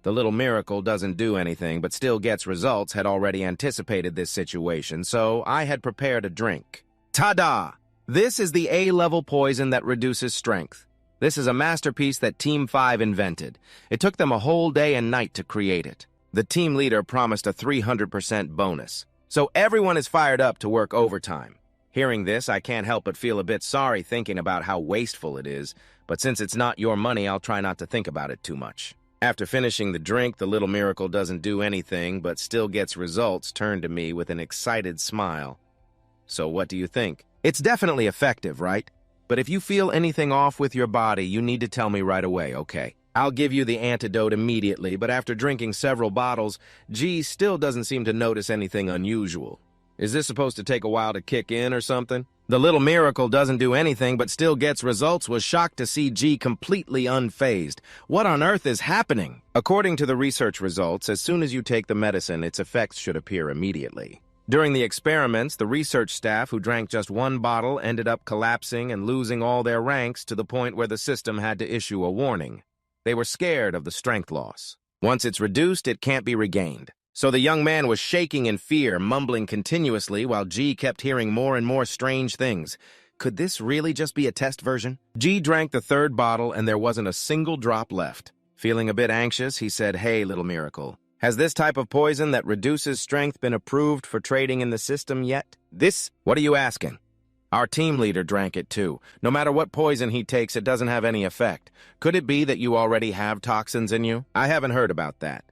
The little miracle doesn't do anything, but still gets results, had already anticipated this situation, so I had prepared a drink. Ta-da! This is the A-level poison that reduces strength. This is a masterpiece that Team 5 invented. It took them a whole day and night to create it. The team leader promised a 300% bonus. So everyone is fired up to work overtime. Hearing this, I can't help but feel a bit sorry thinking about how wasteful it is, but since it's not your money, I'll try not to think about it too much. After finishing the drink, the little miracle doesn't do anything, but still gets results, turned to me with an excited smile. So what do you think? It's definitely effective, right? But if you feel anything off with your body, you need to tell me right away, okay? I'll give you the antidote immediately, but after drinking several bottles, G still doesn't seem to notice anything unusual. Is this supposed to take a while to kick in or something? The little miracle doesn't do anything but still gets results was shocked to see G completely unfazed. What on earth is happening? According to the research results, as soon as you take the medicine, its effects should appear immediately. During the experiments, the research staff who drank just one bottle ended up collapsing and losing all their ranks to the point where the system had to issue a warning. They were scared of the strength loss. Once it's reduced, it can't be regained. So the young man was shaking in fear, mumbling continuously while G kept hearing more and more strange things. Could this really just be a test version? G drank the third bottle and there wasn't a single drop left. Feeling a bit anxious, he said, "Hey, little miracle. Has this type of poison that reduces strength been approved for trading in the system yet?" What are you asking? Our team leader drank it too. No matter what poison he takes, it doesn't have any effect. Could it be that you already have toxins in you? I haven't heard about that.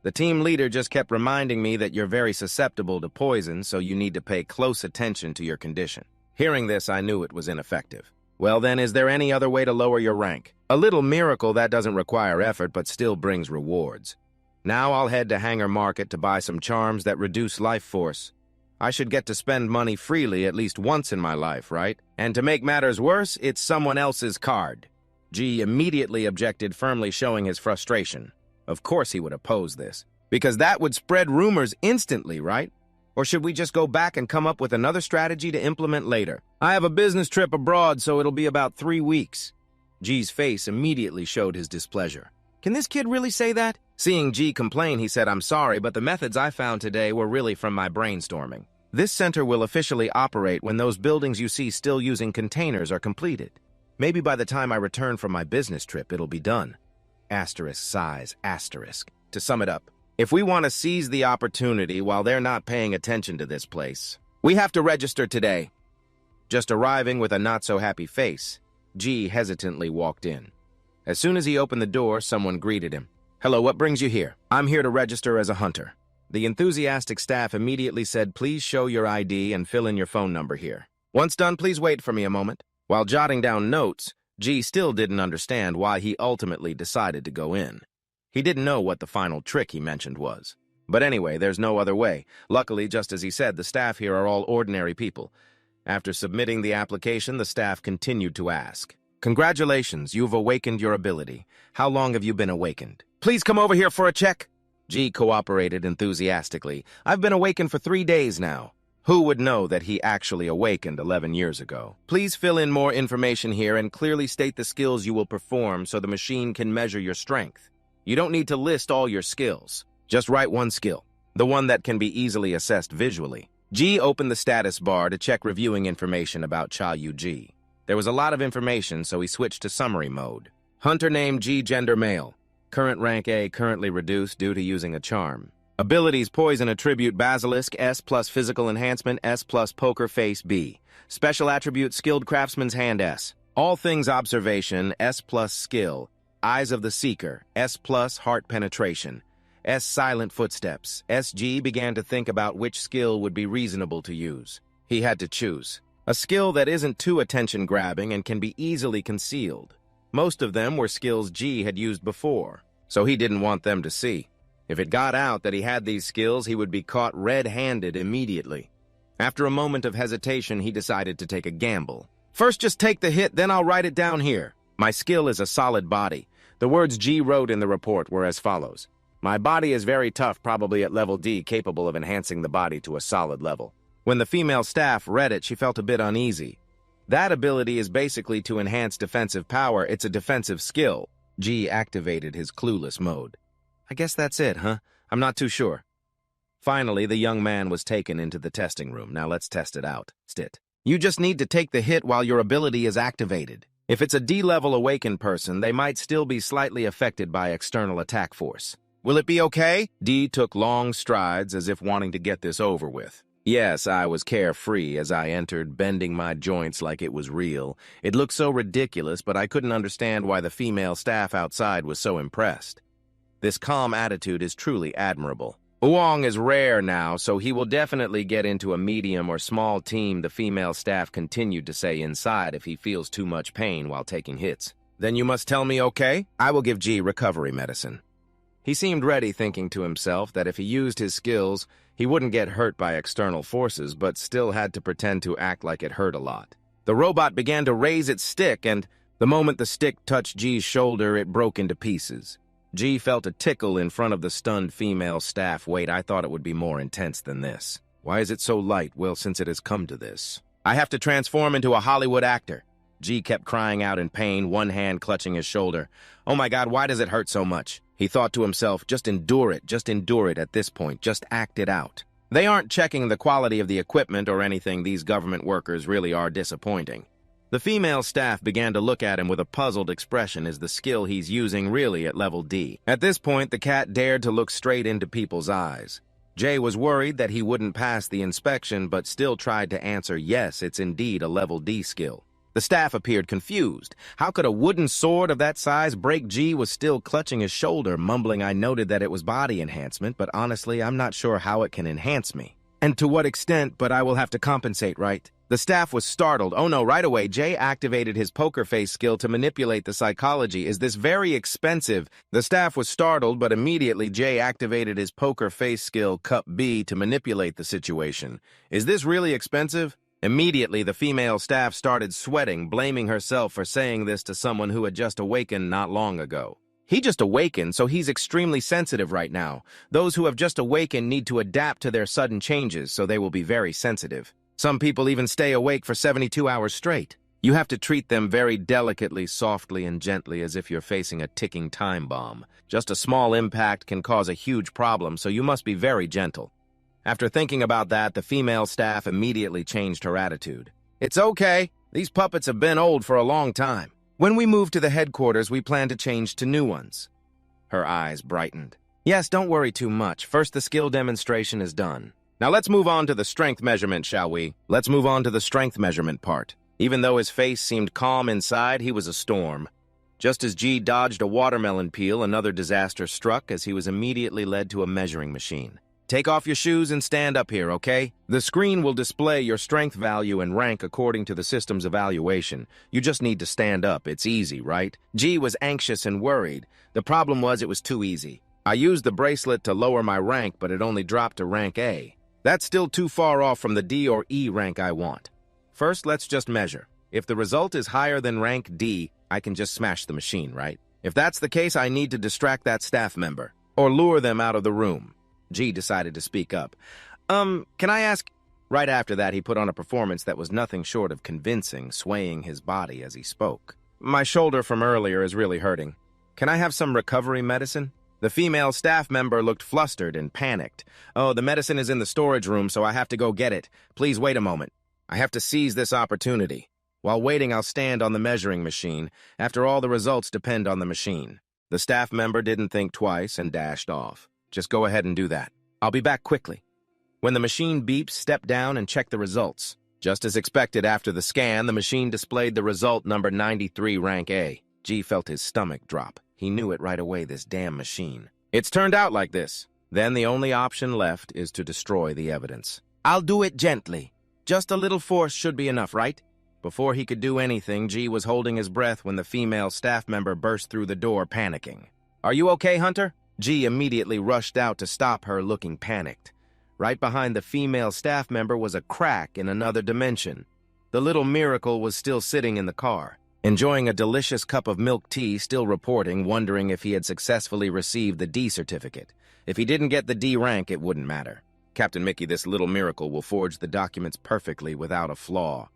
The team leader just kept reminding me that you're very susceptible to poison, so you need to pay close attention to your condition. Hearing this, I knew it was ineffective. Well then, is there any other way to lower your rank? A little miracle that doesn't require effort but still brings rewards. Now I'll head to Hangar Market to buy some charms that reduce life force. I should get to spend money freely at least once in my life, right? And to make matters worse, it's someone else's card. G immediately objected, firmly showing his frustration. Of course he would oppose this, because that would spread rumors instantly, right? Or should we just go back and come up with another strategy to implement later? I have a business trip abroad, so it'll be about 3 weeks. G's face immediately showed his displeasure. Can this kid really say that? Seeing G complain, he said, I'm sorry, but the methods I found today were really from my brainstorming. This center will officially operate when those buildings you see still using containers are completed. Maybe by the time I return from my business trip, it'll be done. Asterisk size, asterisk. To sum it up, if we want to seize the opportunity while they're not paying attention to this place, we have to register today. Just arriving with a not-so-happy face, G hesitantly walked in. As soon as he opened the door, someone greeted him. Hello, what brings you here? I'm here to register as a hunter. The enthusiastic staff immediately said, please show your ID and fill in your phone number here. Once done, please wait for me a moment. While jotting down notes, G still didn't understand why he ultimately decided to go in. He didn't know what the final trick he mentioned was. But anyway, there's no other way. Luckily, just as he said, the staff here are all ordinary people. After submitting the application, the staff continued to ask, congratulations, you've awakened your ability. How long have you been awakened? Please come over here for a check. G cooperated enthusiastically. I've been awakened for 3 days now. Who would know that he actually awakened 11 years ago? Please fill in more information here and clearly state the skills you will perform so the machine can measure your strength. You don't need to list all your skills. Just write one skill, the one that can be easily assessed visually. G opened the status bar to check reviewing information about Cha Yu-Ji. There was a lot of information, so he switched to summary mode. Hunter name G, gender male. Current rank A, currently reduced due to using a charm. Abilities poison attribute basilisk S plus physical enhancement S plus poker face B. Special attribute skilled craftsman's hand S. All things observation S plus skill. Eyes of the seeker S plus heart penetration. S silent footsteps. SG began to think about which skill would be reasonable to use. He had to choose. A skill that isn't too attention-grabbing and can be easily concealed. Most of them were skills G had used before, so he didn't want them to see. If it got out that he had these skills, he would be caught red-handed immediately. After a moment of hesitation, he decided to take a gamble. First, just take the hit, then I'll write it down here. My skill is a solid body. The words G wrote in the report were as follows. My body is very tough, probably at level D, capable of enhancing the body to a solid level. When the female staff read it, she felt a bit uneasy. That ability is basically to enhance defensive power. It's a defensive skill. G activated his clueless mode. I guess that's it, huh? I'm not too sure. Finally, the young man was taken into the testing room. Now let's test it out. Stit. You just need to take the hit while your ability is activated. If it's a D-level awakened person, they might still be slightly affected by external attack force. Will it be okay? D took long strides as if wanting to get this over with. Yes, I was carefree as I entered, bending my joints like it was real. It looked so ridiculous, but I couldn't understand why the female staff outside was so impressed. This calm attitude is truly admirable. Uong is rare now, so he will definitely get into a medium or small team, the female staff continued to say inside if he feels too much pain while taking hits. Then you must tell me okay? I will give G recovery medicine. He seemed ready, thinking to himself that if he used his skills, he wouldn't get hurt by external forces, but still had to pretend to act like it hurt a lot. The robot began to raise its stick, and the moment the stick touched G's shoulder, it broke into pieces. G felt a tickle in front of the stunned female staff. Wait, I thought it would be more intense than this. Why is it so light? Well, since it has come to this. I have to transform into a Hollywood actor. G kept crying out in pain, one hand clutching his shoulder. Oh my God, why does it hurt so much? He thought to himself, just endure it at this point, just act it out. They aren't checking the quality of the equipment or anything. These government workers really are disappointing. The female staff began to look at him with a puzzled expression. Is the skill he's using really at level D? At this point, the cat dared to look straight into people's eyes. Jay was worried that he wouldn't pass the inspection, but still tried to answer, yes, it's indeed a level D skill. The staff appeared confused. How could a wooden sword of that size break? G was still clutching his shoulder, mumbling, I noted that it was body enhancement, but honestly, I'm not sure how it can enhance me. And to what extent, but I will have to compensate, right? The staff was startled. Oh no, right away, Jay activated his poker face skill to manipulate the psychology. Is this very expensive? The staff was startled, but immediately Jay activated his poker face skill, Cup B, to manipulate the situation. Is this really expensive? Immediately, the female staff started sweating, blaming herself for saying this to someone who had just awakened not long ago. He just awakened, so he's extremely sensitive right now. Those who have just awakened need to adapt to their sudden changes, so they will be very sensitive. Some people even stay awake for 72 hours straight. You have to treat them very delicately, softly, and gently as if you're facing a ticking time bomb. Just a small impact can cause a huge problem, so you must be very gentle. After thinking about that, the female staff immediately changed her attitude. It's okay. These puppets have been old for a long time. When we move to the headquarters, we plan to change to new ones. Her eyes brightened. Yes, don't worry too much. First, the skill demonstration is done. Now let's move on to the strength measurement, shall we? Let's move on to the strength measurement part. Even though his face seemed calm inside, he was a storm. Just as G dodged a watermelon peel, another disaster struck as he was immediately led to a measuring machine. Take off your shoes and stand up here, okay? The screen will display your strength value and rank according to the system's evaluation. You just need to stand up. It's easy, right? G was anxious and worried. The problem was it was too easy. I used the bracelet to lower my rank, but it only dropped to rank A. That's still too far off from the D or E rank I want. First, let's just measure. If the result is higher than rank D, I can just smash the machine, right? If that's the case, I need to distract that staff member or lure them out of the room. G decided to speak up. Can I ask? Right after that, he put on a performance that was nothing short of convincing, swaying his body as he spoke. My shoulder from earlier is really hurting. Can I have some recovery medicine? The female staff member looked flustered and panicked. Oh, the medicine is in the storage room, so I have to go get it. Please wait a moment. I have to seize this opportunity. While waiting, I'll stand on the measuring machine. After all, the results depend on the machine. The staff member didn't think twice and dashed off. Just go ahead and do that. I'll be back quickly. When the machine beeps, step down and check the results. Just as expected after the scan, the machine displayed the result number 93, rank A. G felt his stomach drop. He knew it right away, this damn machine. It's turned out like this. Then the only option left is to destroy the evidence. I'll do it gently. Just a little force should be enough, right? Before he could do anything, G was holding his breath when the female staff member burst through the door, panicking. Are you okay, Hunter? G immediately rushed out to stop her, looking panicked. Right behind the female staff member was a crack in another dimension. The little miracle was still sitting in the car, enjoying a delicious cup of milk tea, still reporting, wondering if he had successfully received the D certificate. If he didn't get the D rank, it wouldn't matter. Captain Mickey, this little miracle will forge the documents perfectly without a flaw.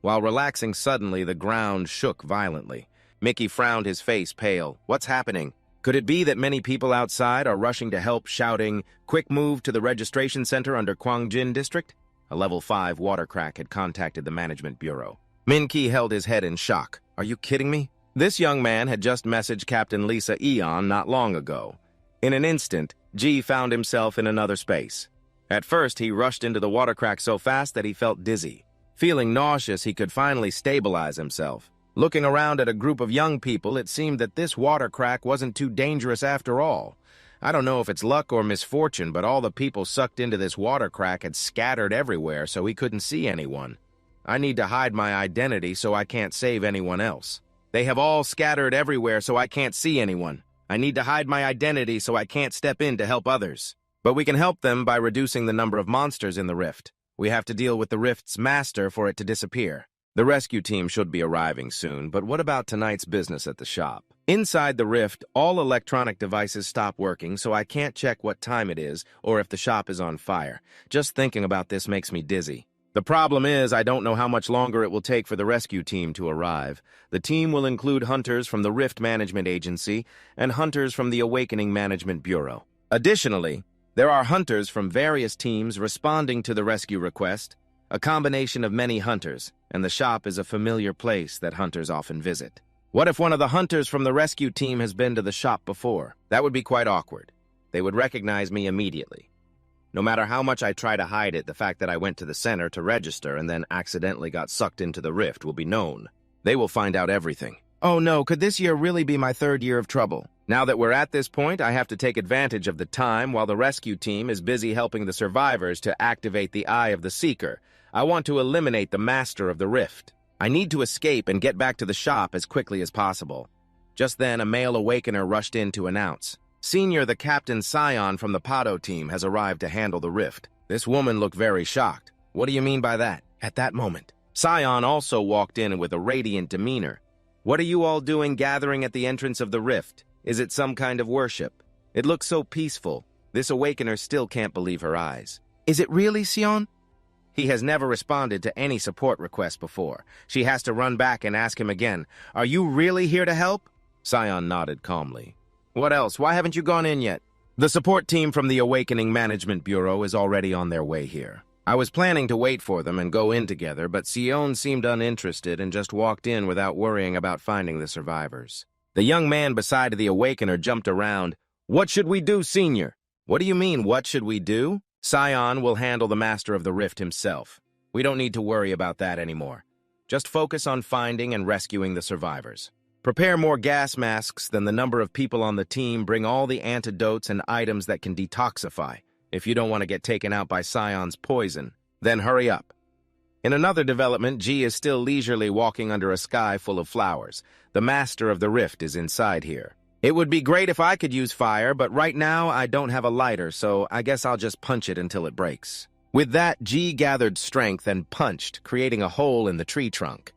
While relaxing suddenly, the ground shook violently. Mickey frowned, his face pale. What's happening? Could it be that many people outside are rushing to help, shouting, "Quick move to the registration center under Kwangjin District"? A level 5 water crack had contacted the management bureau. Min-Ki held his head in shock. Are you kidding me? This young man had just messaged Captain Lisa Eon not long ago. In an instant, G found himself in another space. At first, he rushed into the water crack so fast that he felt dizzy. Feeling nauseous, he could finally stabilize himself. Looking around at a group of young people, it seemed that this water crack wasn't too dangerous after all. I don't know if it's luck or misfortune, but all the people sucked into this water crack had scattered everywhere, so he couldn't see anyone. I need to hide my identity so I can't save anyone else. They have all scattered everywhere, so I can't see anyone. I need to hide my identity so I can't step in to help others. But we can help them by reducing the number of monsters in the rift. We have to deal with the rift's master for it to disappear. The rescue team should be arriving soon, but what about tonight's business at the shop? Inside the rift, all electronic devices stop working, so I can't check what time it is or if the shop is on fire. Just thinking about this makes me dizzy. The problem is I don't know how much longer it will take for the rescue team to arrive. The team will include hunters from the Rift Management Agency and hunters from the Awakening Management Bureau. Additionally, there are hunters from various teams responding to the rescue request, a combination of many hunters, and the shop is a familiar place that hunters often visit. What if one of the hunters from the rescue team has been to the shop before? That would be quite awkward. They would recognize me immediately. No matter how much I try to hide it, the fact that I went to the center to register and then accidentally got sucked into the rift will be known. They will find out everything. Oh no, could this year really be my third year of trouble? Now that we're at this point, I have to take advantage of the time while the rescue team is busy helping the survivors to activate the Eye of the Seeker. I want to eliminate the master of the rift. I need to escape and get back to the shop as quickly as possible. Just then, a male awakener rushed in to announce, Senior, the Captain Scion from the Pado team has arrived to handle the rift. This woman looked very shocked. What do you mean by that? At that moment, Scion also walked in with a radiant demeanor. What are you all doing gathering at the entrance of the rift? Is it some kind of worship? It looks so peaceful. This awakener still can't believe her eyes. Is it really, Sion? He has never responded to any support request before. She has to run back and ask him again, "Are you really here to help?" Sion nodded calmly. "What else? Why haven't you gone in yet?" "The support team from the Awakening Management Bureau is already on their way here. I was planning to wait for them and go in together, but Sion seemed uninterested and just walked in without worrying about finding the survivors." The young man beside the Awakener jumped around. "What should we do, Senior?" "What do you mean, what should we do?" "Sion will handle the Master of the Rift himself. We don't need to worry about that anymore. Just focus on finding and rescuing the survivors. Prepare more gas masks than the number of people on the team. Bring all the antidotes and items that can detoxify. If you don't want to get taken out by Sion's poison, then hurry up." In another development, G is still leisurely walking under a sky full of flowers. The Master of the Rift is inside here. "It would be great if I could use fire, but right now I don't have a lighter, so I guess I'll just punch it until it breaks." With that, G gathered strength and punched, creating a hole in the tree trunk.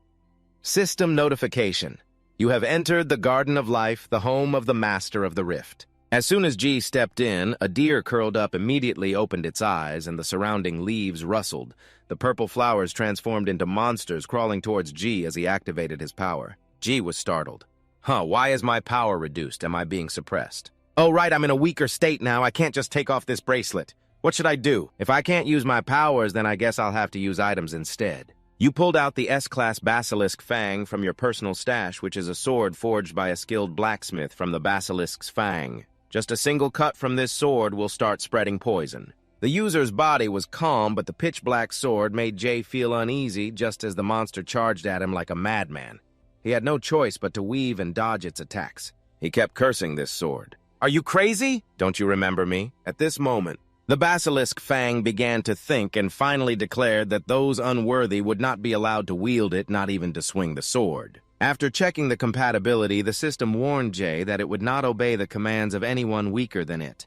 System notification. You have entered the Garden of Life, the home of the Master of the Rift. As soon as G stepped in, a deer curled up immediately opened its eyes and the surrounding leaves rustled. The purple flowers transformed into monsters crawling towards G as he activated his power. G was startled. Why is my power reduced? Am I being suppressed? Oh, right, I'm in a weaker state now. I can't just take off this bracelet. What should I do? If I can't use my powers, then I guess I'll have to use items instead. You pulled out the S-Class Basilisk Fang from your personal stash, which is a sword forged by a skilled blacksmith from the Basilisk's Fang. Just a single cut from this sword will start spreading poison. The user's body was calm, but the pitch-black sword made Jay feel uneasy just as the monster charged at him like a madman. He had no choice but to weave and dodge its attacks. He kept cursing this sword. "Are you crazy? Don't you remember me?" At this moment, the Basilisk Fang began to think and finally declared that those unworthy would not be allowed to wield it, not even to swing the sword. After checking the compatibility, the system warned Jay that it would not obey the commands of anyone weaker than it.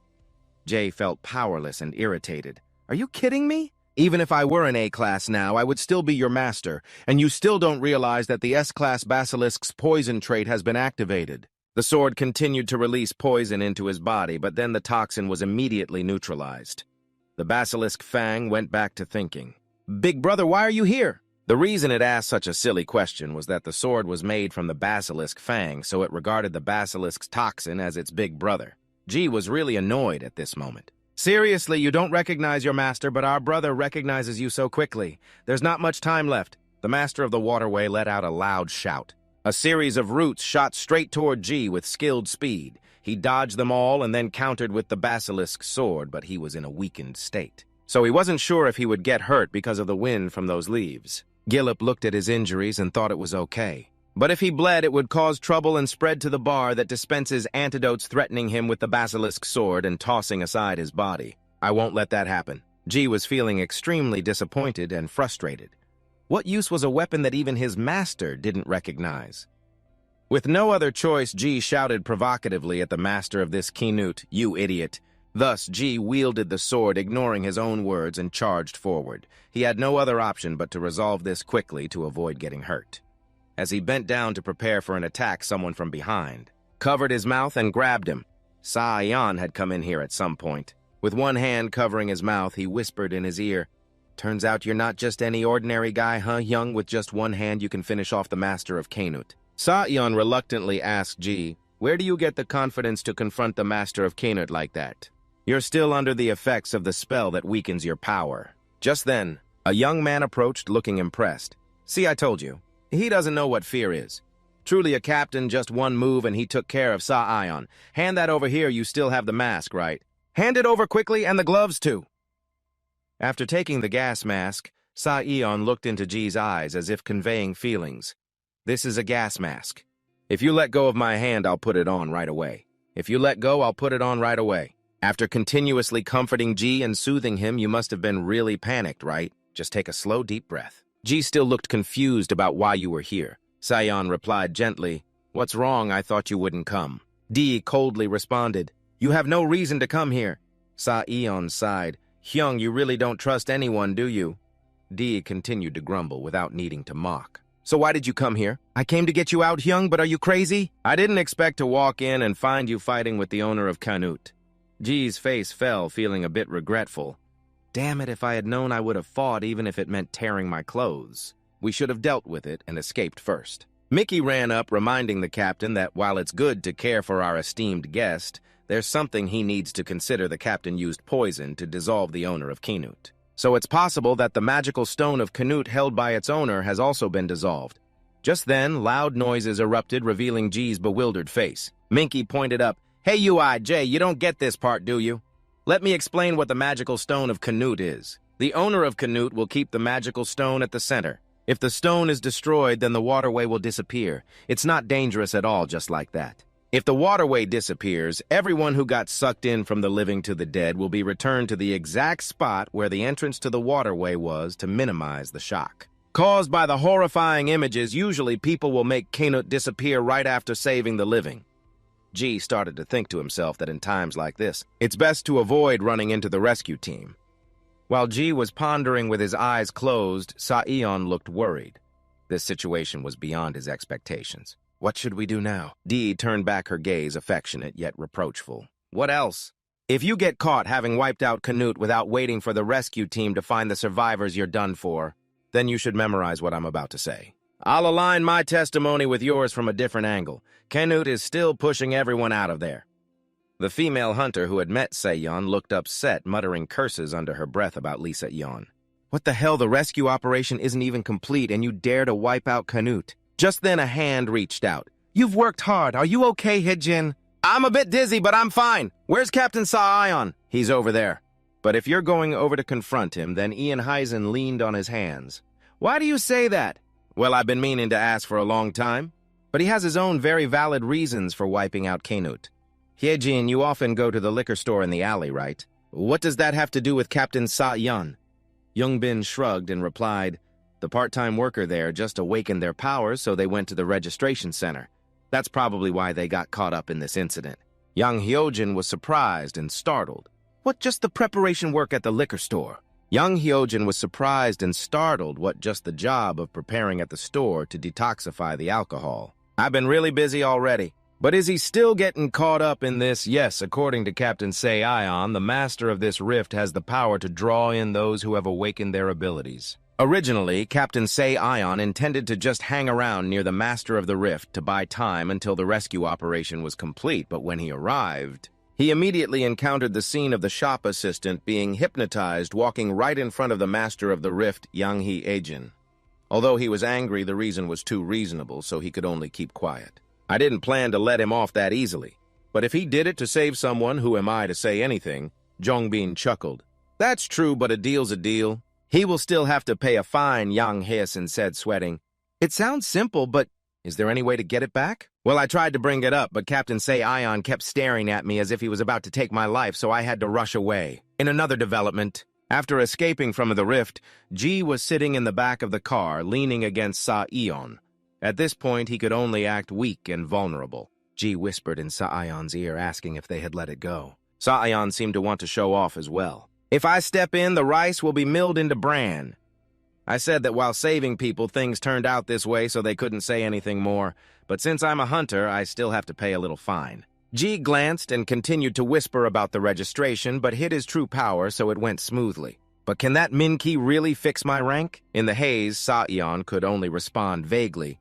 Jay felt powerless and irritated. "Are you kidding me? Even if I were an A-class now, I would still be your master, and you still don't realize that the S-Class Basilisk's poison trait has been activated." The sword continued to release poison into his body, but then the toxin was immediately neutralized. The Basilisk Fang went back to thinking. "Big brother, why are you here?" The reason it asked such a silly question was that the sword was made from the Basilisk Fang, so it regarded the Basilisk's toxin as its big brother. G was really annoyed at this moment. "Seriously, you don't recognize your master, but our brother recognizes you so quickly. There's not much time left." The Master of the Waterway let out a loud shout. A series of roots shot straight toward G with skilled speed. He dodged them all and then countered with the Basilisk's sword, but he was in a weakened state. So he wasn't sure if he would get hurt because of the wind from those leaves. Gillip looked at his injuries and thought it was okay. But if he bled, it would cause trouble and spread to the bar that dispenses antidotes, threatening him with the Basilisk sword and tossing aside his body. "I won't let that happen." G was feeling extremely disappointed and frustrated. What use was a weapon that even his master didn't recognize? With no other choice, G shouted provocatively at the master of this Knut, "You idiot." Thus, G wielded the sword, ignoring his own words, and charged forward. He had no other option but to resolve this quickly to avoid getting hurt. As he bent down to prepare for an attack, someone from behind covered his mouth and grabbed him. Sa-Yan had come in here at some point. With one hand covering his mouth, he whispered in his ear, "Turns out you're not just any ordinary guy, huh, young? With just one hand you can finish off the master of Knut." Sa-Yan reluctantly asked G, "Where do you get the confidence to confront the master of Knut like that? You're still under the effects of the spell that weakens your power." Just then, a young man approached looking impressed. "See, I told you. He doesn't know what fear is. Truly a captain, just one move and he took care of Sa-Yan. Hand that over here, you still have the mask, right? Hand it over quickly, and the gloves too." After taking the gas mask, Sa-Yan looked into G's eyes as if conveying feelings. "This is a gas mask. If you let go of my hand, I'll put it on right away. If you let go, I'll put it on right away." After continuously comforting G and soothing him, you must have been really panicked, right? Just take a slow, deep breath. G still looked confused about why you were here. Sa-Yan replied gently, "What's wrong? I thought you wouldn't come." D coldly responded, "You have no reason to come here." Sa-Yan sighed, "Hyung, you really don't trust anyone, do you?" D continued to grumble without needing to mock. So why did you come here? I came to get you out, Hyung, but are you crazy? I didn't expect to walk in and find you fighting with the owner of Canute. Ji's face fell, feeling a bit regretful. Damn it, if I had known I would have fought even if it meant tearing my clothes. We should have dealt with it and escaped first. Mickey ran up, reminding the captain that while it's good to care for our esteemed guest, there's something he needs to consider. The captain used poison to dissolve the owner of Canute. So it's possible that the magical stone of Canute held by its owner has also been dissolved. Just then, loud noises erupted, revealing Ji's bewildered face. Minky pointed up. Hey, Jay, you don't get this part, do you? Let me explain what the magical stone of Canute is. The owner of Canute will keep the magical stone at the center. If the stone is destroyed, then the waterway will disappear. It's not dangerous at all, just like that. If the waterway disappears, everyone who got sucked in from the living to the dead will be returned to the exact spot where the entrance to the waterway was to minimize the shock. Caused by the horrifying images, usually people will make Canute disappear right after saving the living. Ji started to think to himself that in times like this, it's best to avoid running into the rescue team. While Ji was pondering with his eyes closed, Sa-eon looked worried. This situation was beyond his expectations. What should we do now? Dee turned back her gaze, affectionate yet reproachful. What else? If you get caught having wiped out Canute without waiting for the rescue team to find the survivors, you're done for. Then you should memorize what I'm about to say. I'll align my testimony with yours from a different angle. Canute is still pushing everyone out of there. The female hunter who had met Se-yeon looked upset, muttering curses under her breath about Lisa-yeon. What the hell, the rescue operation isn't even complete and you dare to wipe out Canute. Just then a hand reached out. You've worked hard. Are you okay, Hee-jin? I'm a bit dizzy, but I'm fine. Where's Captain Sa-eon? He's over there. But if you're going over to confront him, then Ian Heisen leaned on his hands. Why do you say that? Well, I've been meaning to ask for a long time. But he has his own very valid reasons for wiping out Canute. Hye-jin, you often go to the liquor store in the alley, right? What does that have to do with Captain Sa-yeon? Young-bin shrugged and replied, the part-time worker there just awakened their powers, so they went to the registration center. That's probably why they got caught up in this incident. Yang Hyojin was surprised and startled. What, just the preparation work at the liquor store? Young Hyojin was surprised and startled what just the job of preparing at the store to detoxify the alcohol. I've been really busy already. But is he still getting caught up in this? Yes, according to Captain Se-yeon, the master of this rift has the power to draw in those who have awakened their abilities. Originally, Captain Se-yeon intended to just hang around near the master of the rift to buy time until the rescue operation was complete, but when he arrived, he immediately encountered the scene of the shop assistant being hypnotized walking right in front of the master of the rift, Yang Hee-ejin. Although he was angry, the reason was too reasonable, so he could only keep quiet. I didn't plan to let him off that easily, but if he did it to save someone, who am I to say anything? Jongbin chuckled. That's true, but a deal's a deal. He will still have to pay a fine, Yang Hae-sun said, sweating. It sounds simple, but is there any way to get it back? Well, I tried to bring it up, but Captain Se-yeon kept staring at me as if he was about to take my life, so I had to rush away. In another development, after escaping from the rift, Ji was sitting in the back of the car, leaning against Sa-eon. At this point, he could only act weak and vulnerable. Ji whispered in Sa-eon's ear, asking if they had let it go. Sa-eon seemed to want to show off as well. If I step in, the rice will be milled into bran. I said that while saving people, things turned out this way, so they couldn't say anything more. But since I'm a hunter, I still have to pay a little fine. Ji glanced and continued to whisper about the registration, but hid his true power, so it went smoothly. But can that Min-ki really fix my rank? In the haze, Sa-eon could only respond vaguely.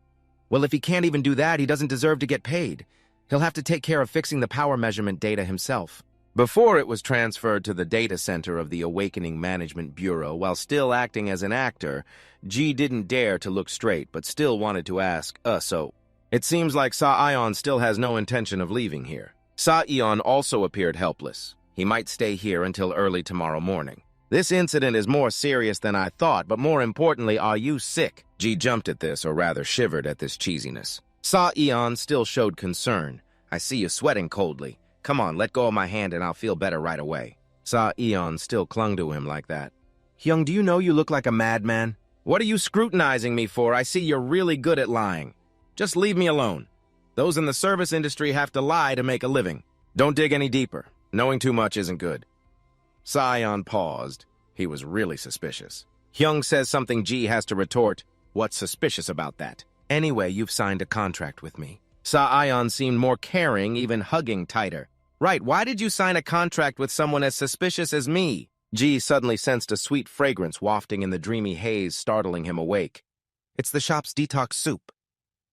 Well, if he can't even do that, he doesn't deserve to get paid. He'll have to take care of fixing the power measurement data himself. Before it was transferred to the data center of the Awakening Management Bureau, while still acting as an actor, Ji didn't dare to look straight, but still wanted to ask, so... It seems like Sa-eon still has no intention of leaving here. Sa-eon also appeared helpless. He might stay here until early tomorrow morning. This incident is more serious than I thought, but more importantly, are you sick? Ji jumped at this, or rather shivered at this cheesiness. Sa-eon still showed concern. I see you sweating coldly. Come on, let go of my hand and I'll feel better right away. Sa-eon still clung to him like that. Hyung, do you know you look like a madman? What are you scrutinizing me for? I see you're really good at lying. Just leave me alone. Those in the service industry have to lie to make a living. Don't dig any deeper. Knowing too much isn't good. Sa-eon paused. He was really suspicious. Hyung says something Ji has to retort. What's suspicious about that? Anyway, you've signed a contract with me. Sa-Ion seemed more caring, even hugging tighter. Right, why did you sign a contract with someone as suspicious as me? G suddenly sensed a sweet fragrance wafting in the dreamy haze, startling him awake. It's the shop's detox soup.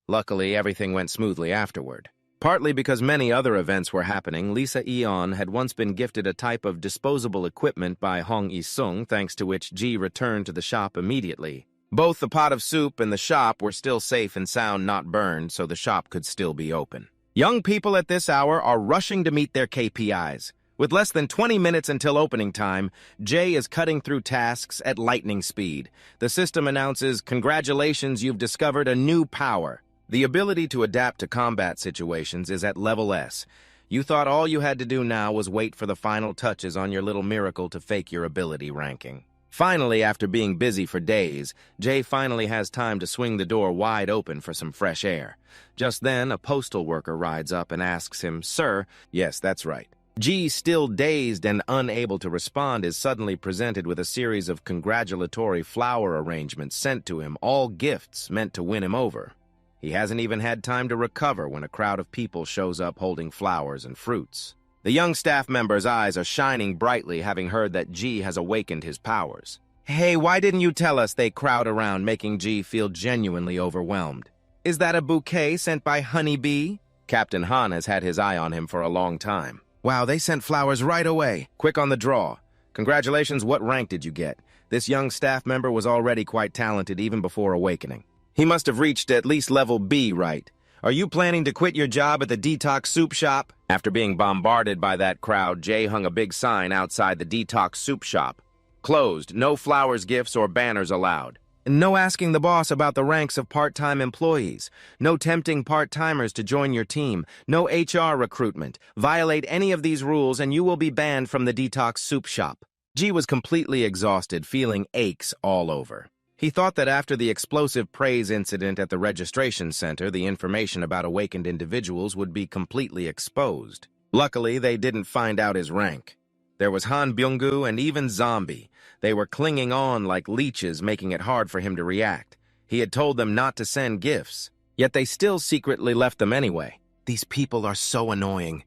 Luckily, everything went smoothly afterward. Partly because many other events were happening, Lisa Eon had once been gifted a type of disposable equipment by Hong Yi-sung, thanks to which Ji returned to the shop immediately. Both the pot of soup and the shop were still safe and sound, not burned, so the shop could still be open. Young people at this hour are rushing to meet their KPIs. With less than 20 minutes until opening time, Jay is cutting through tasks at lightning speed. The system announces, "Congratulations, you've discovered a new power." The ability to adapt to combat situations is at level S. You thought all you had to do now was wait for the final touches on your little miracle to fake your ability ranking. Finally, after being busy for days, Jay finally has time to swing the door wide open for some fresh air. Just then, a postal worker rides up and asks him, "Sir," yes, that's right. G, still dazed and unable to respond, is suddenly presented with a series of congratulatory flower arrangements sent to him, all gifts meant to win him over. He hasn't even had time to recover when a crowd of people shows up holding flowers and fruits. The young staff member's eyes are shining brightly, having heard that G has awakened his powers. "Hey, why didn't you tell us?" they crowd around, making G feel genuinely overwhelmed. "Is that a bouquet sent by Honey Bee?" Captain Han has had his eye on him for a long time. "Wow, they sent flowers right away. Quick on the draw. Congratulations, what rank did you get?" This young staff member was already quite talented even before awakening. He must have reached at least level B, right? "Are you planning to quit your job at the Detox Soup Shop?" After being bombarded by that crowd, Jay hung a big sign outside the Detox Soup Shop. "Closed. No flowers, gifts, or banners allowed." No asking the boss about the ranks of part-time employees. No tempting part-timers to join your team. No HR recruitment. Violate any of these rules and you will be banned from the Detox Soup Shop. G was completely exhausted, feeling aches all over. He thought that after the explosive praise incident at the registration center, the information about awakened individuals would be completely exposed. Luckily, they didn't find out his rank. There was Han Byung-gu and even Zombie. They were clinging on like leeches, making it hard for him to react. He had told them not to send gifts, yet they still secretly left them anyway. These people are so annoying.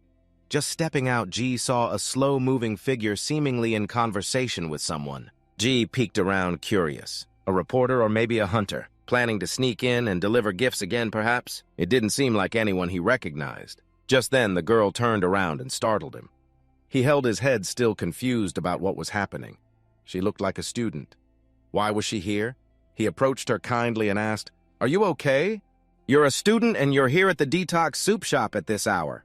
Just stepping out, G saw a slow-moving figure seemingly in conversation with someone. G peeked around, curious. A reporter or maybe a hunter, planning to sneak in and deliver gifts again, perhaps? It didn't seem like anyone he recognized. Just then, the girl turned around and startled him. He held his head, still confused about what was happening. She looked like a student. Why was she here? He approached her kindly and asked, "Are you okay? You're a student and you're here at the Detox Soup Shop at this hour."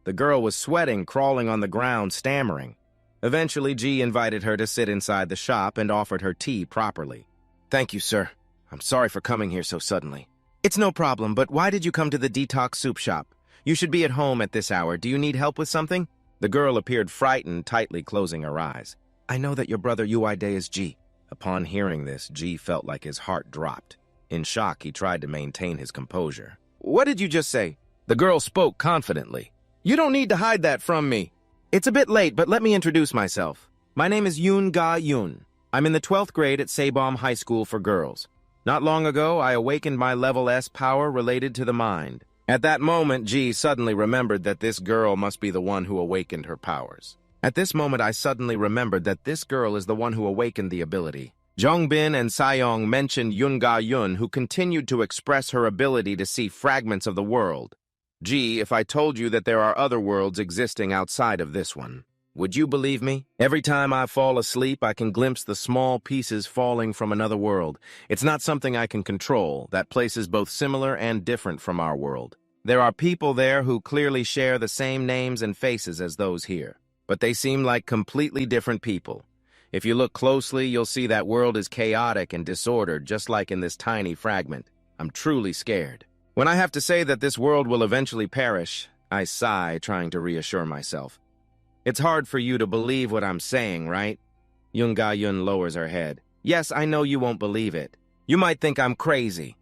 The girl was sweating, crawling on the ground, stammering. Eventually, G invited her to sit inside the shop and offered her tea properly. "Thank you, sir. I'm sorry for coming here so suddenly." "It's no problem, but why did you come to the Detox Soup Shop? You should be at home at this hour. Do you need help with something?" The girl appeared frightened, tightly closing her eyes. "I know that your brother Uide is G." Upon hearing this, G felt like his heart dropped. In shock, he tried to maintain his composure. "What did you just say?" The girl spoke confidently. "You don't need to hide that from me. It's a bit late, but let me introduce myself. My name is Yoon Ga-yoon. I'm in the 12th grade at Saebom High School for Girls. Not long ago, I awakened my level S power related to the mind." At that moment, G suddenly remembered that this girl must be the one who awakened her powers. At this moment, I suddenly remembered that this girl is the one who awakened the ability. Jongbin and Sayong mentioned Yoon Ga-yoon, who continued to express her ability to see fragments of the world. "G, if I told you that there are other worlds existing outside of this one, would you believe me? Every time I fall asleep, I can glimpse the small pieces falling from another world. It's not something I can control. That place is both similar and different from our world. There are people there who clearly share the same names and faces as those here, but they seem like completely different people. If you look closely, you'll see that world is chaotic and disordered, just like in this tiny fragment. I'm truly scared. When I have to say that this world will eventually perish, I sigh, trying to reassure myself. It's hard for you to believe what I'm saying, right?" Yoon Ga-yoon lowers her head. "Yes, I know you won't believe it. You might think I'm crazy.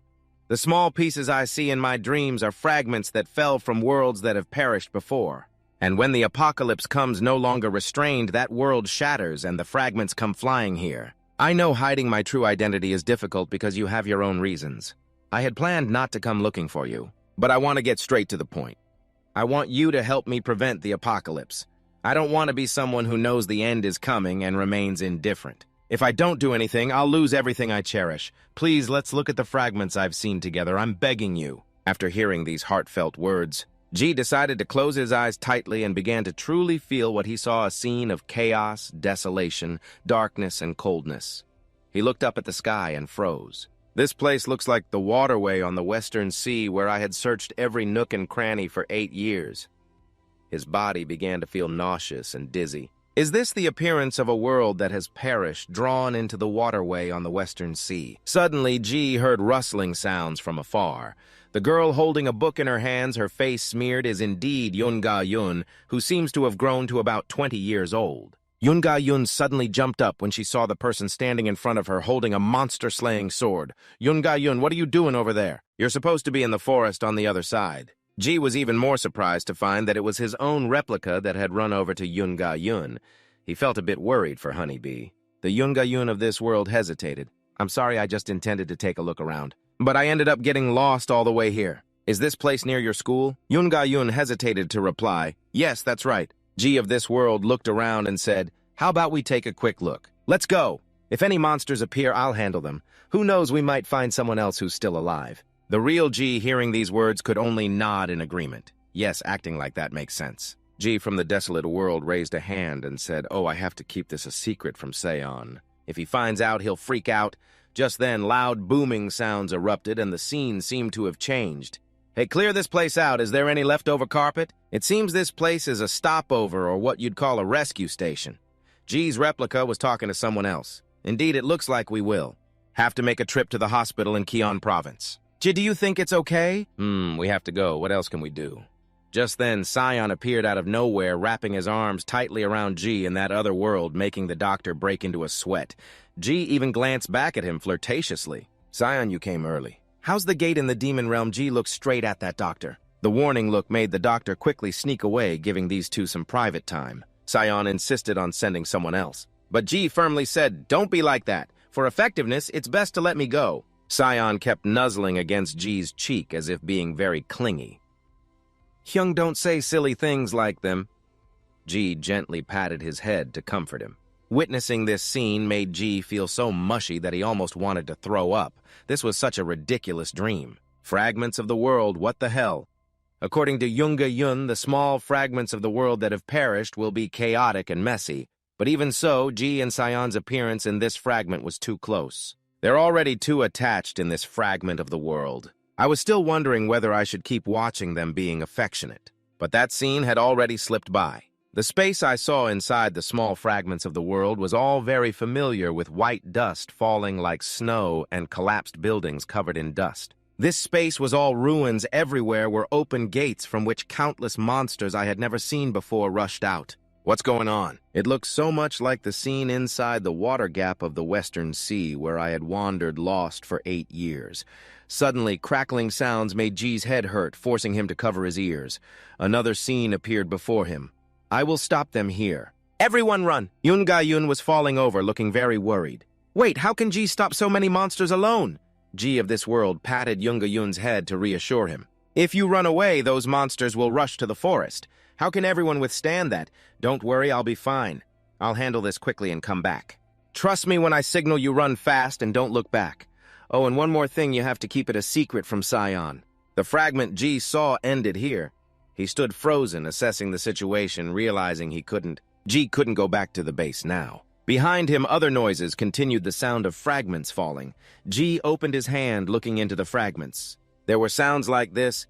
The small pieces I see in my dreams are fragments that fell from worlds that have perished before. And when the apocalypse comes no longer restrained, that world shatters and the fragments come flying here. I know hiding my true identity is difficult because you have your own reasons. I had planned not to come looking for you, but I want to get straight to the point. I want you to help me prevent the apocalypse. I don't want to be someone who knows the end is coming and remains indifferent. If I don't do anything, I'll lose everything I cherish. Please, let's look at the fragments I've seen together. I'm begging you. After hearing these heartfelt words, G decided to close his eyes tightly and began to truly feel what he saw: a scene of chaos, desolation, darkness, and coldness. He looked up at the sky and froze. This place looks like the waterway on the Western Sea where I had searched every nook and cranny for 8 years. His body began to feel nauseous and dizzy. Is this the appearance of a world that has perished, drawn into the waterway on the Western Sea? Suddenly, G heard rustling sounds from afar. The girl holding a book in her hands, her face smeared, is indeed Yoon Ga-yoon, who seems to have grown to about 20 years old. Yoon Ga-yoon suddenly jumped up when she saw the person standing in front of her holding a monster-slaying sword. Yoon Ga-yoon, what are you doing over there? You're supposed to be in the forest on the other side. G was even more surprised to find that it was his own replica that had run over to Yoon Ga-yoon. He felt a bit worried for Honeybee. The Yoon Ga-yoon of this world hesitated. I'm sorry, I just intended to take a look around. But I ended up getting lost all the way here. Is this place near your school? Yoon Ga-yoon hesitated to reply. Yes, that's right. G of this world looked around and said, how about we take a quick look? Let's go. If any monsters appear, I'll handle them. Who knows, we might find someone else who's still alive. The real G, hearing these words, could only nod in agreement. Yes, acting like that makes sense. G from the desolate world raised a hand and said, oh, I have to keep this a secret from Seon. If he finds out, he'll freak out. Just then, loud booming sounds erupted and the scene seemed to have changed. Hey, clear this place out. Is there any leftover carpet? It seems this place is a stopover or what you'd call a rescue station. G's replica was talking to someone else. Indeed, it looks like we will. Have to make a trip to the hospital in Keon Province. G, do you think it's okay? We have to go. What else can we do? Just then, Seon appeared out of nowhere, wrapping his arms tightly around G in that other world, making the doctor break into a sweat. G even glanced back at him flirtatiously. Seon, you came early. How's the gate in the demon realm? G looked straight at that doctor. The warning look made the doctor quickly sneak away, giving these two some private time. Seon insisted on sending someone else. But G firmly said, don't be like that. For effectiveness, it's best to let me go. Seon kept nuzzling against G's cheek as if being very clingy. Hyung, don't say silly things like them. G gently patted his head to comfort him. Witnessing this scene made G feel so mushy that he almost wanted to throw up. This was such a ridiculous dream. Fragments of the world, what the hell? According to Yoon Ga-yoon, the small fragments of the world that have perished will be chaotic and messy. But even so, G and Seon's appearance in this fragment was too close. They're already too attached in this fragment of the world. I was still wondering whether I should keep watching them being affectionate. But that scene had already slipped by. The space I saw inside the small fragments of the world was all very familiar, with white dust falling like snow and collapsed buildings covered in dust. This space was all ruins. Everywhere were open gates from which countless monsters I had never seen before rushed out. What's going on? It looked so much like the scene inside the water gap of the Western Sea where I had wandered lost for 8 years. Suddenly, crackling sounds made G's head hurt, forcing him to cover his ears. Another scene appeared before him. I will stop them here. Everyone run! Yoon Ga-yoon was falling over, looking very worried. Wait, how can G stop so many monsters alone? G of this world patted Yoon Ga-yoon's head to reassure him. If you run away, those monsters will rush to the forest. How can everyone withstand that? Don't worry, I'll be fine. I'll handle this quickly and come back. Trust me when I signal you, run fast and don't look back. Oh, and one more thing, you have to keep it a secret from Seon. The fragment G saw ended here. He stood frozen, assessing the situation, realizing G couldn't go back to the base now. Behind him, other noises continued, the sound of fragments falling. G opened his hand, looking into the fragments. There were sounds like this.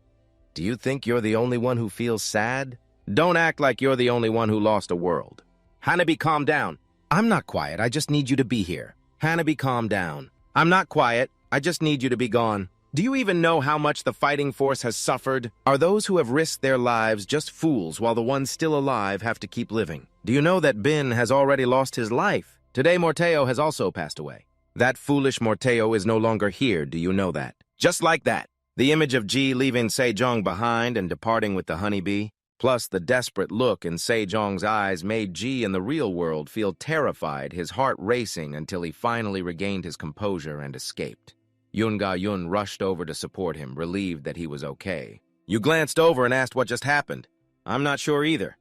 Do you think you're the only one who feels sad? Don't act like you're the only one who lost a world. Hanabi, calm down. I'm not quiet, I just need you to be here. Hanabi, calm down. I'm not quiet, I just need you to be gone. Do you even know how much the fighting force has suffered? Are those who have risked their lives just fools while the ones still alive have to keep living? Do you know that Bin has already lost his life? Today Morteo has also passed away. That foolish Morteo is no longer here, do you know that? Just like that. The image of G leaving Sejong behind and departing with the honeybee. Plus, the desperate look in Sejong's eyes made Ji in the real world feel terrified, his heart racing until he finally regained his composure and escaped. Yoon Ga-yoon rushed over to support him, relieved that he was okay. You glanced over and asked what just happened. I'm not sure either.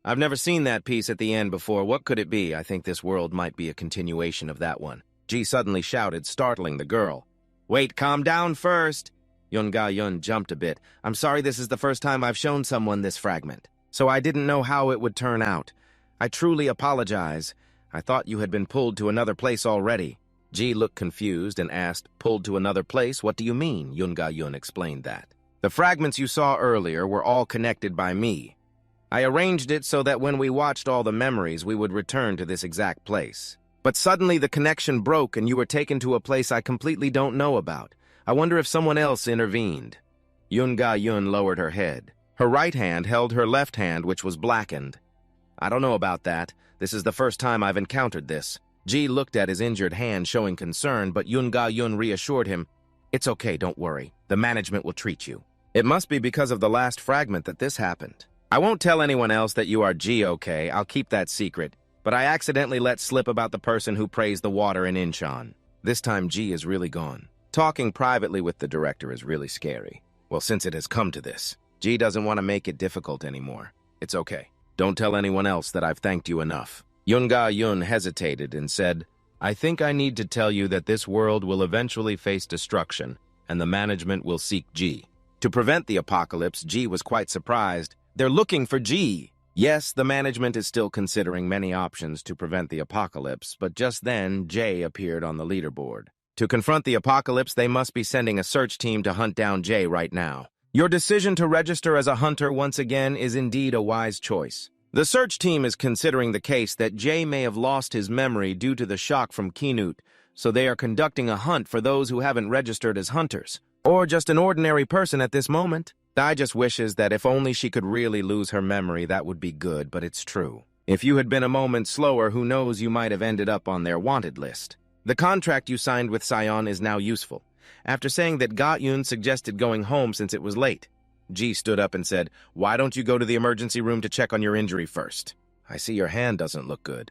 I've never seen that piece at the end before. What could it be? I think this world might be a continuation of that one. Ji suddenly shouted, startling the girl. Wait, calm down first. Yoon Ga-yoon jumped a bit. I'm sorry, this is the first time I've shown someone this fragment, so I didn't know how it would turn out. I truly apologize. I thought you had been pulled to another place already. Ji looked confused and asked, pulled to another place? What do you mean? Yoon Ga-yoon explained that. The fragments you saw earlier were all connected by me. I arranged it so that when we watched all the memories, we would return to this exact place. But suddenly the connection broke and you were taken to a place I completely don't know about. I wonder if someone else intervened. Yoon Ga-yoon lowered her head. Her right hand held her left hand, which was blackened. I don't know about that. This is the first time I've encountered this. Ji looked at his injured hand, showing concern, but Yoon Ga-yoon reassured him, It's okay, don't worry. The management will treat you. It must be because of the last fragment that this happened. I won't tell anyone else that you are Ji, okay? I'll keep that secret. But I accidentally let slip about the person who praised the water in Incheon. This time Ji is really gone. Talking privately with the director is really scary. Well, since it has come to this, Ji doesn't want to make it difficult anymore. It's okay. Don't tell anyone else that I've thanked you enough. Yoon Ga-yoon hesitated and said, I think I need to tell you that this world will eventually face destruction, and the management will seek Ji. To prevent the apocalypse, Ji was quite surprised. They're looking for Ji. Yes, the management is still considering many options to prevent the apocalypse, but just then, Jae appeared on the leaderboard. To confront the apocalypse, they must be sending a search team to hunt down Jae right now. Your decision to register as a hunter once again is indeed a wise choice. The search team is considering the case that Jae may have lost his memory due to the shock from Kinut, so they are conducting a hunt for those who haven't registered as hunters, or just an ordinary person at this moment. I just wishes that if only she could really lose her memory, that would be good, but it's true. If you had been a moment slower, who knows, you might have ended up on their wanted list. The contract you signed with Sion is now useful. After saying that Ga-yoon suggested going home since it was late, Ji stood up and said, Why don't you go to the emergency room to check on your injury first? I see your hand doesn't look good.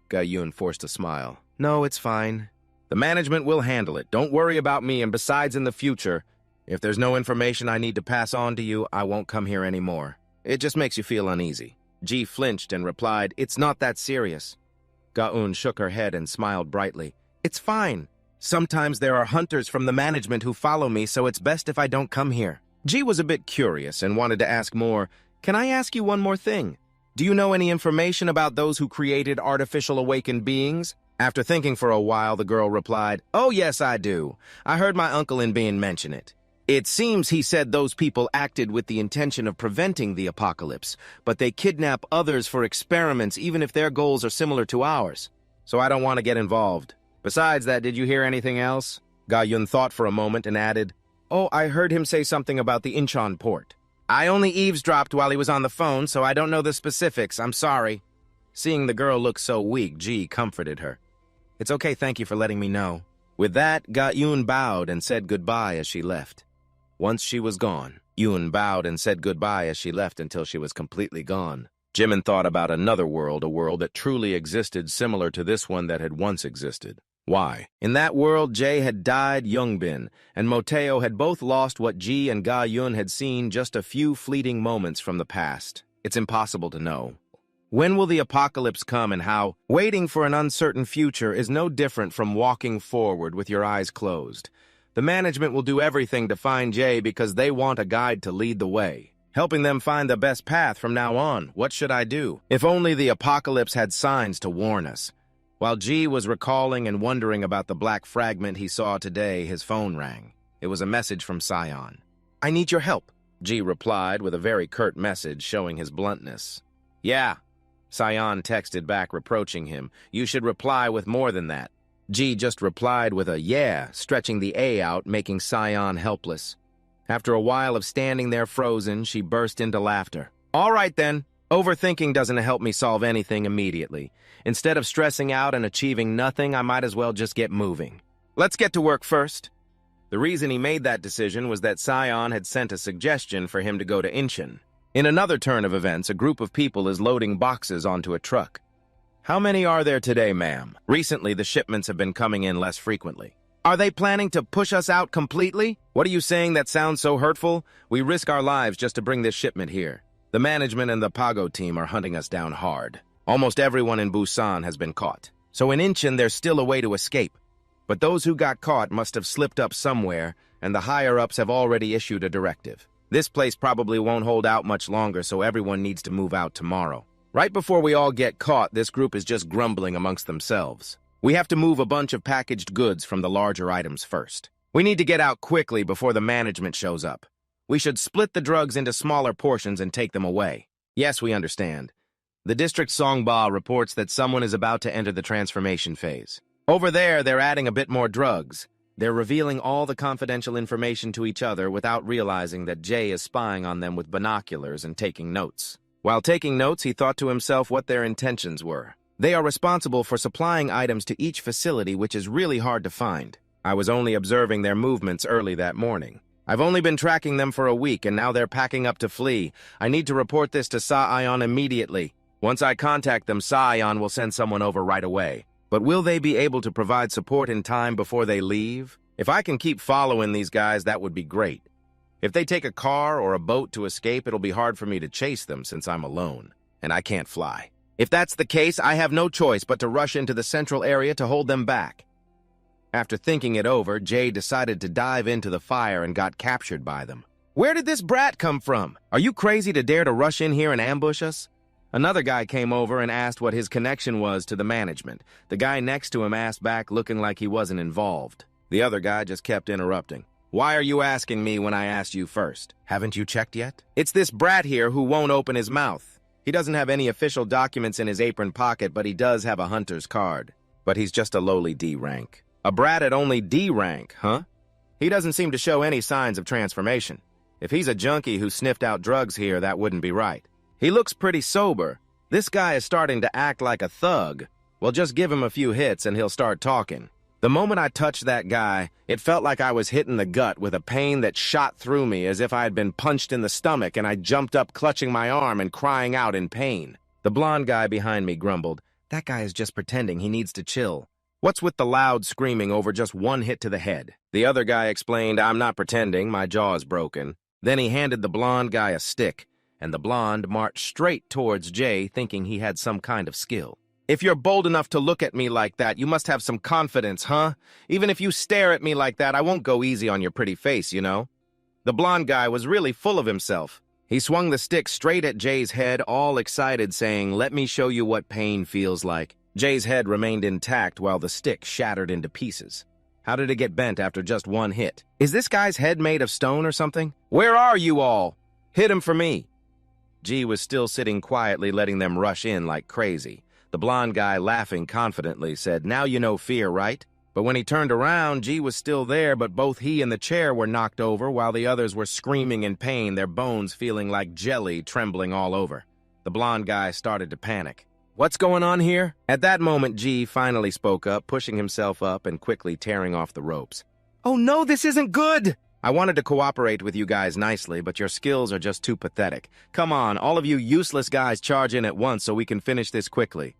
Ga-yoon forced a smile. No, it's fine. The management will handle it. Don't worry about me, and besides, in the future, if there's no information I need to pass on to you, I won't come here anymore. It just makes you feel uneasy. Ji flinched and replied, It's not that serious. Ga-eun shook her head and smiled brightly. It's fine. Sometimes there are hunters from the management who follow me, so it's best if I don't come here. Ji was a bit curious and wanted to ask more. Can I ask you one more thing? Do you know any information about those who created artificial awakened beings? After thinking for a while, the girl replied, Oh yes, I do. I heard my uncle in being mention it. It seems he said those people acted with the intention of preventing the apocalypse, but they kidnap others for experiments even if their goals are similar to ours. So I don't want to get involved. Besides that, did you hear anything else? Ga-yoon thought for a moment and added, Oh, I heard him say something about the Incheon port. I only eavesdropped while he was on the phone, so I don't know the specifics. I'm sorry. Seeing the girl look so weak, Ji comforted her. It's okay, thank you for letting me know. With that, Ga-yoon bowed and said goodbye as she left. Once she was gone, Yoon bowed and said goodbye as she left until she was completely gone. Jimin thought about another world, a world that truly existed similar to this one that had once existed. Why? In that world, Jae had died Youngbin, and Moteo had both lost what Ji and Ga-yoon had seen just a few fleeting moments from the past. It's impossible to know. When will the apocalypse come and how? Waiting for an uncertain future is no different from walking forward with your eyes closed. The management will do everything to find Jae because they want a guide to lead the way. Helping them find the best path from now on. What should I do? If only the apocalypse had signs to warn us. While Ji was recalling and wondering about the black fragment he saw today, his phone rang. It was a message from Sion. I need your help, Ji replied with a very curt message showing his bluntness. Yeah, Sion texted back reproaching him. You should reply with more than that. Ji just replied with a yeah, stretching the A out, making Sion helpless. After a while of standing there frozen, she burst into laughter. All right then. Overthinking doesn't help me solve anything immediately. Instead of stressing out and achieving nothing, I might as well just get moving. Let's get to work first. The reason he made that decision was that Sion had sent a suggestion for him to go to Incheon. In another turn of events, a group of people is loading boxes onto a truck. "How many are there today, ma'am?" Recently, the shipments have been coming in less frequently. "Are they planning to push us out completely?" "What are you saying that sounds so hurtful? We risk our lives just to bring this shipment here. The management and the Pago team are hunting us down hard. Almost everyone in Busan has been caught. So in Incheon, there's still a way to escape. But those who got caught must have slipped up somewhere, and the higher-ups have already issued a directive. This place probably won't hold out much longer, so everyone needs to move out tomorrow." Right before we all get caught, this group is just grumbling amongst themselves. "We have to move a bunch of packaged goods from the larger items first. We need to get out quickly before the management shows up. We should split the drugs into smaller portions and take them away." "Yes, we understand." The district Songba reports that someone is about to enter the transformation phase. Over there, they're adding a bit more drugs. They're revealing all the confidential information to each other without realizing that Jay is spying on them with binoculars and taking notes. While taking notes, he thought to himself what their intentions were. They are responsible for supplying items to each facility, which is really hard to find. I was only observing their movements early that morning. I've only been tracking them for a week, and now they're packing up to flee. I need to report this to Sa-Ion immediately. Once I contact them, Sa-Ion will send someone over right away. But will they be able to provide support in time before they leave? If I can keep following these guys, that would be great. If they take a car or a boat to escape, it'll be hard for me to chase them since I'm alone, and I can't fly. If that's the case, I have no choice but to rush into the central area to hold them back. After thinking it over, Jay decided to dive into the fire and got captured by them. "Where did this brat come from? Are you crazy to dare to rush in here and ambush us?" Another guy came over and asked what his connection was to the management. The guy next to him asked back, looking like he wasn't involved. The other guy just kept interrupting. "Why are you asking me when I asked you first? Haven't you checked yet? It's this brat here who won't open his mouth. He doesn't have any official documents in his apron pocket, but he does have a hunter's card. But he's just a lowly D rank." "A brat at only D rank, huh? He doesn't seem to show any signs of transformation. If he's a junkie who sniffed out drugs here, that wouldn't be right. He looks pretty sober. This guy is starting to act like a thug. Well, just give him a few hits and he'll start talking." The moment I touched that guy, it felt like I was hit in the gut with a pain that shot through me as if I had been punched in the stomach, and I jumped up clutching my arm and crying out in pain. The blonde guy behind me grumbled, "That guy is just pretending. He needs to chill. What's with the loud screaming over just one hit to the head?" The other guy explained, "I'm not pretending. My jaw is broken." Then he handed the blonde guy a stick, and the blonde marched straight towards Jay, thinking he had some kind of skill. "If you're bold enough to look at me like that, you must have some confidence, huh? Even if you stare at me like that, I won't go easy on your pretty face, you know?" The blonde guy was really full of himself. He swung the stick straight at Jay's head, all excited, saying, "Let me show you what pain feels like." Jay's head remained intact while the stick shattered into pieces. How did it get bent after just one hit? Is this guy's head made of stone or something? "Where are you all? Hit him for me." G was still sitting quietly, letting them rush in like crazy. The blonde guy, laughing confidently, said, "Now you know fear, right?" But when he turned around, G was still there, but both he and the chair were knocked over while the others were screaming in pain, their bones feeling like jelly trembling all over. The blonde guy started to panic. "What's going on here?" At that moment, G finally spoke up, pushing himself up and quickly tearing off the ropes. "Oh no, this isn't good!" "I wanted to cooperate with you guys nicely, but your skills are just too pathetic. Come on, all of you useless guys charge in at once so we can finish this quickly."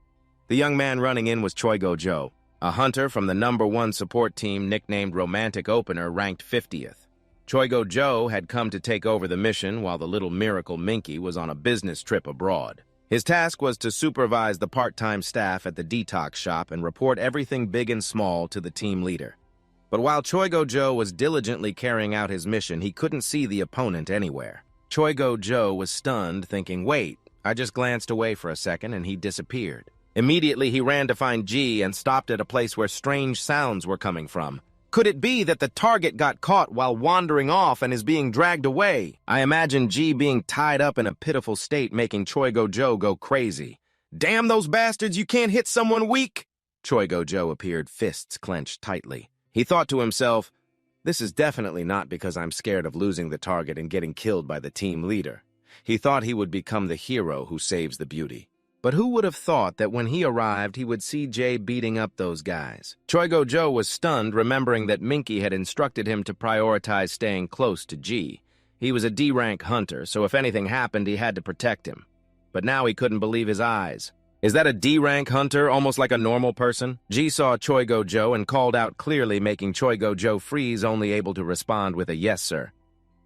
The young man running in was Choi Go-jo, a hunter from the #1 support team nicknamed Romantic Opener, ranked 50th. Choi Go-jo had come to take over the mission while the little miracle Minky was on a business trip abroad. His task was to supervise the part-time staff at the detox shop and report everything big and small to the team leader. But while Choi Go-jo was diligently carrying out his mission, he couldn't see the opponent anywhere. Choi Go-jo was stunned, thinking, "Wait, I just glanced away for a second and he disappeared." Immediately, he ran to find G and stopped at a place where strange sounds were coming from. Could it be that the target got caught while wandering off and is being dragged away? I imagine G being tied up in a pitiful state, making Choi Go-jo go crazy. "Damn those bastards, you can't hit someone weak!" Choi Go-jo appeared, fists clenched tightly. He thought to himself, "This is definitely not because I'm scared of losing the target and getting killed by the team leader." He thought he would become the hero who saves the beauty. But who would have thought that when he arrived, he would see Jay beating up those guys? Choi Go-jo was stunned, remembering that Minky had instructed him to prioritize staying close to G. He was a D-rank hunter, so if anything happened, he had to protect him. But now he couldn't believe his eyes. Is that a D-rank hunter, almost like a normal person? G saw Choi Go-jo and called out clearly, making Choi Go-jo freeze, only able to respond with a yes, sir.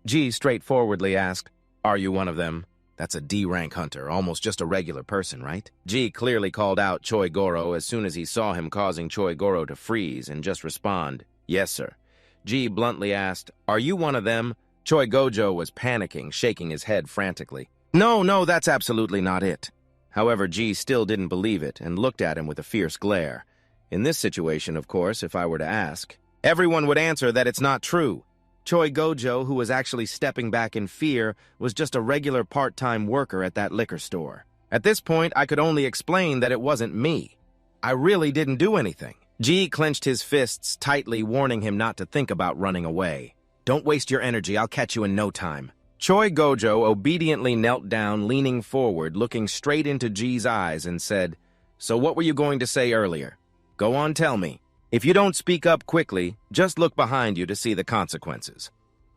G straightforwardly asked, "Are you one of them?" That's a D-rank hunter, almost just a regular person, right? G clearly called out Choi Goro as soon as he saw him, causing Choi Goro to freeze and just respond, "Yes, sir." G bluntly asked, "Are you one of them?" Choi Go-jo was panicking, shaking his head frantically. No, that's absolutely not it." However, G still didn't believe it and looked at him with a fierce glare. In this situation, of course, if I were to ask, everyone would answer that it's not true. Choi Go-jo, who was actually stepping back in fear, was just a regular part-time worker at that liquor store. At this point, I could only explain that it wasn't me. I really didn't do anything. G clenched his fists tightly, warning him not to think about running away. "Don't waste your energy, I'll catch you in no time." Choi Go-jo obediently knelt down, leaning forward, looking straight into G's eyes and said, "So what were you going to say earlier? Go on, tell me. If you don't speak up quickly, just look behind you to see the consequences."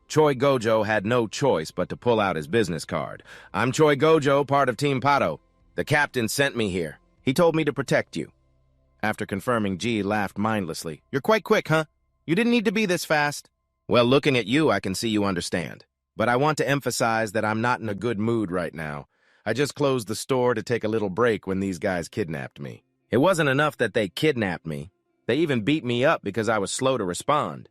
Choi Go-jo had no choice but to pull out his business card. "I'm Choi Go-jo, part of Team Pato. The captain sent me here. He told me to protect you." After confirming, G laughed mindlessly. "You're quite quick, huh? You didn't need to be this fast." "Well, looking at you, I can see you understand. But I want to emphasize that I'm not in a good mood right now. I just closed the store to take a little break when these guys kidnapped me. It wasn't enough that they kidnapped me. They even beat me up because I was slow to respond.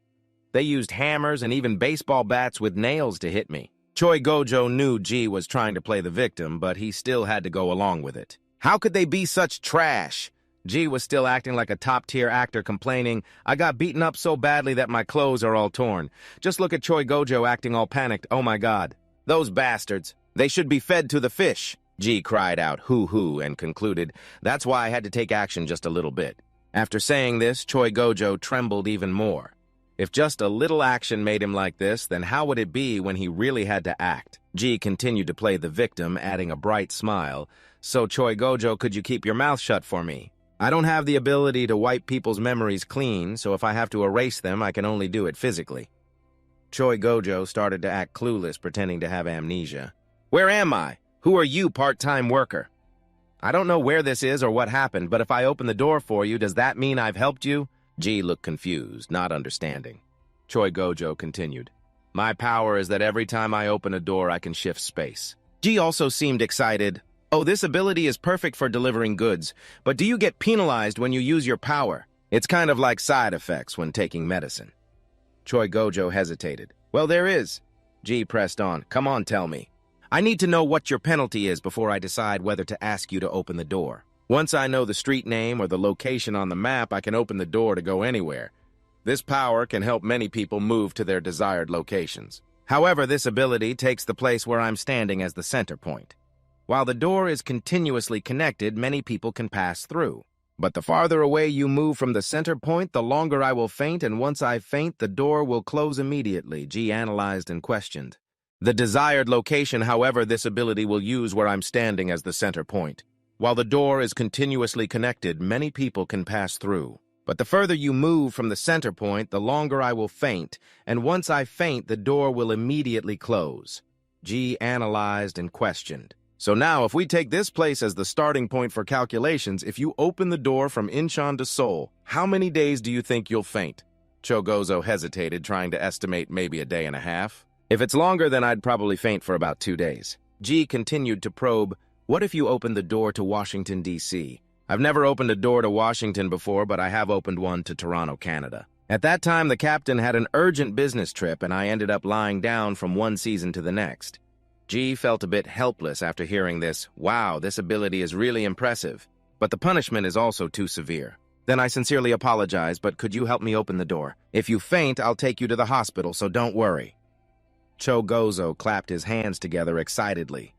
They used hammers and even baseball bats with nails to hit me." Choi Go-jo knew G was trying to play the victim, but he still had to go along with it. "How could they be such trash?" G was still acting like a top-tier actor, complaining, "I got beaten up so badly that my clothes are all torn. Just look at Choi Go-jo acting all panicked. Oh my God. Those bastards. They should be fed to the fish." G cried out, hoo-hoo, and concluded, "That's why I had to take action just a little bit." After saying this, Choi Go-jo trembled even more. If just a little action made him like this, then how would it be when he really had to act? G continued to play the victim, adding a bright smile. "So, Choi Go-jo, could you keep your mouth shut for me? I don't have the ability to wipe people's memories clean, so if I have to erase them, I can only do it physically." Choi Go-jo started to act clueless, pretending to have amnesia. "Where am I? Who are you, part-time worker? I don't know where this is or what happened, but if I open the door for you, does that mean I've helped you?" G looked confused, not understanding. Choi Go-jo continued, "My power is that every time I open a door, I can shift space." G also seemed excited. "Oh, this ability is perfect for delivering goods, but do you get penalized when you use your power? It's kind of like side effects when taking medicine." Choi Go-jo hesitated. "Well, there is." G pressed on. "Come on, tell me. I need to know what your penalty is before I decide whether to ask you to open the door. Once I know the street name or the location on the map, I can open the door to go anywhere. This power can help many people move to their desired locations. However, this ability takes the place where I'm standing as the center point. While the door is continuously connected, many people can pass through. But the farther away you move from the center point, the longer I will faint, and once I faint, the door will close immediately," G analyzed and questioned. "The desired location, however, this ability will use where I'm standing as the center point. While the door is continuously connected, many people can pass through. But the further you move from the center point, the longer I will faint, and once I faint, the door will immediately close." G analyzed and questioned. "So now, if we take this place as the starting point for calculations, if you open the door from Incheon to Seoul, how many days do you think you'll faint?" Choi Go-jo hesitated, trying to estimate maybe a day and a half. "If it's longer, then I'd probably faint for about 2 days." G continued to probe, "What if you opened the door to Washington, D.C.? I've never opened a door to Washington before, but I have opened one to Toronto, Canada. At that time, the captain had an urgent business trip, and I ended up lying down from one season to the next." G felt a bit helpless after hearing this. Wow, this ability is really impressive. But the punishment is also too severe. "Then I sincerely apologize, but could you help me open the door? If you faint, I'll take you to the hospital, so don't worry." Choi Go-jo clapped his hands together excitedly.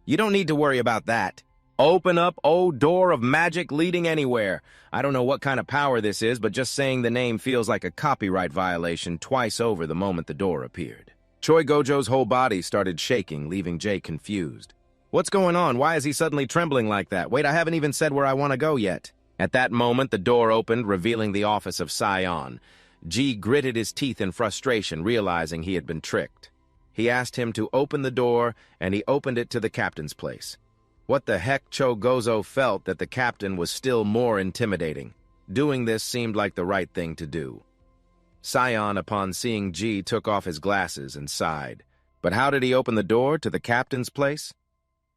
"You don't need to worry about that. Open up, oh door of magic leading anywhere. I don't know what kind of power this is, but just saying the name feels like a copyright violation twice over the moment the door appeared." Choi Go-jo's whole body started shaking, leaving Jay confused. "What's going on? Why is he suddenly trembling like that? Wait, I haven't even said where I want to go yet." At that moment, the door opened, revealing the office of Sion. G gritted his teeth in frustration, realizing he had been tricked. He asked him to open the door, and he opened it to the captain's place. What the heck, Gozo felt that the captain was still more intimidating. Doing this seemed like the right thing to do. Sion, upon seeing G, took off his glasses and sighed. But how did he open the door to the captain's place?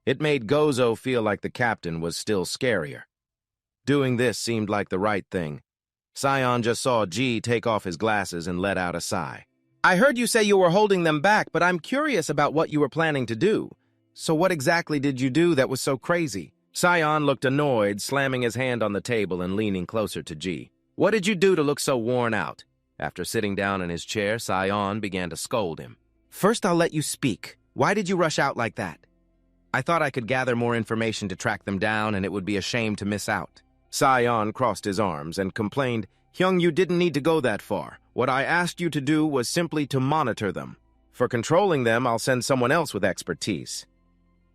It made Gozo feel like the captain was still scarier. Doing this seemed like the right thing. Sion just saw G take off his glasses and let out a sigh. I heard you say you were holding them back, but I'm curious about what you were planning to do. So what exactly did you do that was so crazy? Sion looked annoyed, slamming his hand on the table and leaning closer to G. What did you do to look so worn out? After sitting down in his chair, Sion began to scold him. First, I'll let you speak. Why did you rush out like that? I thought I could gather more information to track them down, and it would be a shame to miss out. Sion crossed his arms and complained, Hyung, you didn't need to go that far. What I asked you to do was simply to monitor them. For controlling them, I'll send someone else with expertise.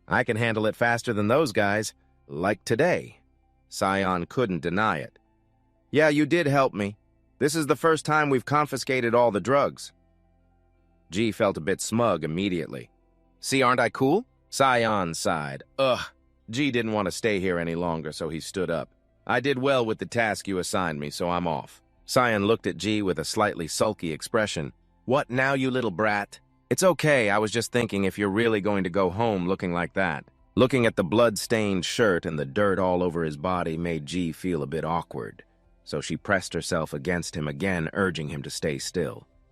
I can handle it faster than those guys, like today. Sion couldn't deny it. Yeah, you did help me. This is the first time we've confiscated all the drugs. G felt a bit smug immediately. See, aren't I cool? Sion sighed. Ugh. G didn't want to stay here any longer, so he stood up. I did well with the task you assigned me, so I'm off. Sion looked at G with a slightly sulky expression. What now, you little brat? It's okay, I was just thinking if you're really going to go home looking like that. Looking at the blood-stained shirt and the dirt all over his body made G feel a bit awkward, so she pressed herself against him again, urging him to stay still.